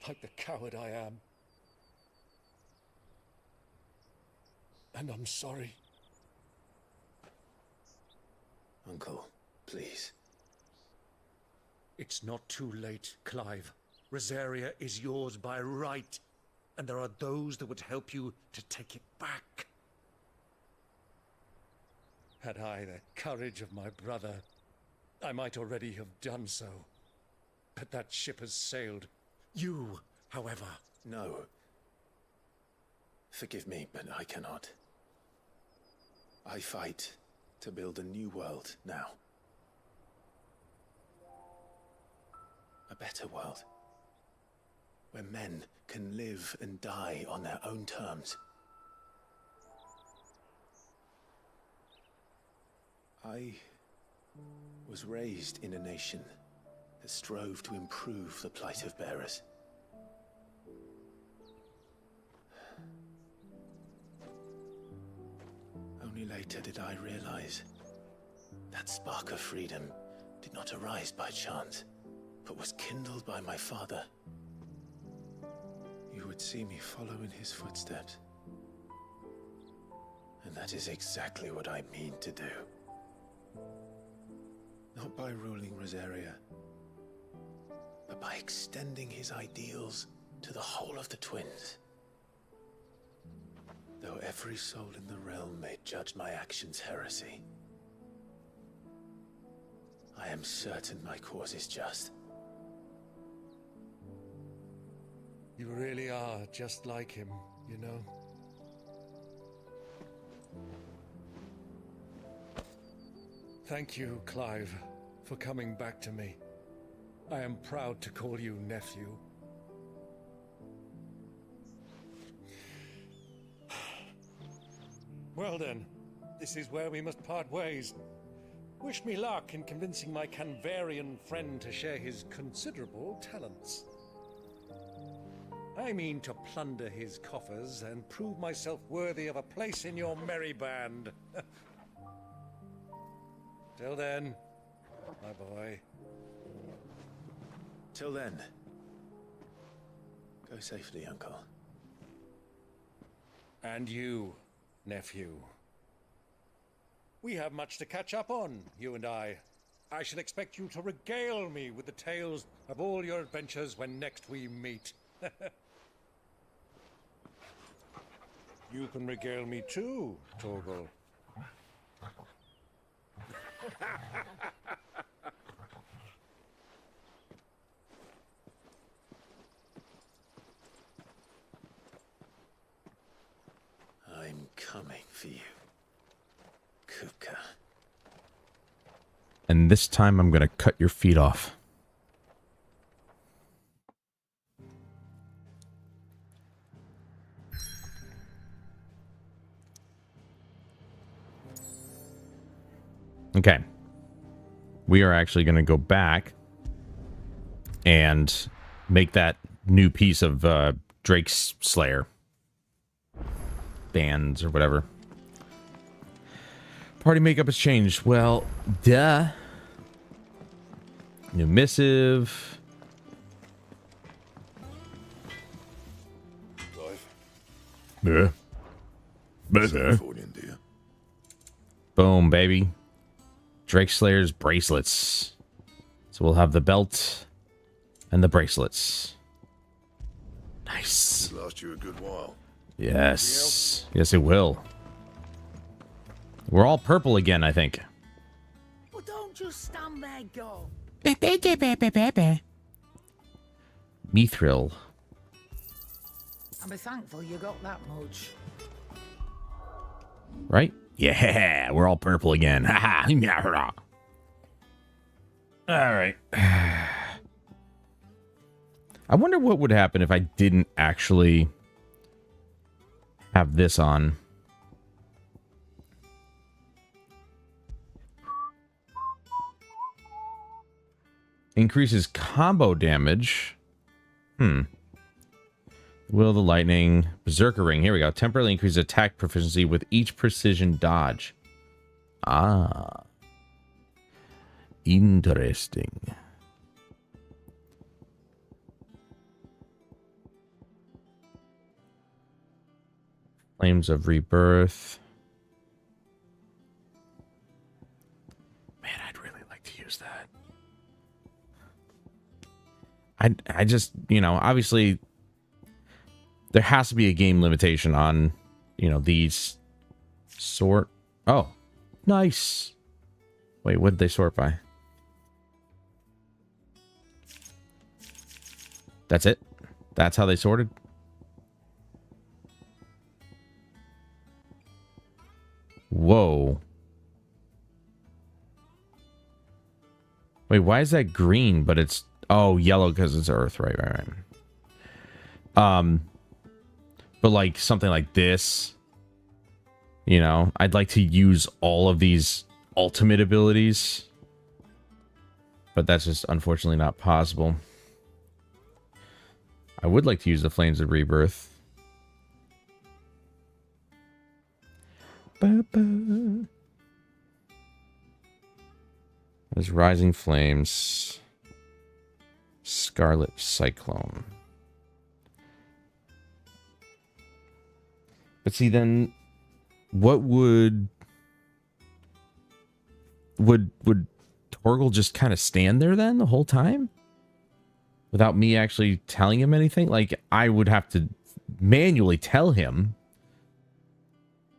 like the coward I am. And I'm sorry. Uncle, please. It's not too late, Clive. Rosaria is yours by right, and there are those that would help you to take it back. Had I the courage of my brother, I might already have done so. But that ship has sailed. You, however... No. Forgive me, but I cannot. I fight to build a new world now. A better world. Where men can live and die on their own terms. I was raised in a nation that strove to improve the plight of bearers. Only later did I realize that spark of freedom did not arise by chance, but was kindled by my father. You would see me follow in his footsteps. And that is exactly what I mean to do. Not by ruling Rosaria, but by extending his ideals to the whole of the twins. Though every soul in the realm may judge my actions heresy, I am certain my cause is just. You really are just like him, you know? Thank you, Clive, for coming back to me. I am proud to call you nephew. Well then, this is where we must part ways. Wish me luck in convincing my Canvarian friend to share his considerable talents. I mean to plunder his coffers and prove myself worthy of a place in your merry band. Till then, my boy. Till then, go safely, Uncle. And you, nephew. We have much to catch up on, you and I. I shall expect you to regale me with the tales of all your adventures when next we meet. You can regale me too, Torgal. coming for you, Kupka. And this time I'm gonna cut your feet off. Okay. We are actually going to go back and make that new piece of Drake's Slayer. Bands or whatever. Party makeup has changed. Well, duh. New missive. Yeah. Boom, baby. Drake Slayer's bracelets. So we'll have the belt and the bracelets. Nice. It last you a good while. Yes. Yes, it will. We're all purple again, I think. Well, don't just stand there, go. Mithril. I'll be thankful you got that much. Right? Yeah, we're all purple again. Haha. All right. I wonder what would happen if I didn't actually have this on. Increases combo damage. Will of the Lightning. Berserker Ring. Here we go. Temporarily increases attack proficiency with each precision dodge. Ah. Interesting. Flames of Rebirth. Man, I'd really like to use that. I just, you know, obviously there has to be a game limitation on, you know, these sort. Oh, nice. Wait, what did they sort by? That's it? That's how they sorted? Whoa. Wait, why is that green, but it's... Oh, yellow because it's Earth. Right. But like something like this, you know, I'd like to use all of these ultimate abilities, but that's just unfortunately not possible. I would like to use the Flames of Rebirth. There's Rising Flames. Scarlet Cyclone. But see, then what would Torgal just kind of stand there then the whole time without me actually telling him anything? Like, I would have to manually tell him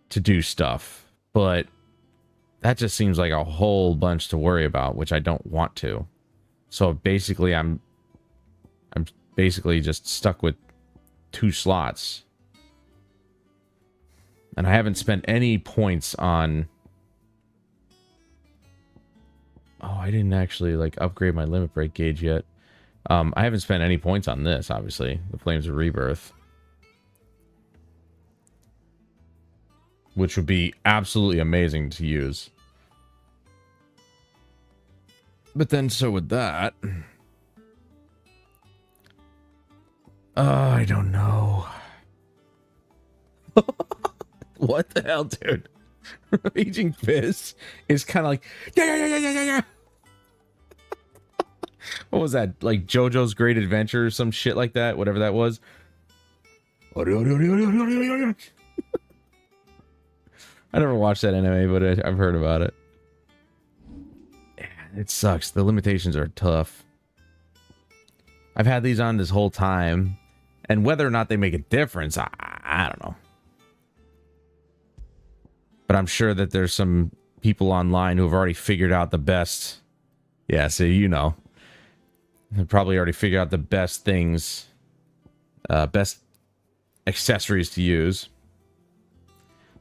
to do stuff, but that just seems like a whole bunch to worry about, which I don't want to. So basically I'm basically just stuck with 2 slots. And I haven't spent any points on... Oh, I didn't actually, like, upgrade my limit break gauge yet. I haven't spent any points on this, obviously. The Flames of Rebirth. Which would be absolutely amazing to use. But then, so would that... I don't know. What the hell, dude? Raging Fist is kind of like, yeah. What was that? Like JoJo's Great Adventure or some shit like that? Whatever that was. I never watched that anime, but I've heard about it. It sucks. The limitations are tough. I've had these on this whole time, and whether or not they make a difference, I don't know. But I'm sure that there's some people online who have already figured out the best. Yeah, so you know. They've probably already figured out the best things. Best accessories to use.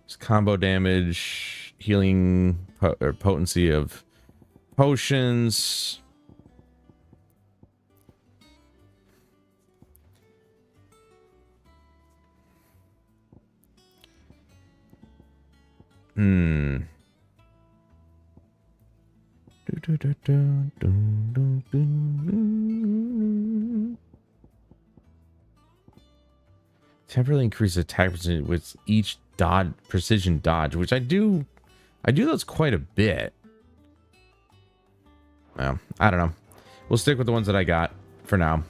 It's combo damage, healing, or potency of potions. Hmm. Temporarily increase attack precision with each dodge, precision dodge, which I do those quite a bit. Well, I don't know. We'll stick with the ones that I got for now.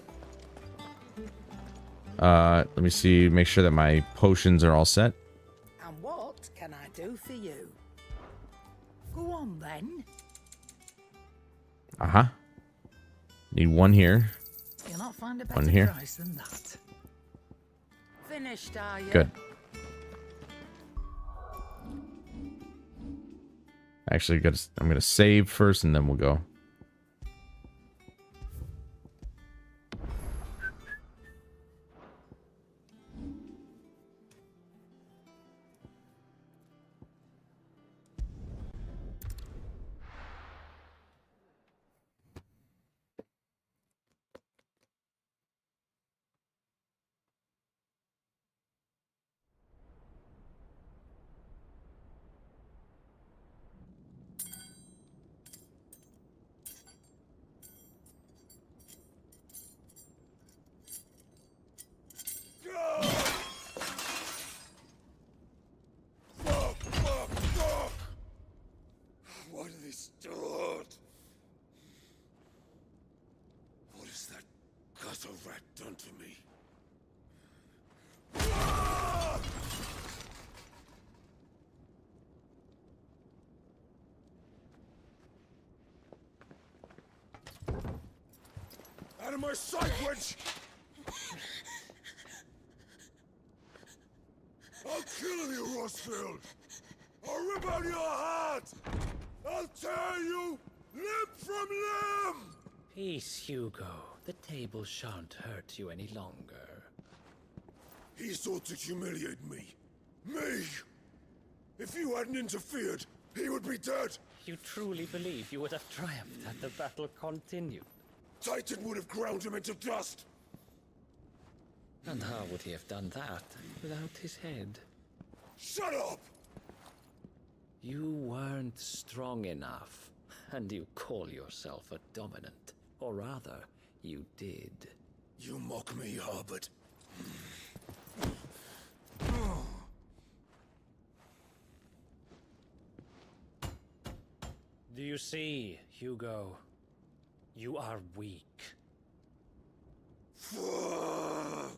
Let me see, make sure that my potions are all set. And what can I do for you? Go on then. Need one here. You'll not find a One better here. price than that. Finished, are you? Good. Actually, I'm gonna save first, and then we'll go. Why do they start? What has that gutter rat done to me? Out of my sight, wench! I'll kill you, Rossfield! I'll rip out your heart! I'll tear you limb from limb! Peace, Hugo. The table shan't hurt you any longer. He sought to humiliate me. Me! If you hadn't interfered, he would be dead! You truly believe you would have triumphed had the battle continued? Titan would have ground him into dust! And how would he have done that without his head? Shut up! You weren't strong enough, and you call yourself a dominant. Or rather, you did. You mock me, Harbert. Do you see, Hugo? You are weak. Fuck!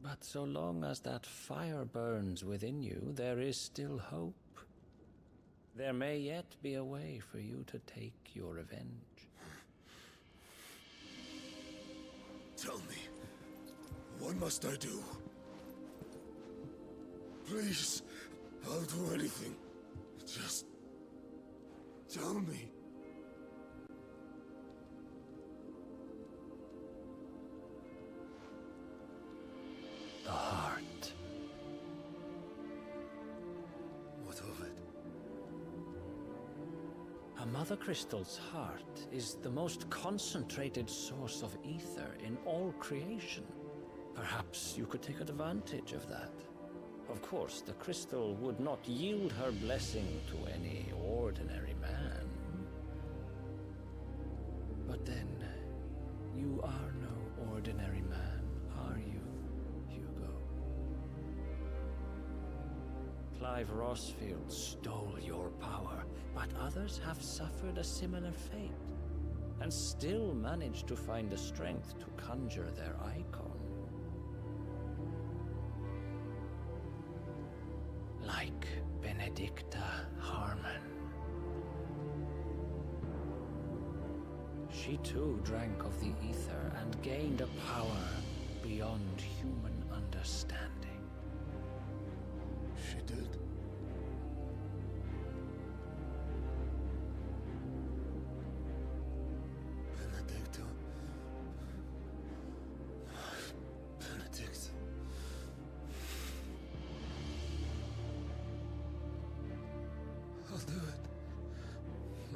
But so long as that fire burns within you, there is still hope. There may yet be a way for you to take your revenge. Tell me, what must I do? Please, I'll do anything. Just tell me. The heart. What of it? A Mother Crystal's heart is the most concentrated source of ether in all creation. Perhaps you could take advantage of that. Of course, the crystal would not yield her blessing to any ordinary man. But then, you are no ordinary man, are you, Hugo? Clive Rossfield stole your power, but others have suffered a similar fate, and still managed to find the strength to conjure their Eikon. Like Benedicta Harmon. She too drank of the ether and gained a power beyond human understanding. She did. Benedicta. Benedict.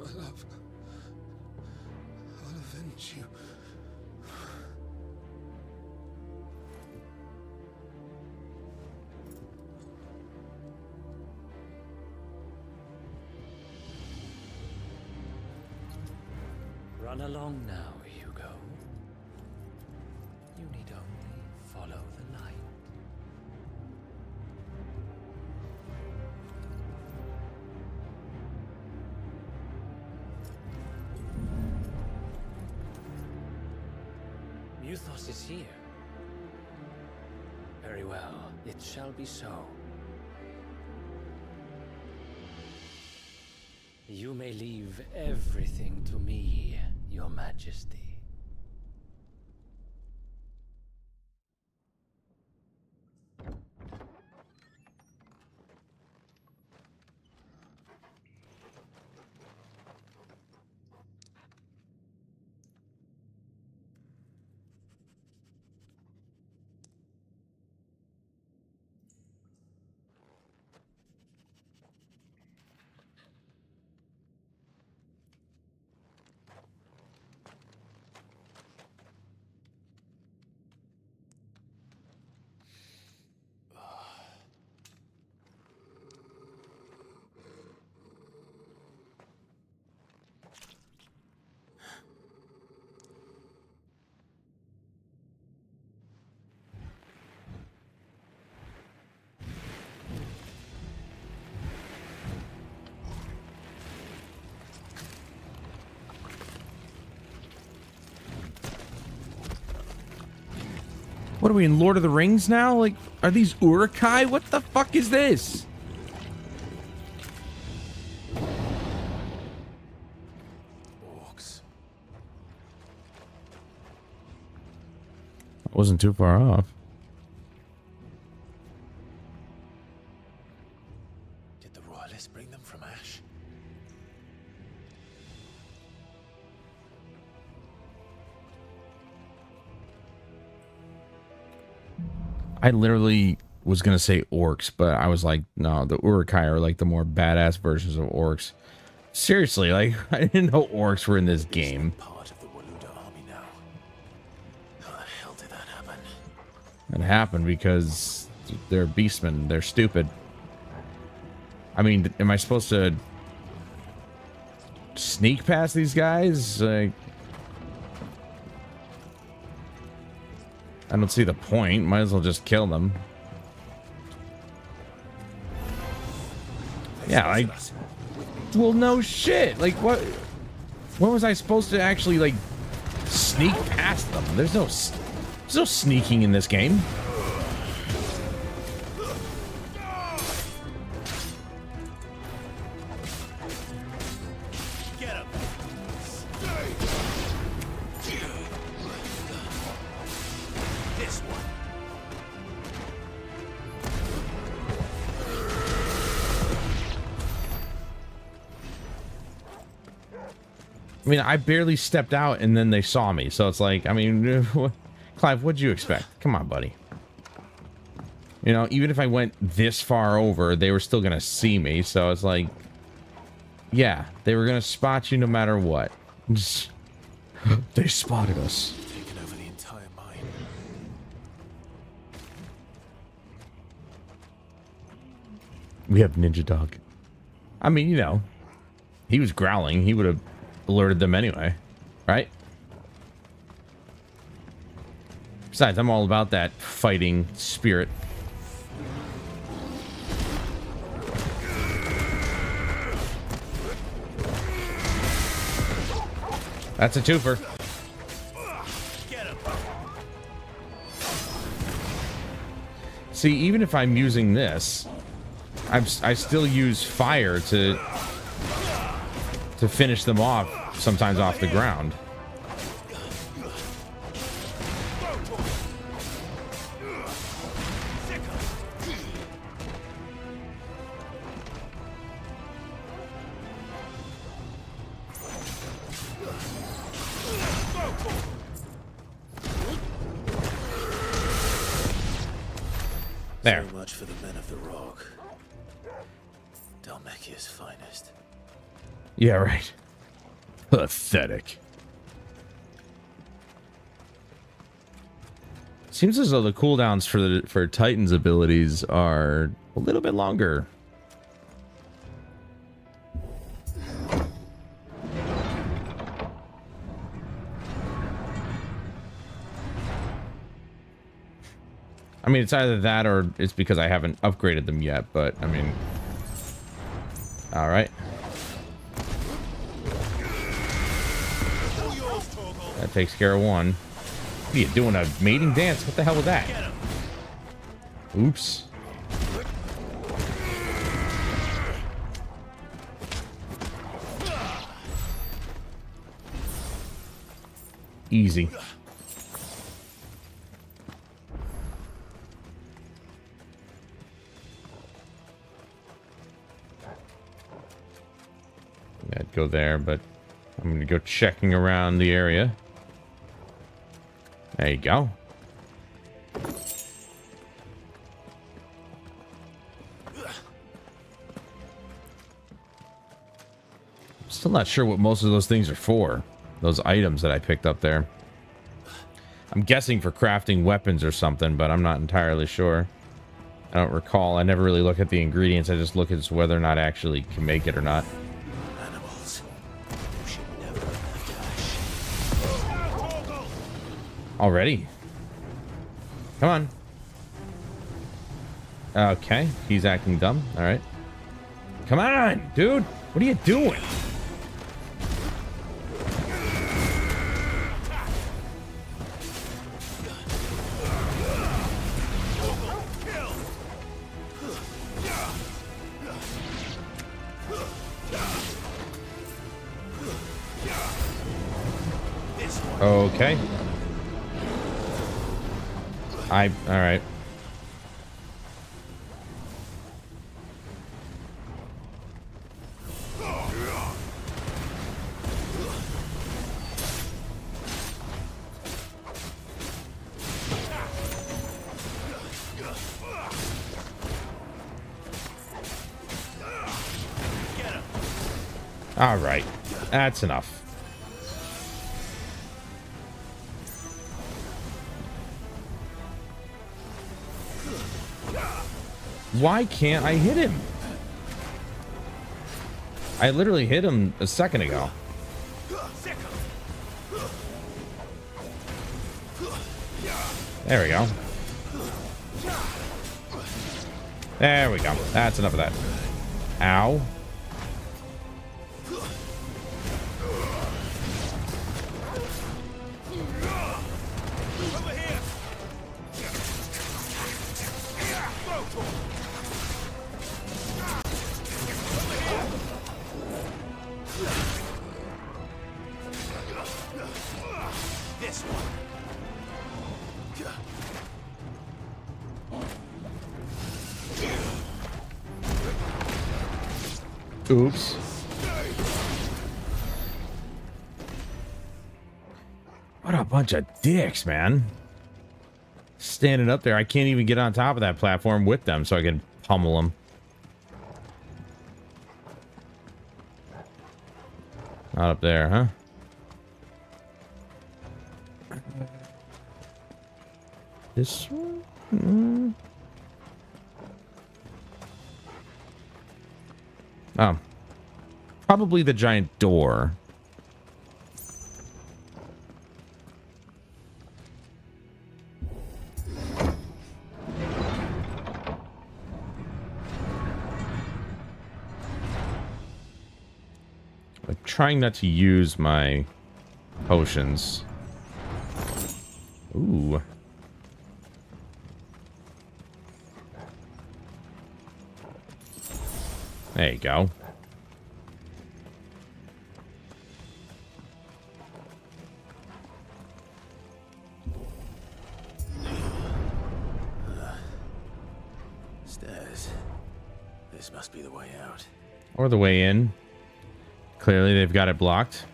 My love, I'll avenge you. Run along now, Hugo. You need only follow the light. Muthos is here. Very well, it shall be so. You may leave everything to me, Your Majesty. What are we in Lord of the Rings now? Like, are these Urukai? What the fuck is this? Orcs. I wasn't too far off. Did the royalists bring them from Ash? I literally was gonna say orcs, but I was like, no, the Urukai are like the more badass versions of orcs. Seriously, like, I didn't know orcs were in this game. Part of the Waluda army now. How the hell did that happen? It happened because they're beastmen. They're stupid. I mean, am I supposed to sneak past these guys? Like, I don't see the point. Might as well just kill them. Yeah, like, well, no shit. Like, what? When was I supposed to actually like sneak past them? There's no sneaking in this game. I mean, I barely stepped out and then they saw me. So it's like, I mean, Clive, what'd you expect? Come on, buddy. You know, even if I went this far over, they were still going to see me. So it's like, yeah, they were going to spot you no matter what. They spotted us. Taken over the entire mine. We have Ninja Dog. I mean, you know, he was growling. He would have alerted them anyway, right? Besides, I'm all about that fighting spirit. That's a twofer. See, even if I'm using this, I still use fire to finish them off, sometimes off the ground. There. So much for the men of the rock. Dalmekia's finest. Yeah, right. Pathetic. Seems as though the cooldowns for Titan's abilities are a little bit longer. I mean, it's either that or it's because I haven't upgraded them yet, but I mean... Alright. That takes care of one. What are you doing, a mating dance? What the hell was that? Oops. Easy. I'd go there, but I'm gonna go checking around the area. There you go. Still not sure what most of those things are for. Those items that I picked up there. I'm guessing for crafting weapons or something, but I'm not entirely sure. I don't recall. I never really look at the ingredients. I just look at whether or not I actually can make it or not. Animals. You should never have Already? Come on. Okay, he's acting dumb. All right. Come on, dude. What are you doing? Okay. All right. All right. That's enough. Why can't I hit him? I literally hit him a second ago. There we go. There we go. That's enough of that. Ow. Oops. What a bunch of dicks, man. Standing up there. I can't even get on top of that platform with them so I can pummel them. Not up there, huh? This one? Mm. Oh. Probably the giant door. I'm trying not to use my potions. Ooh. There you go. Stairs. This must be the way out. Or the way in. Clearly they've got it blocked.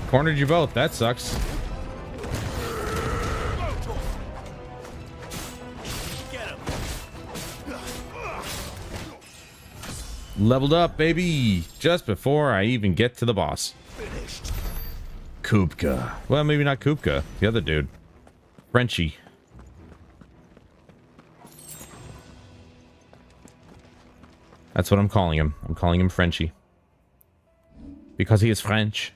Cornered you both. That sucks. Leveled up, baby. Just before I even get to the boss. Finished. Kupka. Well, maybe not Kupka. The other dude. Frenchie. That's what I'm calling him. I'm calling him Frenchie. Because he is French.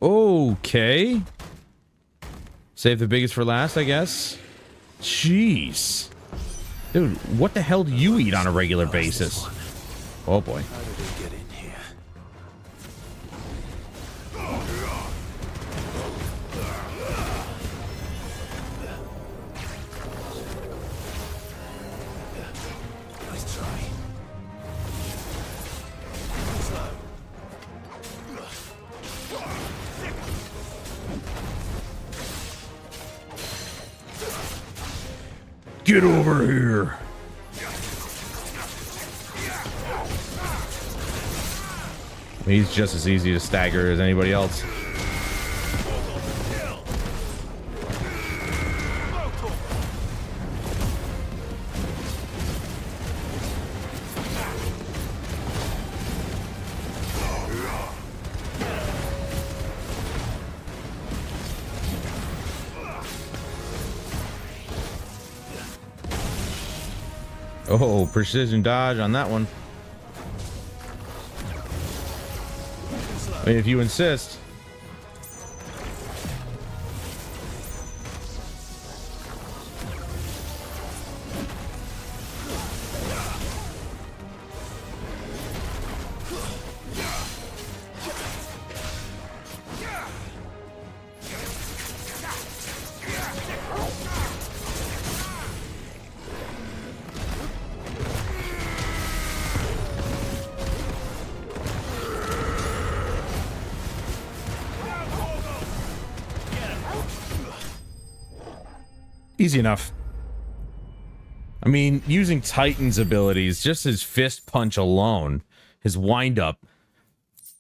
Okay. Save the biggest for last, I guess. Jeez. Dude, what the hell do you eat on a regular basis? Oh boy. How did we get in here? Nice try. Get over here. He's just as easy to stagger as anybody else. Oh, precision dodge on that one. I mean, if you insist. Easy enough. I mean, using Titan's abilities, just his fist punch alone, his wind-up,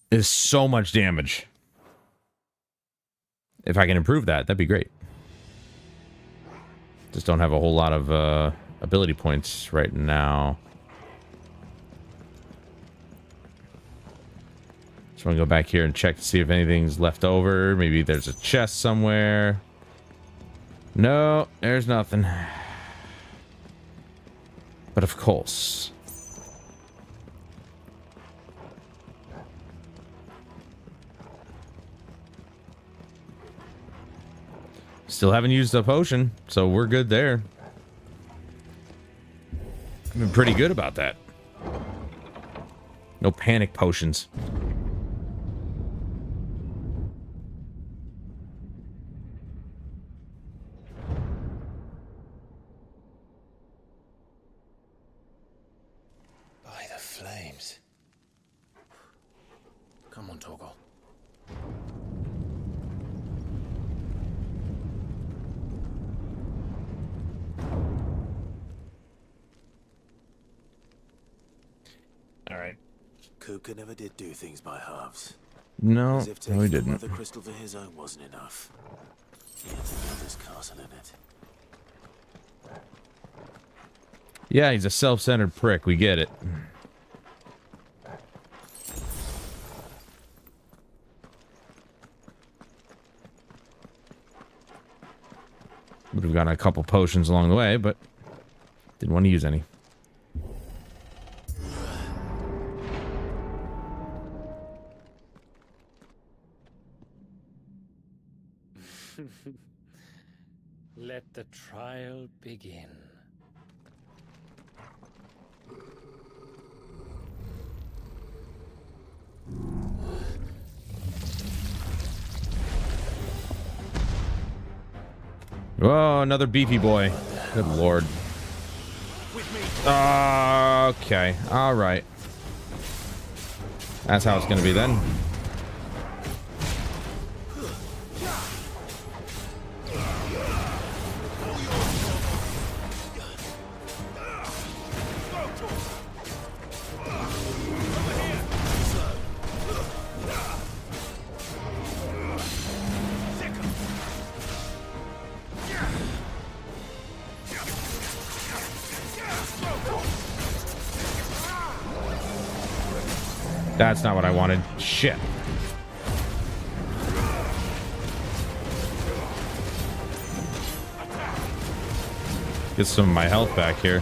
is so much damage. If I can improve that, that'd be great. Just don't have a whole lot of ability points right now. Just want to go back here and check to see if anything's left over. Maybe there's a chest somewhere. No, there's nothing. But of course. Still haven't used a potion, so we're good there. I've been pretty good about that. No panic potions. Come on, Torgal. All right. Kupka never did do things by halves. No, As if no, he taking the didn't. mother crystal for his own wasn't enough. He had the mother's castle in it. Yeah, he's a self-centered prick. We get it. Would have gotten a couple potions along the way, but didn't want to use any. Let the trial begin. Oh, another beefy boy. Good lord. Okay, alright. That's how it's gonna be then. That's not what I wanted. Shit. Get some of my health back here.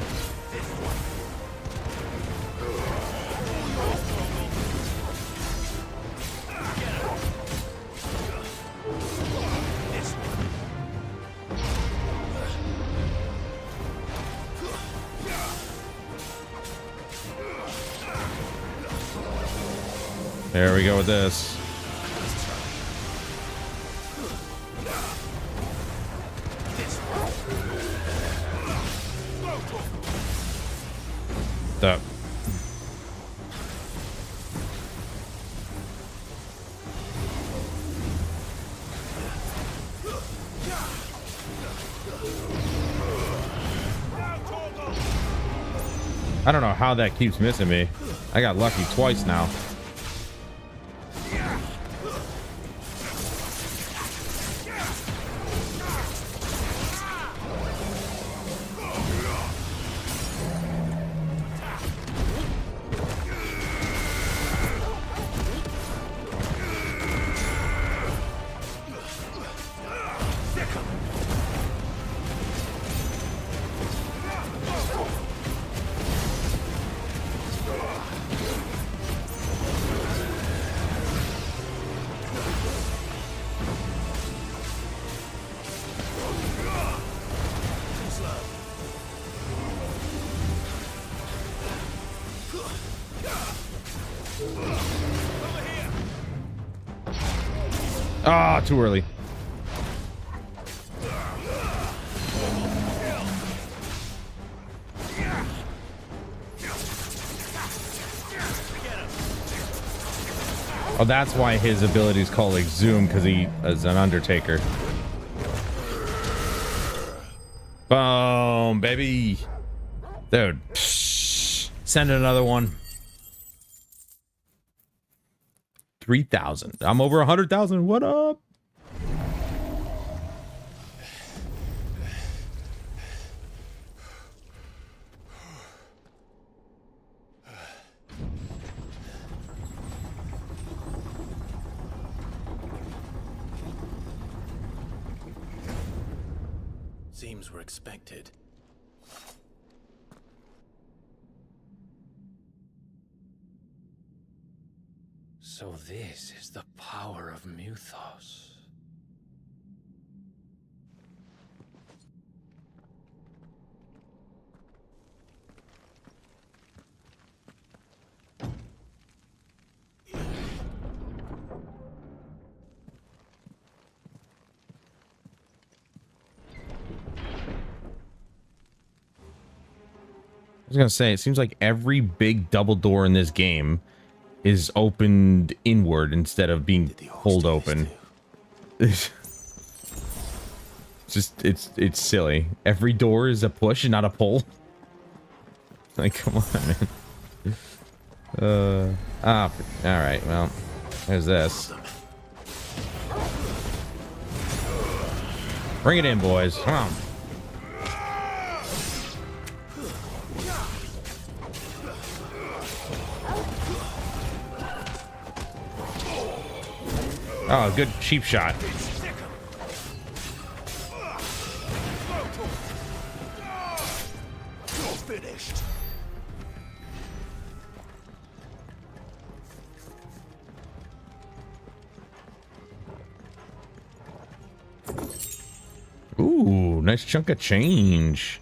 There we go with this. Up. I don't know how that keeps missing me. I got lucky twice now. Ah, too early. Oh, that's why his ability is called like Zoom, because he is an Undertaker. Boom, baby. Dude. Send another one. 3,000. I'm over 100,000. What up? Seems we're expected. So this is the power of Muthos. I was gonna say, it seems like every big double door in this game is opened inward instead of being pulled open. It's just, it's silly. Every door is a push and not a pull. Like, come on, man. All right, well, there's this. Bring it in, boys. Come on. Oh, good cheap shot. Ooh, nice chunk of change.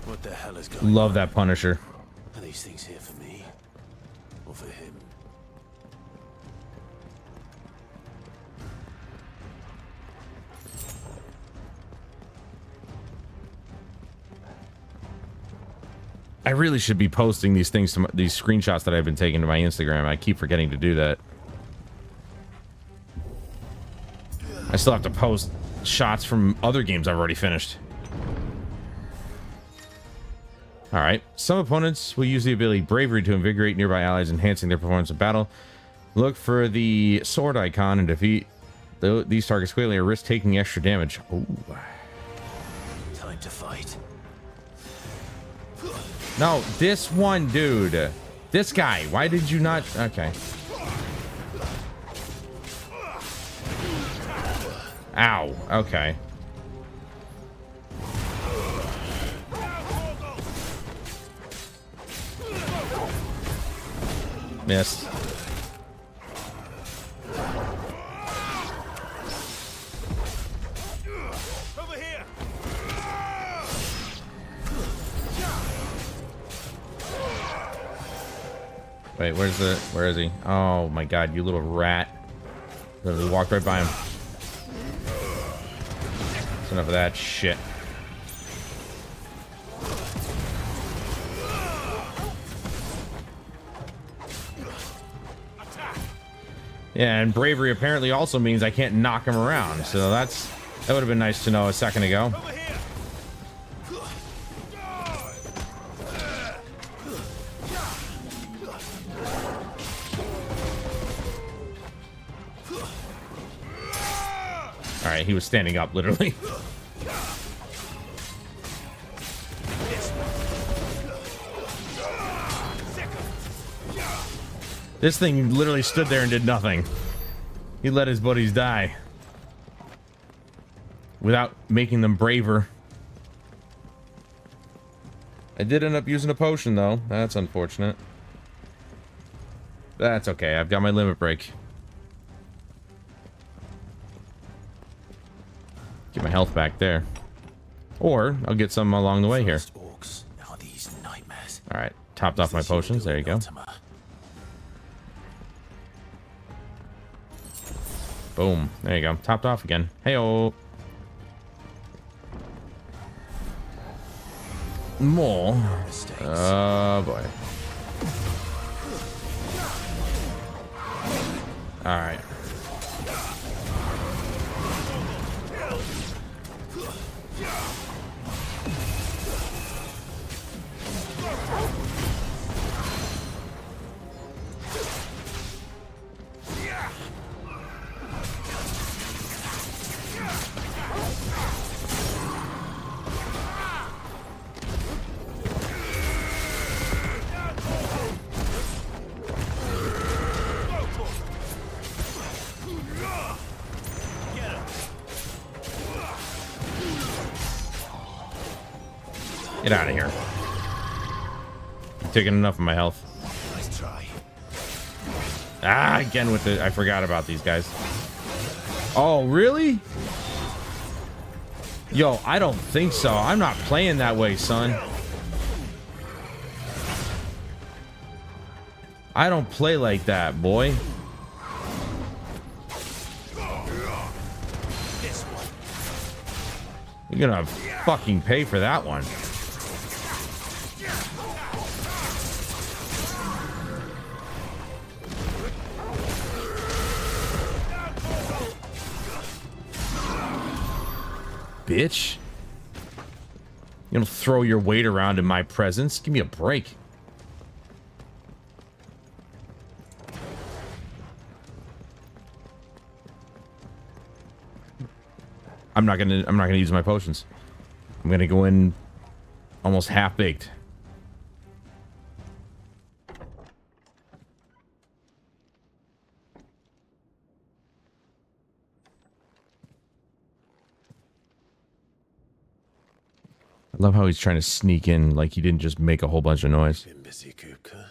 What the hell is going Love that Punisher. Are these things here for me? Or for him? I really should be posting these things to these screenshots that I've been taking to my Instagram. I keep forgetting to do that. I still have to post shots from other games I've already finished. Alright. Some opponents will use the ability Bravery to invigorate nearby allies, enhancing their performance in battle. Look for the sword icon and defeat these targets quickly or risk taking extra damage. Ooh. Time to fight. No, this one, dude. This guy. Why did you not... Okay. Ow. Okay. Missed. Over here. Wait, where is he? Oh my god, you little rat. Literally walked right by him. That's enough of that shit. Yeah, and bravery apparently also means I can't knock him around, so that would have been nice to know a second ago. Alright, he was standing up, literally. This thing literally stood there and did nothing. He let his buddies die. Without making them braver. I did end up using a potion, though. That's unfortunate. That's okay. I've got my limit break. Get my health back there. Or I'll get some along the way here. Alright. Topped off my potions. There you go. Boom. There you go. Topped off again. Hey-oh. More. Oh, boy. Alright. Get out of here. I'm taking enough of my health. Nice try. Ah, again with the... I forgot about these guys. Oh, really? Yo, I don't think so. I'm not playing that way, son. I don't play like that, boy. You're gonna fucking pay for that one. Bitch. You don't throw your weight around in my presence. Give me a break. I'm not gonna use my potions. I'm gonna go in almost half baked. I love how he's trying to sneak in like he didn't just make a whole bunch of noise. Been busy, Kupka.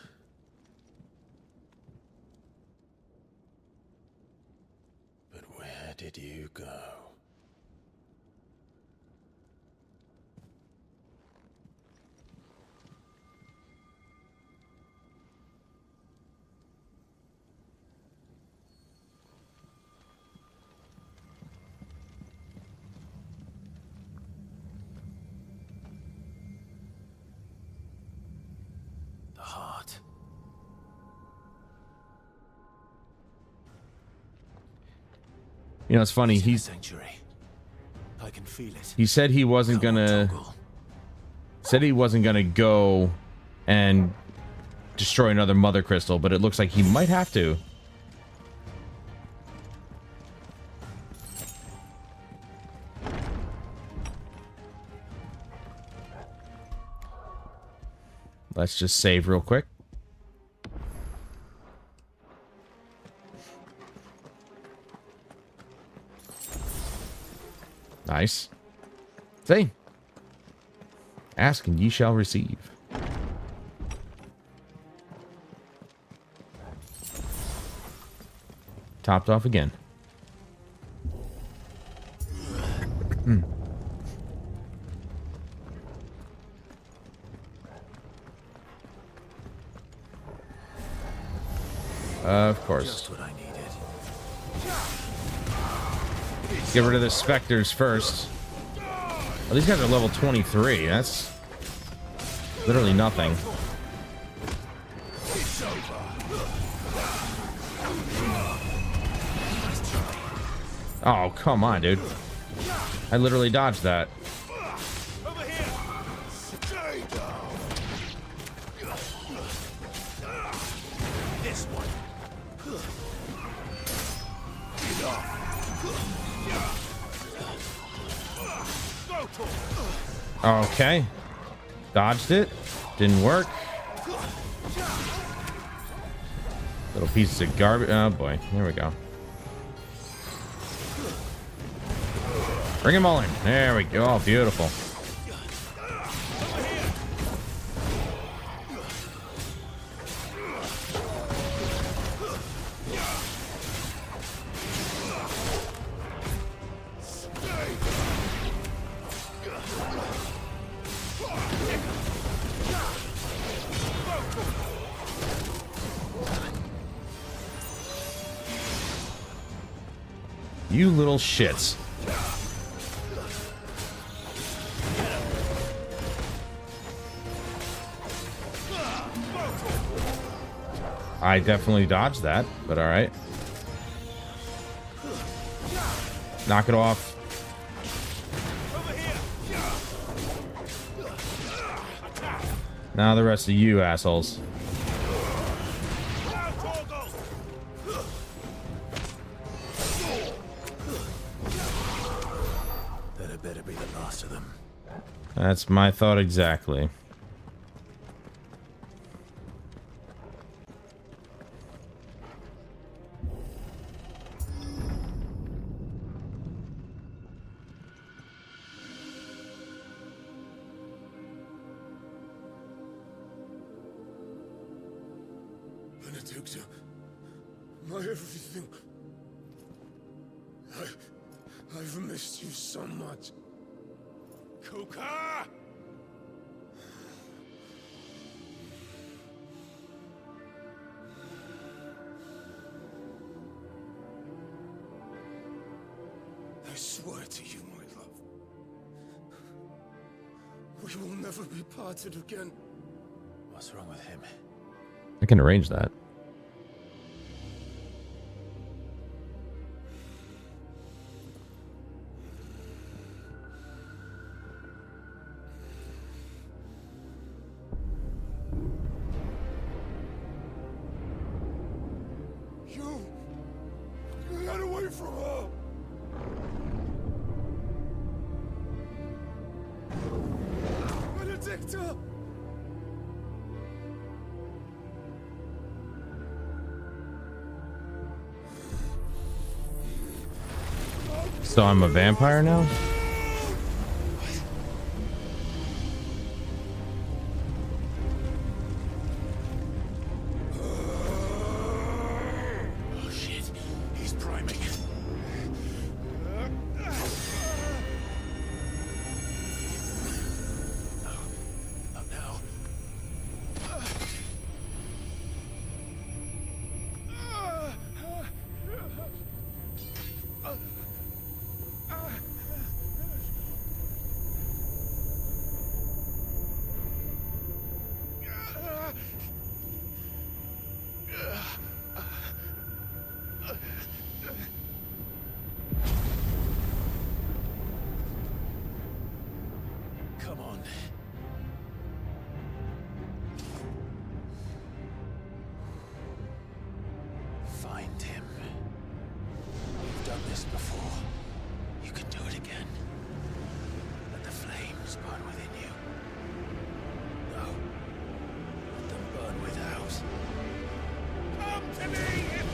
But where did you go? The heart. You know, it's funny. I can feel it. He said he wasn't gonna. Said he wasn't gonna go and destroy another mother crystal, but it looks like he might have to. Let's just save real quick. Nice. See? Ask and ye shall receive. Topped off again. Of course. Just what I needed. Get rid of the specters first. Oh, these guys are level 23. That's literally nothing. Oh, come on, dude. I literally dodged that. This one. Okay. Dodged it. Didn't work. Little pieces of garbage. Oh boy. Here we go. Bring them all in. There we go. Oh, beautiful. You little shits. I definitely dodged that, but all right. Knock it off. Now the rest of you assholes. That had better be the last of them. That's my thought exactly. Benedicta, my everything. I've missed you so much. Kuka! I swear to you, my love, we will never be parted again. What's wrong with him? I can arrange that. You got away from her. Benedicta! So I'm a vampire now? Oh shit, he's priming. Oh no. this before. You can do it again. Let the flames burn within you. No. Let them burn without. Come to me, Ifrit!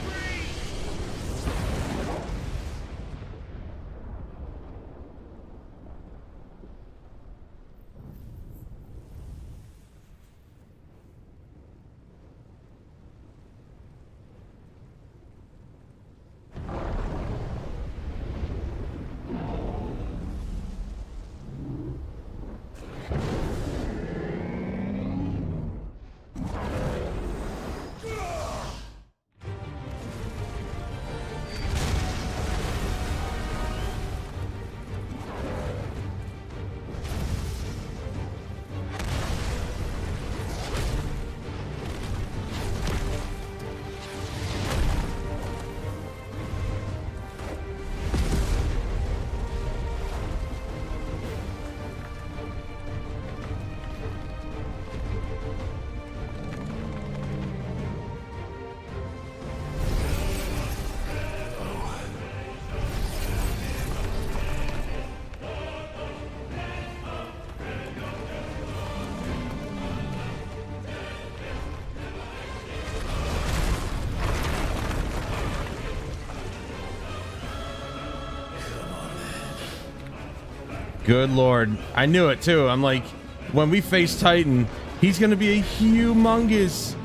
Good lord. I knew it too. I'm like, when we face Titan, he's gonna be a humongous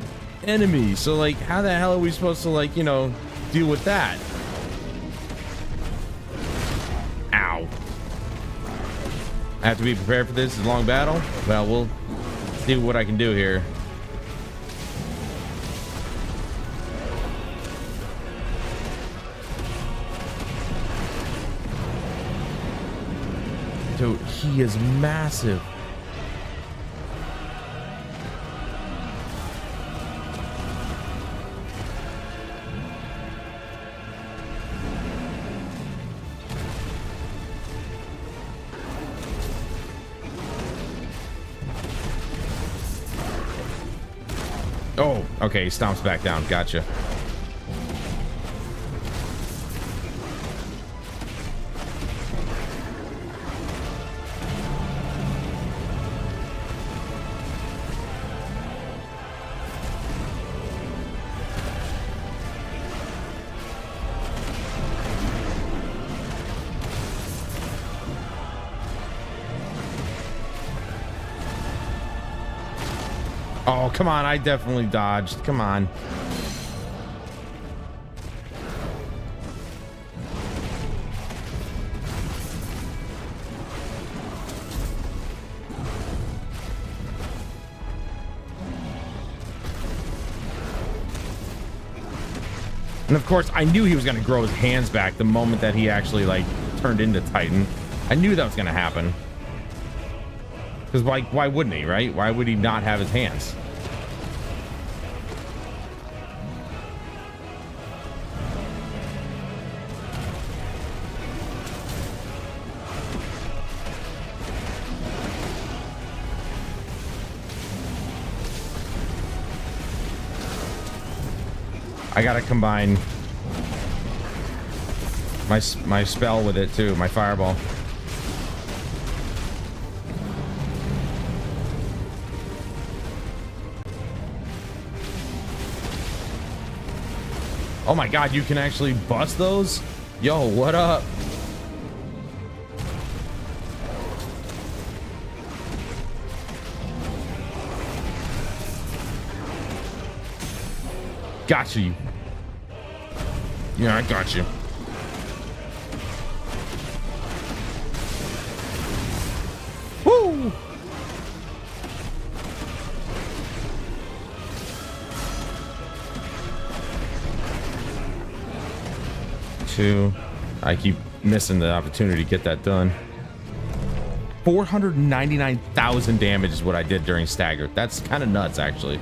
enemy. So like, how the hell are we supposed to, like, you know, deal with that? Ow. I have to be prepared for this. It's a long battle. Well, we'll see what I can do here. Dude, he is massive. Oh, okay, he stomps back down. Gotcha. Oh, come on. I definitely dodged. Come on. And of course, I knew he was going to grow his hands back the moment that he actually, like, turned into Titan. I knew that was going to happen. Because why wouldn't he, right? Why would he not have his hands? I gotta combine my spell with it too, my fireball. Oh my god, you can actually bust those? Yo, what up? Got you. Yeah, I got you. Woo! Two. I keep missing the opportunity to get that done. 499,000 damage is what I did during Stagger. That's kind of nuts, actually.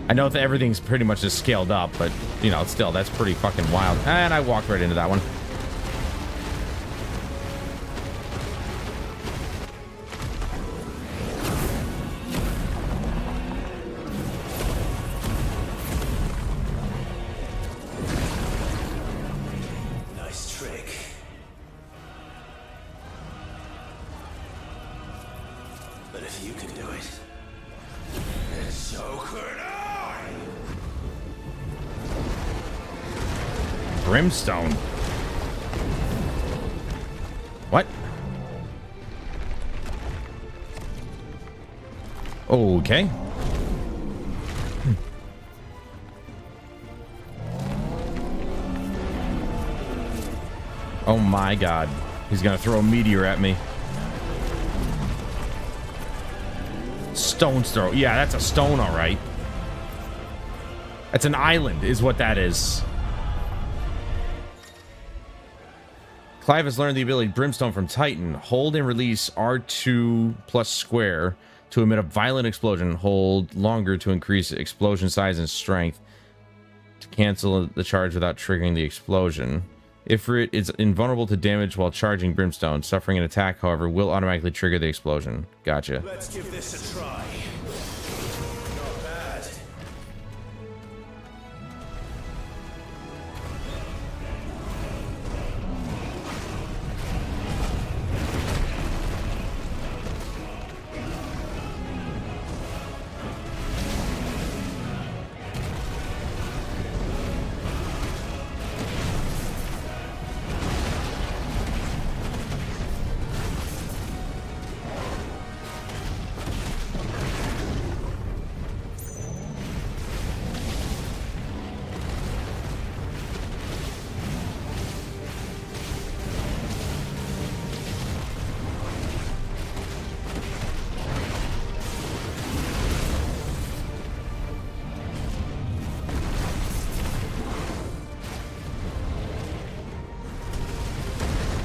I know that everything's pretty much just scaled up, but, you know, still, that's pretty fucking wild. And I walked right into that one. Nice trick. But if you can do it, then so could I! Brimstone. What? Okay. Oh my god. He's gonna throw a meteor at me. Stone's throw. Yeah, that's a stone, alright. That's an island, is what that is. Clive has learned the ability Brimstone from Titan. Hold and release R2 plus square to emit a violent explosion. Hold longer to increase explosion size and strength. To cancel the charge without triggering the explosion. Ifrit is invulnerable to damage while charging Brimstone. Suffering an attack, however, will automatically trigger the explosion. Gotcha. Let's give this a try. Not bad.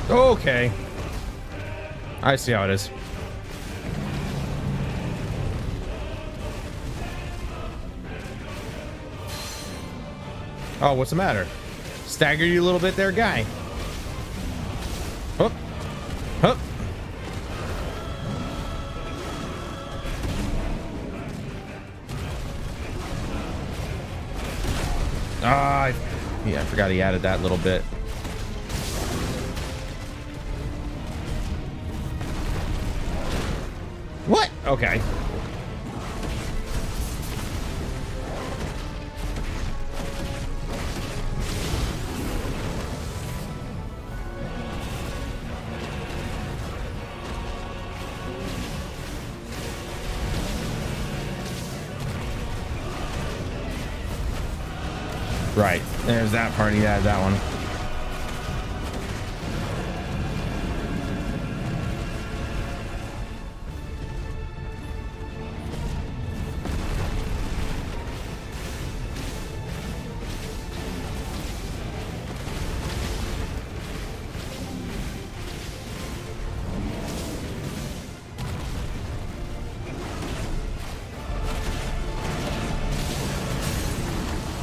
Okay. I see how it is. Oh, what's the matter? Staggered you a little bit there, guy. Hup. Hup. Ah, yeah, I forgot he added that little bit. What? Okay. Right. There's that part. He had that one.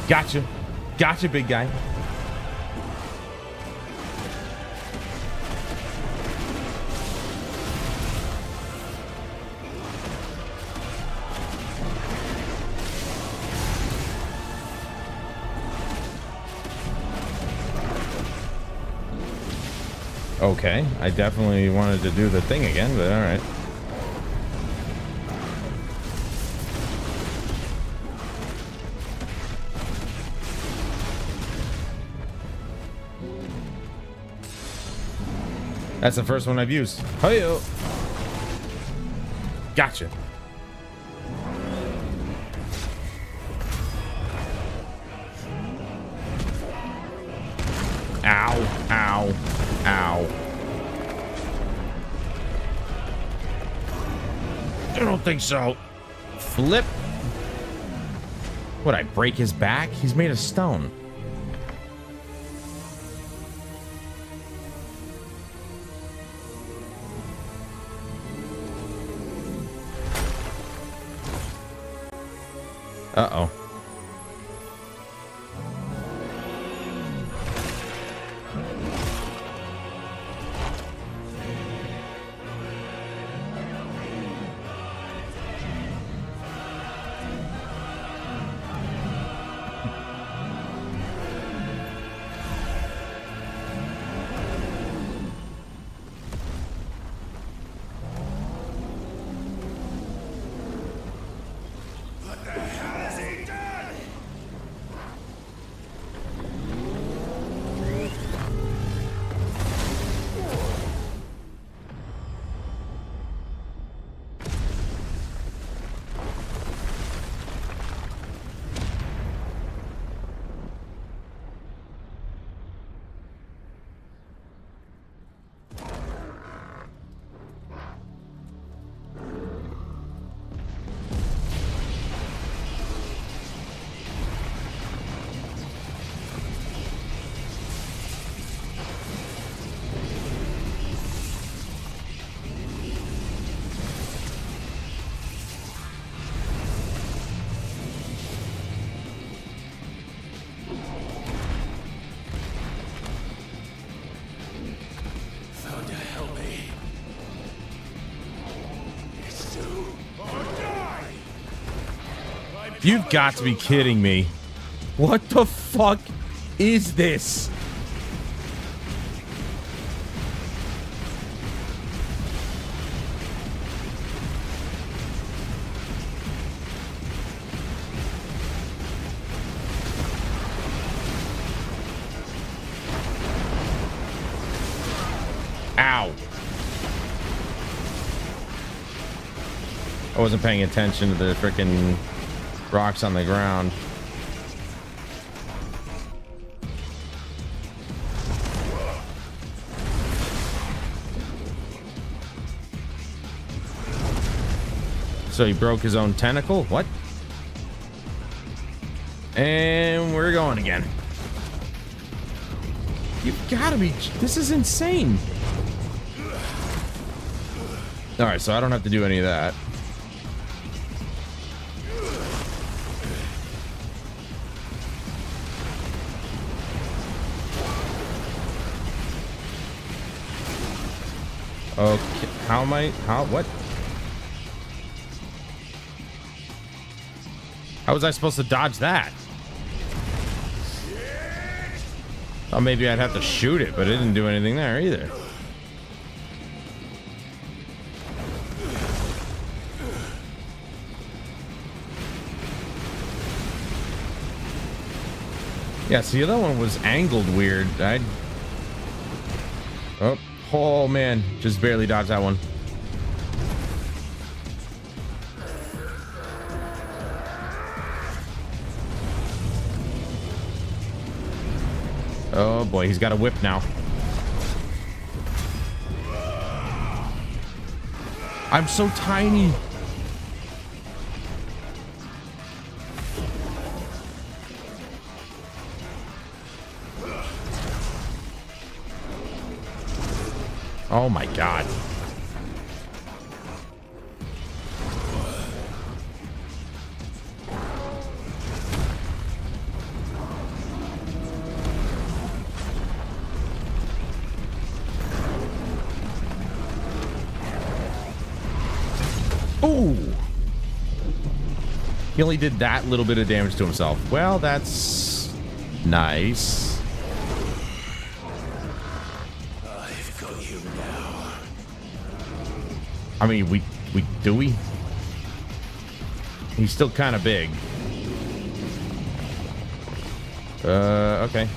Gotcha. Gotcha, big guy. Okay, I definitely wanted to do the thing again, but all right. That's the first one I've used. Hey-yo. Gotcha. Ow, ow, ow. I don't think so. Flip. Would I break his back? He's made of stone. Uh-oh. You've got to be kidding me. What the fuck is this? Ow. I wasn't paying attention to the freaking rocks on the ground. So he broke his own tentacle? What? And we're going again. You've gotta be... This is insane. Alright, so I don't have to do any of that. Okay, how am I... What? How was I supposed to dodge that? Oh, maybe I'd have to shoot it, but it didn't do anything there either. Yeah, see, the other one was angled weird. Oh man, just barely dodged that one. Oh boy, he's got a whip now. I'm so tiny. Oh my god. Ooh. He only did that little bit of damage to himself. Well, that's nice. I've got you now. I mean, we do we? He's still kind of big. Okay.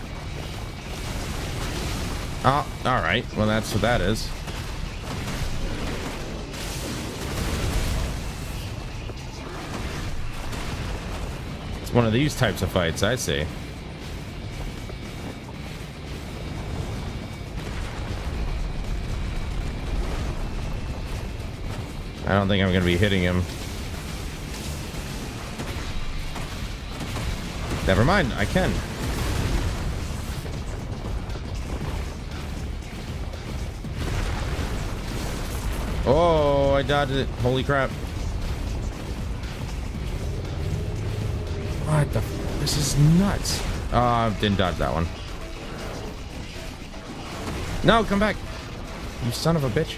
Oh, all right. Well, that's what that is. It's one of these types of fights, I see. I don't think I'm going to be hitting him. Never mind, I can. Oh, I dodged it. Holy crap. What the... This is nuts. Didn't dodge that one. No, come back. You son of a bitch.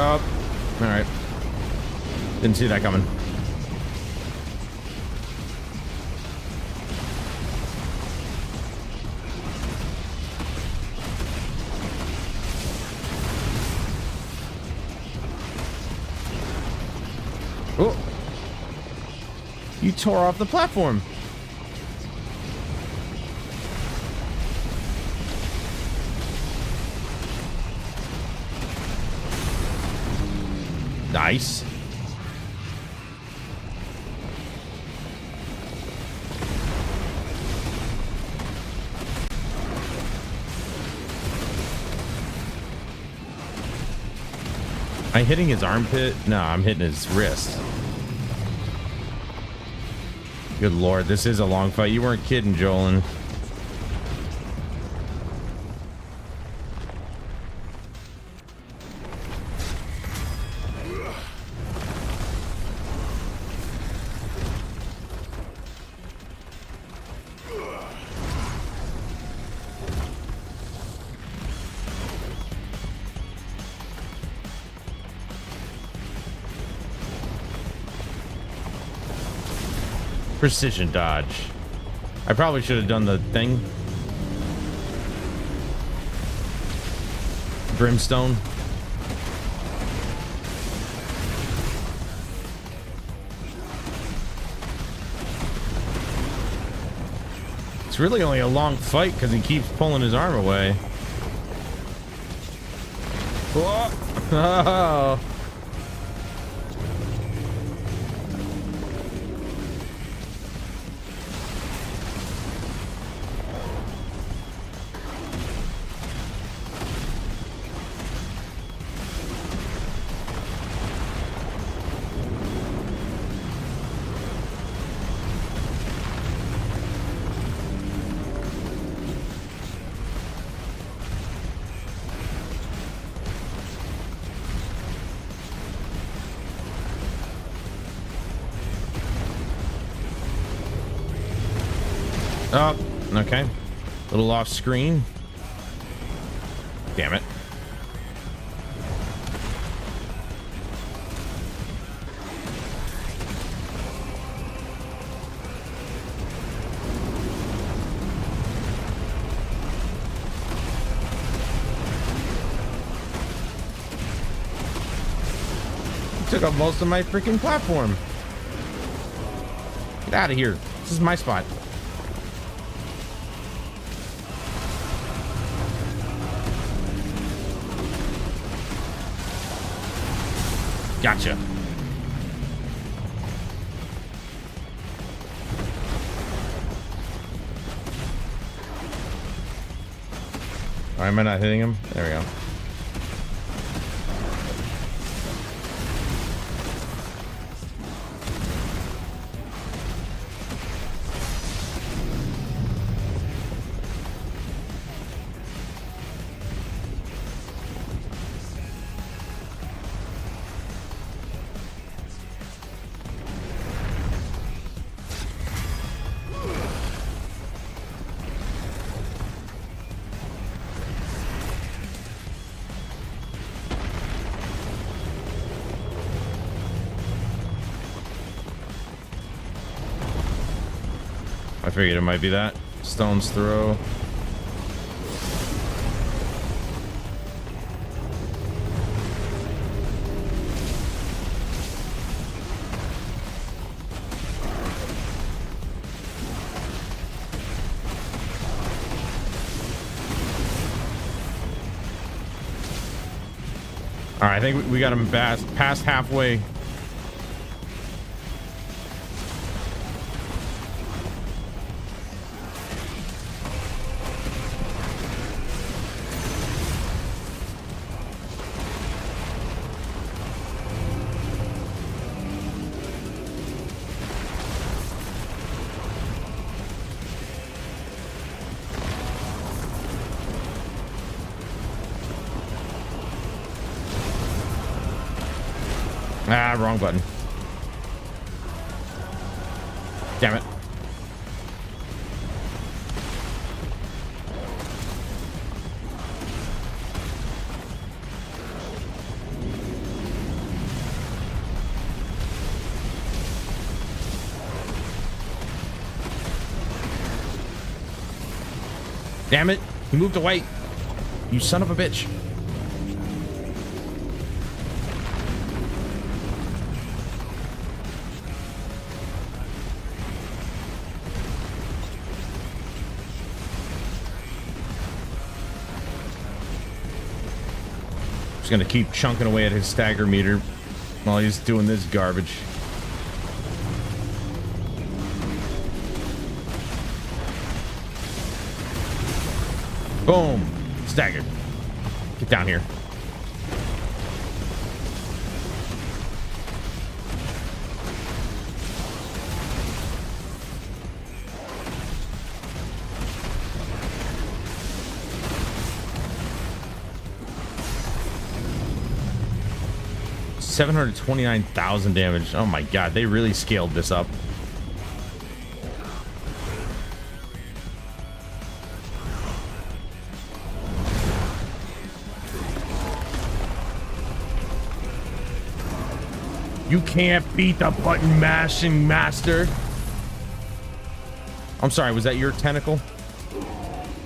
Oh, all right. Didn't see that coming. Oh, you tore off the platform. Nice. Am I hitting his armpit? No, I'm hitting his wrist. Good lord, this is a long fight. You weren't kidding, Jolin. Precision dodge. I probably should have done the thing. Brimstone. It's really only a long fight because he keeps pulling his arm away. Whoa. Oh. Oh, okay. A little off screen. Damn it. Took up most of my freaking platform. Get out of here. This is my spot. Gotcha. Why am I not hitting him? There we go. I figured it might be that. Stone's throw. All right, I think we got him past halfway. Ah, wrong button. Damn it. Damn it. He moved away. You son of a bitch. Gonna keep chunking away at his stagger meter while he's doing this garbage. Boom. Staggered. Get down here. $729,000 damage. Oh my god, they really scaled this up. You can't beat the button mashing master. I'm sorry, was that your tentacle?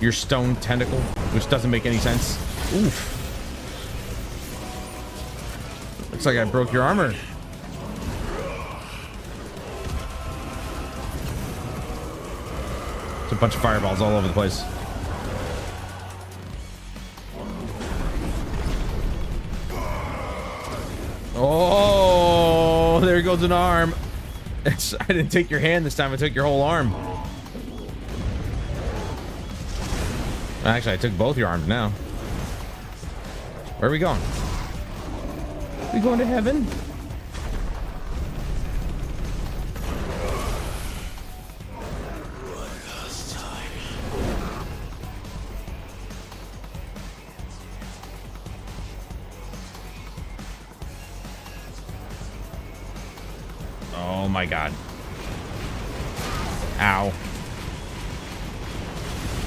Your stone tentacle? Which doesn't make any sense. Oof. Looks like I broke your armor. There's a bunch of fireballs all over the place. Oh, there goes an arm. I didn't take your hand this time. I took your whole arm. Actually, I took both your arms now. Where are we going? We going to heaven? Oh my god. Ow.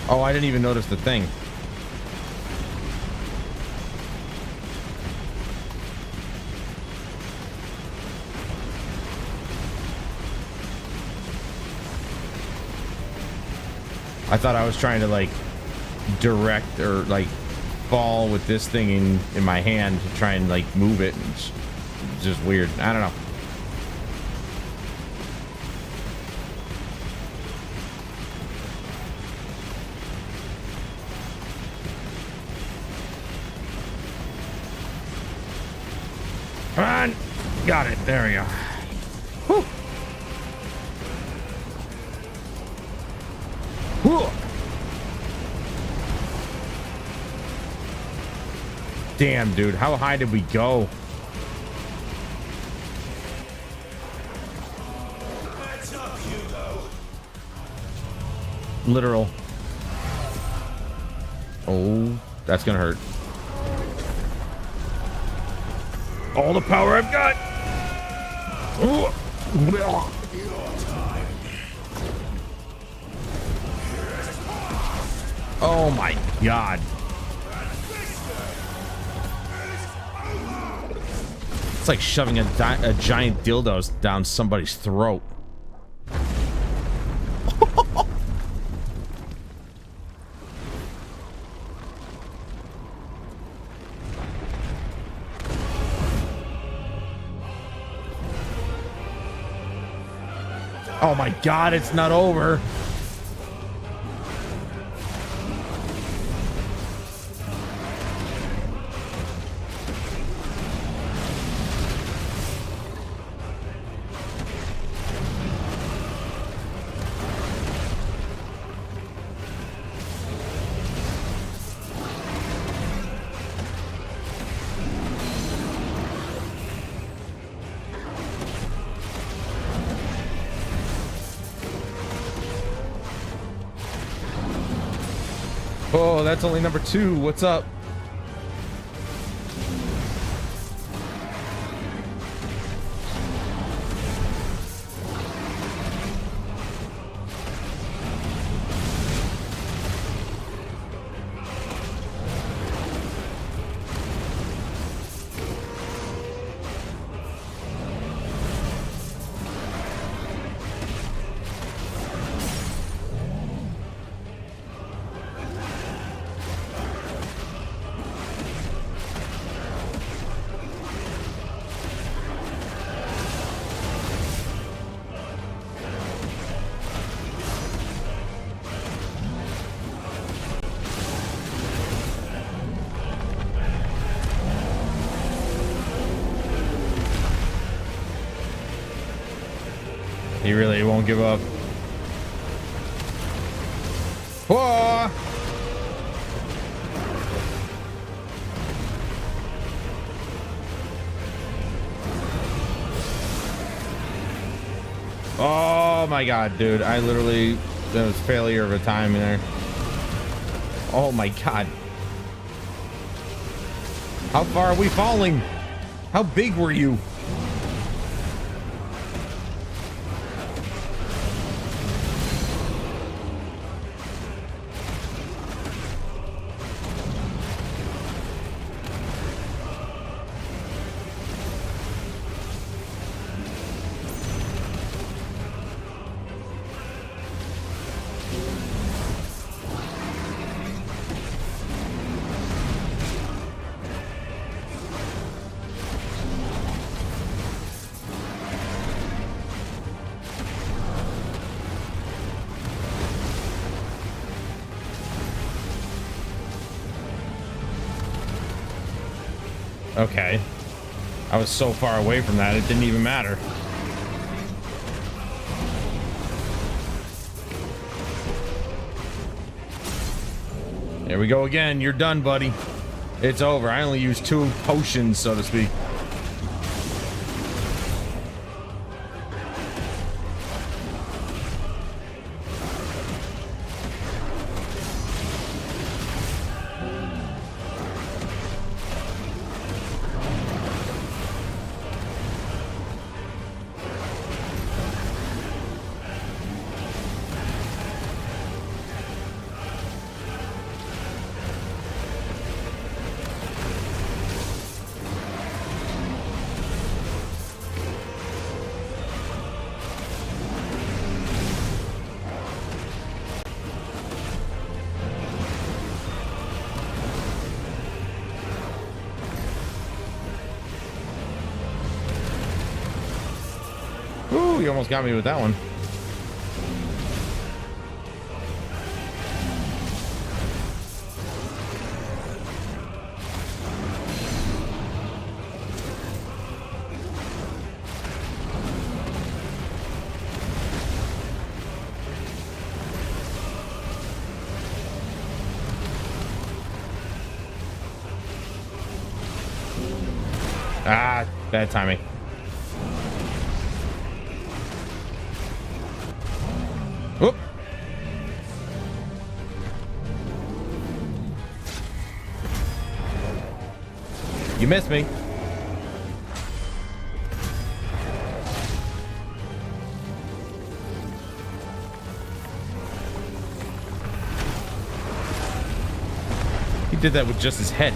Oh, I didn't even notice the thing. I thought I was trying to like direct or like ball with this thing in my hand to try and like move it. It's just weird. I don't know. Come on. Got it. There we go. Whew. Whew. Damn, dude. How high did we go? Literal. Oh, that's gonna hurt. All the power I've got. Ooh. Oh my god. It's like shoving a giant dildo down somebody's throat. Oh my god, it's not over. Oh, that's only number 2. What's up? He really won't give up. Whoa! Oh my god, dude. I literally, that was failure of a time there. Oh my god. How far are we falling? How big were you? Okay. I was so far away from that, it didn't even matter. There we go again. You're done, buddy. It's over. I only used 2 potions, so to speak. Ooh, you almost got me with that one. Ah, bad timing. Whoop. You missed me. He did that with just his head.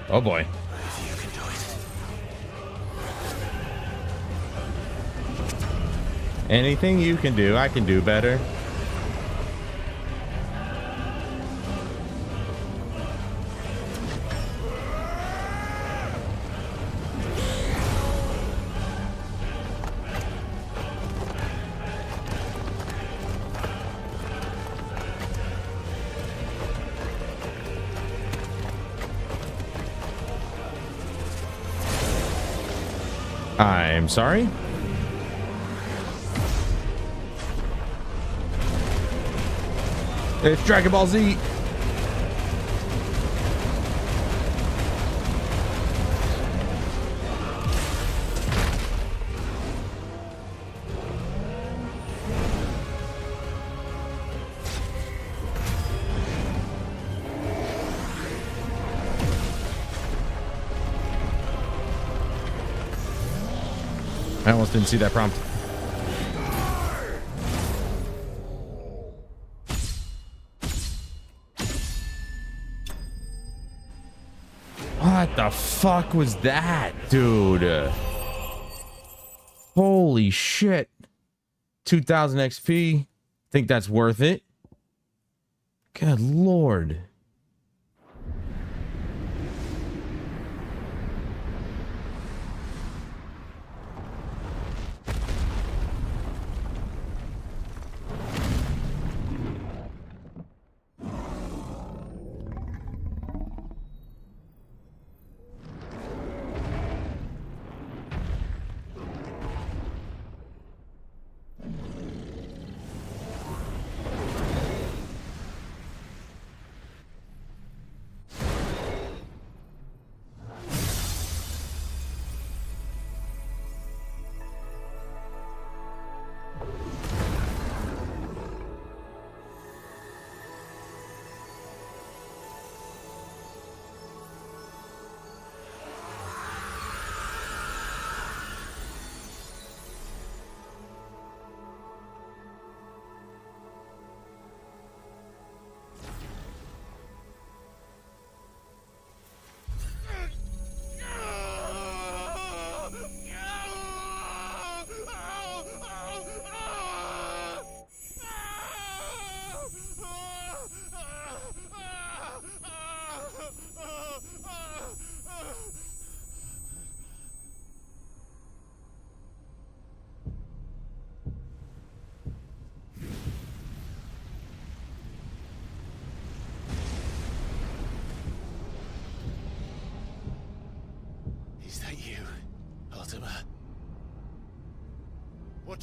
Oh boy. Anything you can do, I can do better. I'm sorry. It's Dragon Ball Z. I almost didn't see that prompt. What the fuck was that, dude? Holy shit. 2000 XP. Think that's worth it? Good lord.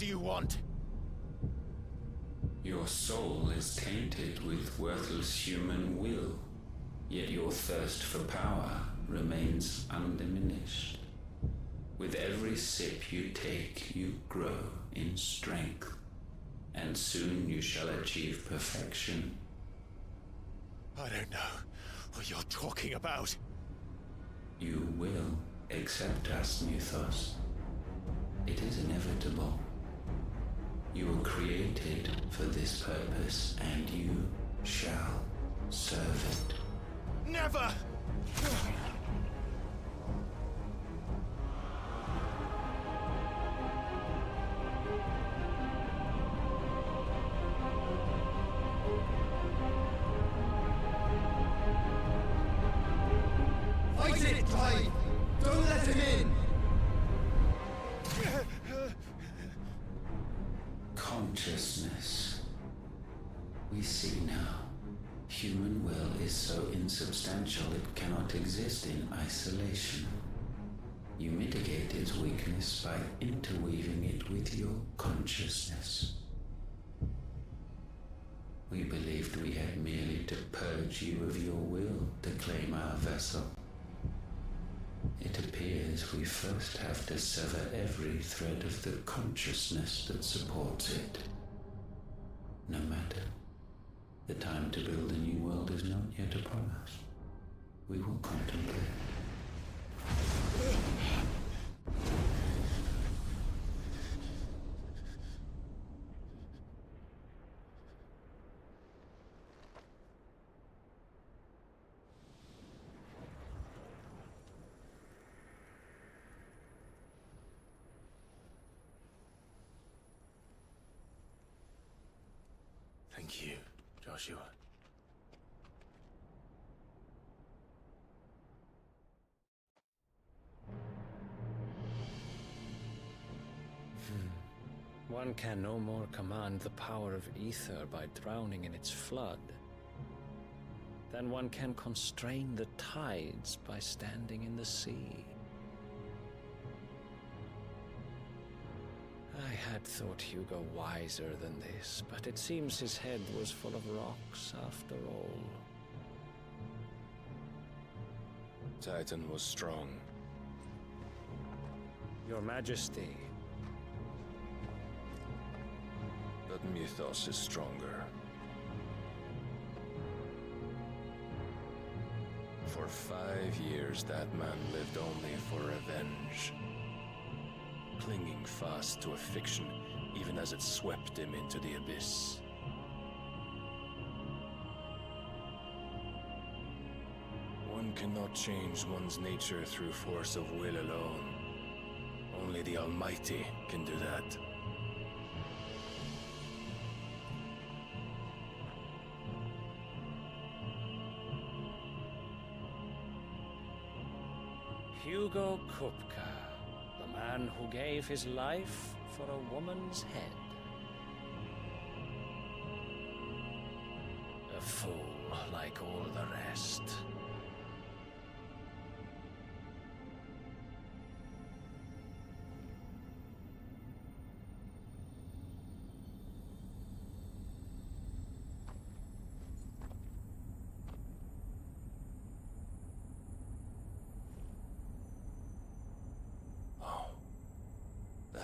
do you want? Your soul is tainted with worthless human will, yet your thirst for power remains undiminished. With every sip you take, you grow in strength, and soon you shall achieve perfection. I don't know what you're talking about. You will accept us, Mythos. It is inevitable. You were created for this purpose, and you shall serve it. Never! Fight it, Clive! Don't let him in! Consciousness. We see now. Human will is so insubstantial it cannot exist in isolation. You mitigate its weakness by interweaving it with your consciousness. We believed we had merely to purge you of your will to claim our vessel. It appears we first have to sever every thread of the consciousness that supports it. No matter. The time to build a new world is not yet upon us. We will contemplate. Thank you, Joshua. One can no more command the power of ether by drowning in its flood than one can constrain the tides by standing in the sea. I had thought Hugo wiser than this, but it seems his head was full of rocks after all. Titan was strong. Your Majesty. But Mythos is stronger. For 5 years, that man lived only for revenge. Clinging fast to a fiction, even as it swept him into the abyss. One cannot change one's nature through force of will alone. Only the Almighty can do that. Hugo Kupka, the man who gave his life for a woman's head. A fool like all the rest.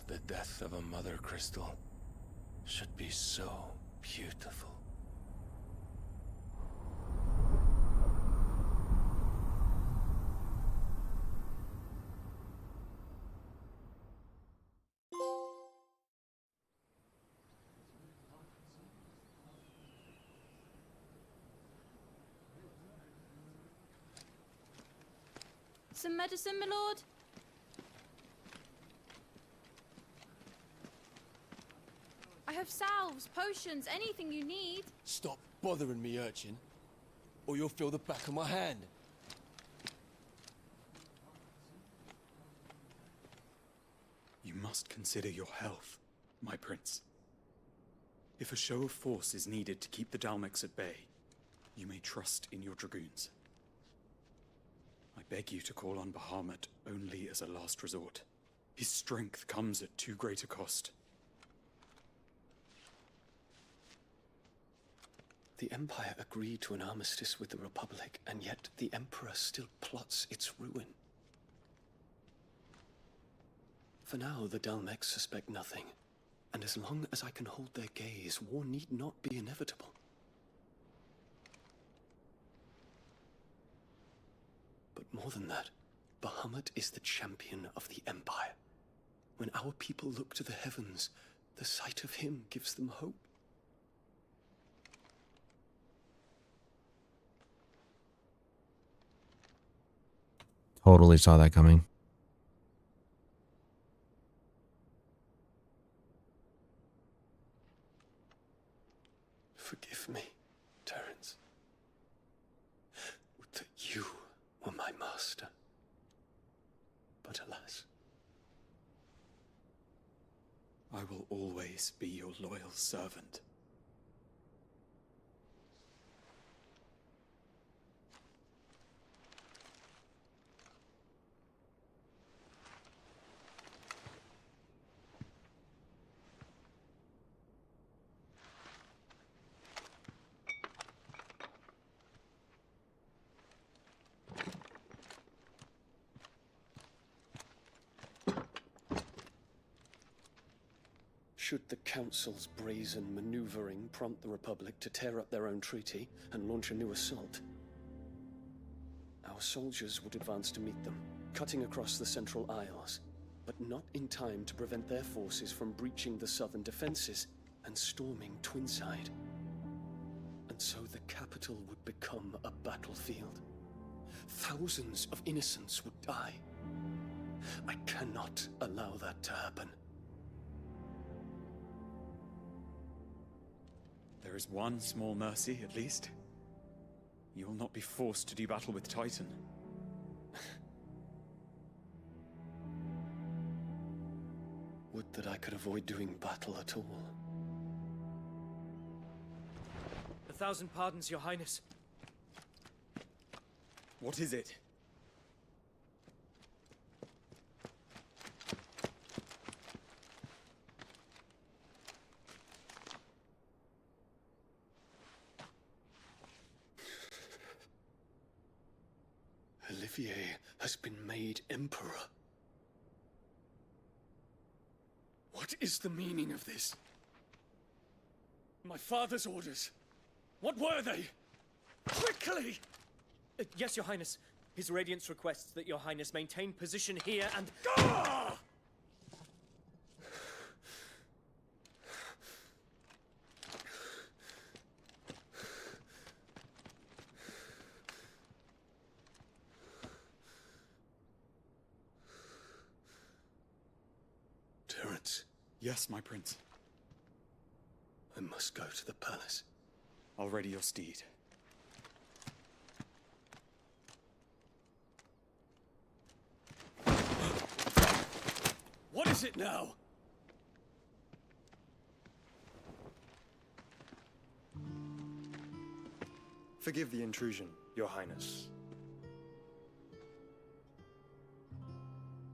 The death of a mother crystal should be so beautiful. Some medicine, my lord? I have salves, potions, anything you need. Stop bothering me, urchin, or you'll feel the back of my hand. You must consider your health, my prince. If a show of force is needed to keep the Dalmex at bay, you may trust in your dragoons. I beg you to call on Bahamut only as a last resort. His strength comes at too great a cost. The Empire agreed to an armistice with the Republic, and yet the Emperor still plots its ruin. For now, the Dalmex suspect nothing, and as long as I can hold their gaze, war need not be inevitable. But more than that, Bahamut is the champion of the Empire. When our people look to the heavens, the sight of him gives them hope. Totally saw that coming. Forgive me, Terence. Would that you were my master. But alas. I will always be your loyal servant. Should the Council's brazen maneuvering prompt the Republic to tear up their own treaty and launch a new assault, our soldiers would advance to meet them, cutting across the Central Isles, but not in time to prevent their forces from breaching the southern defenses and storming Twinside. And so the capital would become a battlefield. Thousands of innocents would die. I cannot allow that to happen. There is one small mercy, at least. You will not be forced to do battle with Titan. Would that I could avoid doing battle at all. 1,000 pardons, Your Highness. What is it? Olivier has been made Emperor. What is the meaning of this? My father's orders. What were they? Quickly! Yes, Your Highness. His Radiance requests that Your Highness maintain position here and... Ah! Terence. Yes, my prince. I must go to the palace. I'll ready your steed. What is it now? Forgive the intrusion, Your Highness.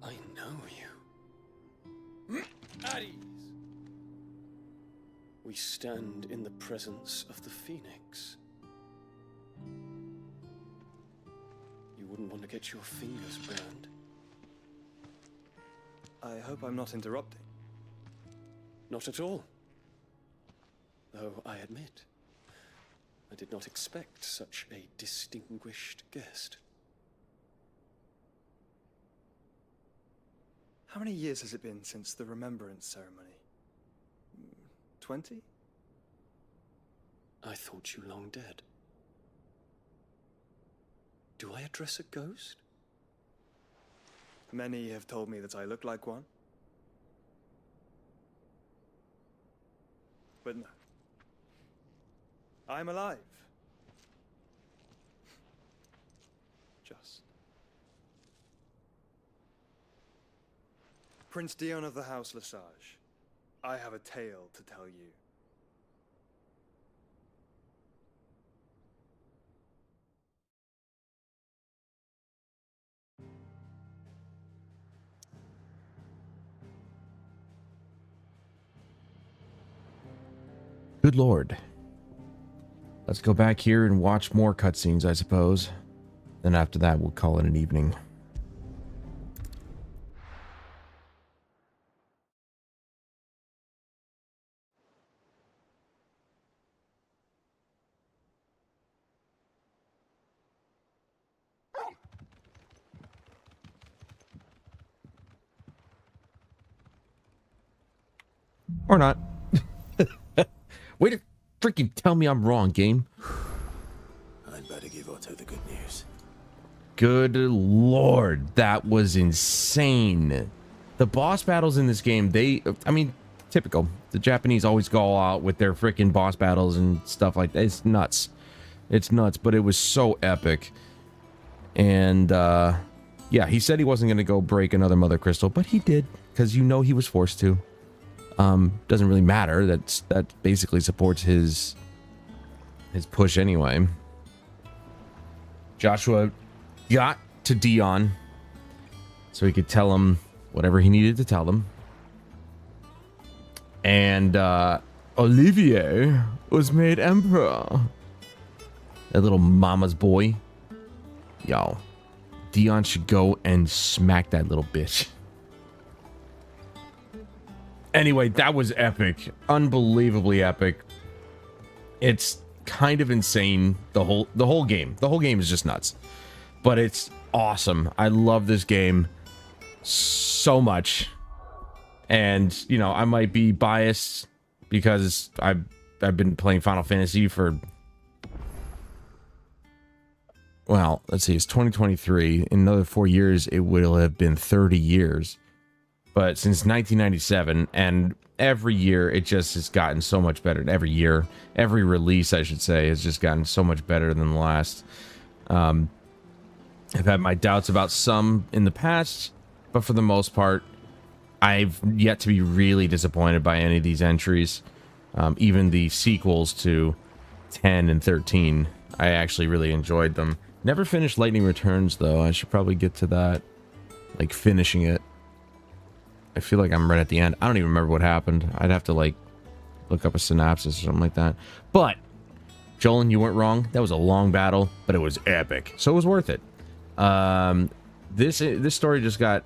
I know you. At ease. We stand in the presence of the Phoenix. You wouldn't want to get your fingers burned. I hope I'm not interrupting. Not at all. Though I admit, I did not expect such a distinguished guest. How many years has it been since the Remembrance ceremony? 20? I thought you long dead. Do I address a ghost? Many have told me that I look like one. But no. I'm alive. Just. Prince Dion of the House Lesage, I have a tale to tell you. Good lord. Let's go back here and watch more cutscenes, I suppose. Then after that, we'll call it an evening. Or not. Way to freaking tell me I'm wrong, game. I'd better give Otto the good news. Good lord, that was insane. The boss battles in this game, I mean, typical. The Japanese always go all out with their freaking boss battles and stuff like that. It's nuts. It's nuts, but it was so epic. And, yeah, he said he wasn't going to go break another Mother Crystal, but he did, because you know he was forced to. Doesn't really matter. That basically supports his push anyway. Joshua got to Dion so he could tell him whatever he needed to tell them. And Olivier was made emperor. That little mama's boy. Yo, Dion should go and smack that little bitch. Anyway, that was epic. Unbelievably epic. It's kind of insane, the whole game. The whole game is just nuts. But it's awesome. I love this game so much. And, you know, I might be biased because I've been playing Final Fantasy for, well, let's see, it's 2023. In another 4 years, it will have been 30 years. But since 1997, and every year it just has gotten so much better. Every year, every release, I should say, has just gotten so much better than the last. I've had my doubts about some in the past, but for the most part, I've yet to be really disappointed by any of these entries. Even the sequels to 10 and 13, I actually really enjoyed them. Never finished Lightning Returns, though. I should probably get to that, like finishing it. I feel like I'm right at the end. I don't even remember what happened. I'd have to, like, look up a synopsis or something like that. But, Jolin, you weren't wrong. That was a long battle, but it was epic. So it was worth it. This story just got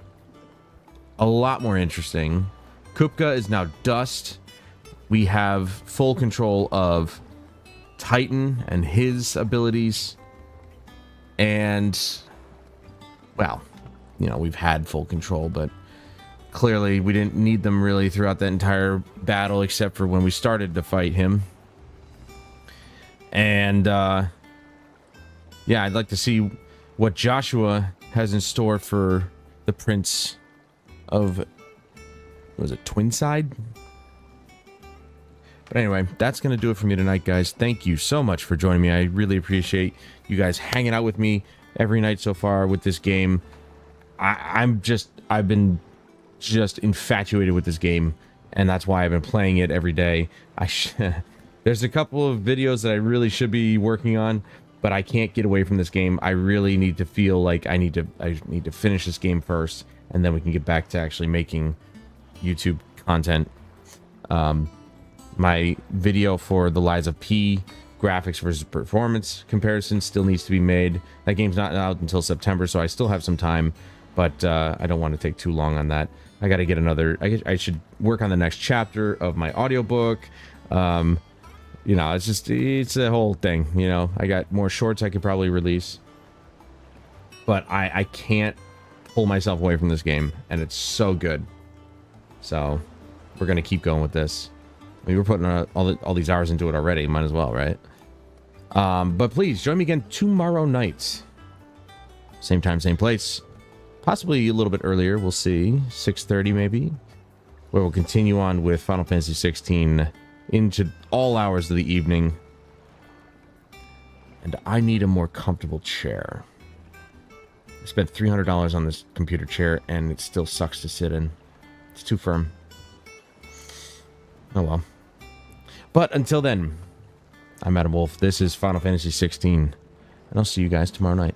a lot more interesting. Kupka is now dust. We have full control of Titan and his abilities. And, well, you know, we've had full control, but clearly we didn't need them really throughout that entire battle, except for when we started to fight him. And, yeah, I'd like to see what Joshua has in store for the Prince of, was it Twinside? But anyway, that's going to do it for me tonight, guys. Thank you so much for joining me. I really appreciate you guys hanging out with me every night so far with this game. I've been just infatuated with this game, and that's why I've been playing it every day. There's a couple of videos that I really should be working on, but I can't get away from this game. I really need to feel like I need to finish this game first, and then we can get back to actually making YouTube content. My video for The Lies of P graphics versus performance comparison still needs to be made. That game's not out until September, so I still have some time, but I don't want to take too long on that. I got to get another. I should work on the next chapter of my audiobook. You know, it's a whole thing. You know, I got more shorts I could probably release, but I can't pull myself away from this game, and it's so good. So we're gonna keep going with this. I mean, we're putting all these hours into it already. Might as well, right? But please join me again tomorrow night. Same time, same place. Possibly a little bit earlier. We'll see. 6:30 maybe. Where we'll continue on with Final Fantasy 16 into all hours of the evening. And I need a more comfortable chair. I spent $300 on this computer chair, and it still sucks to sit in. It's too firm. Oh well. But until then, I'm Adam Wolf. This is Final Fantasy 16, and I'll see you guys tomorrow night.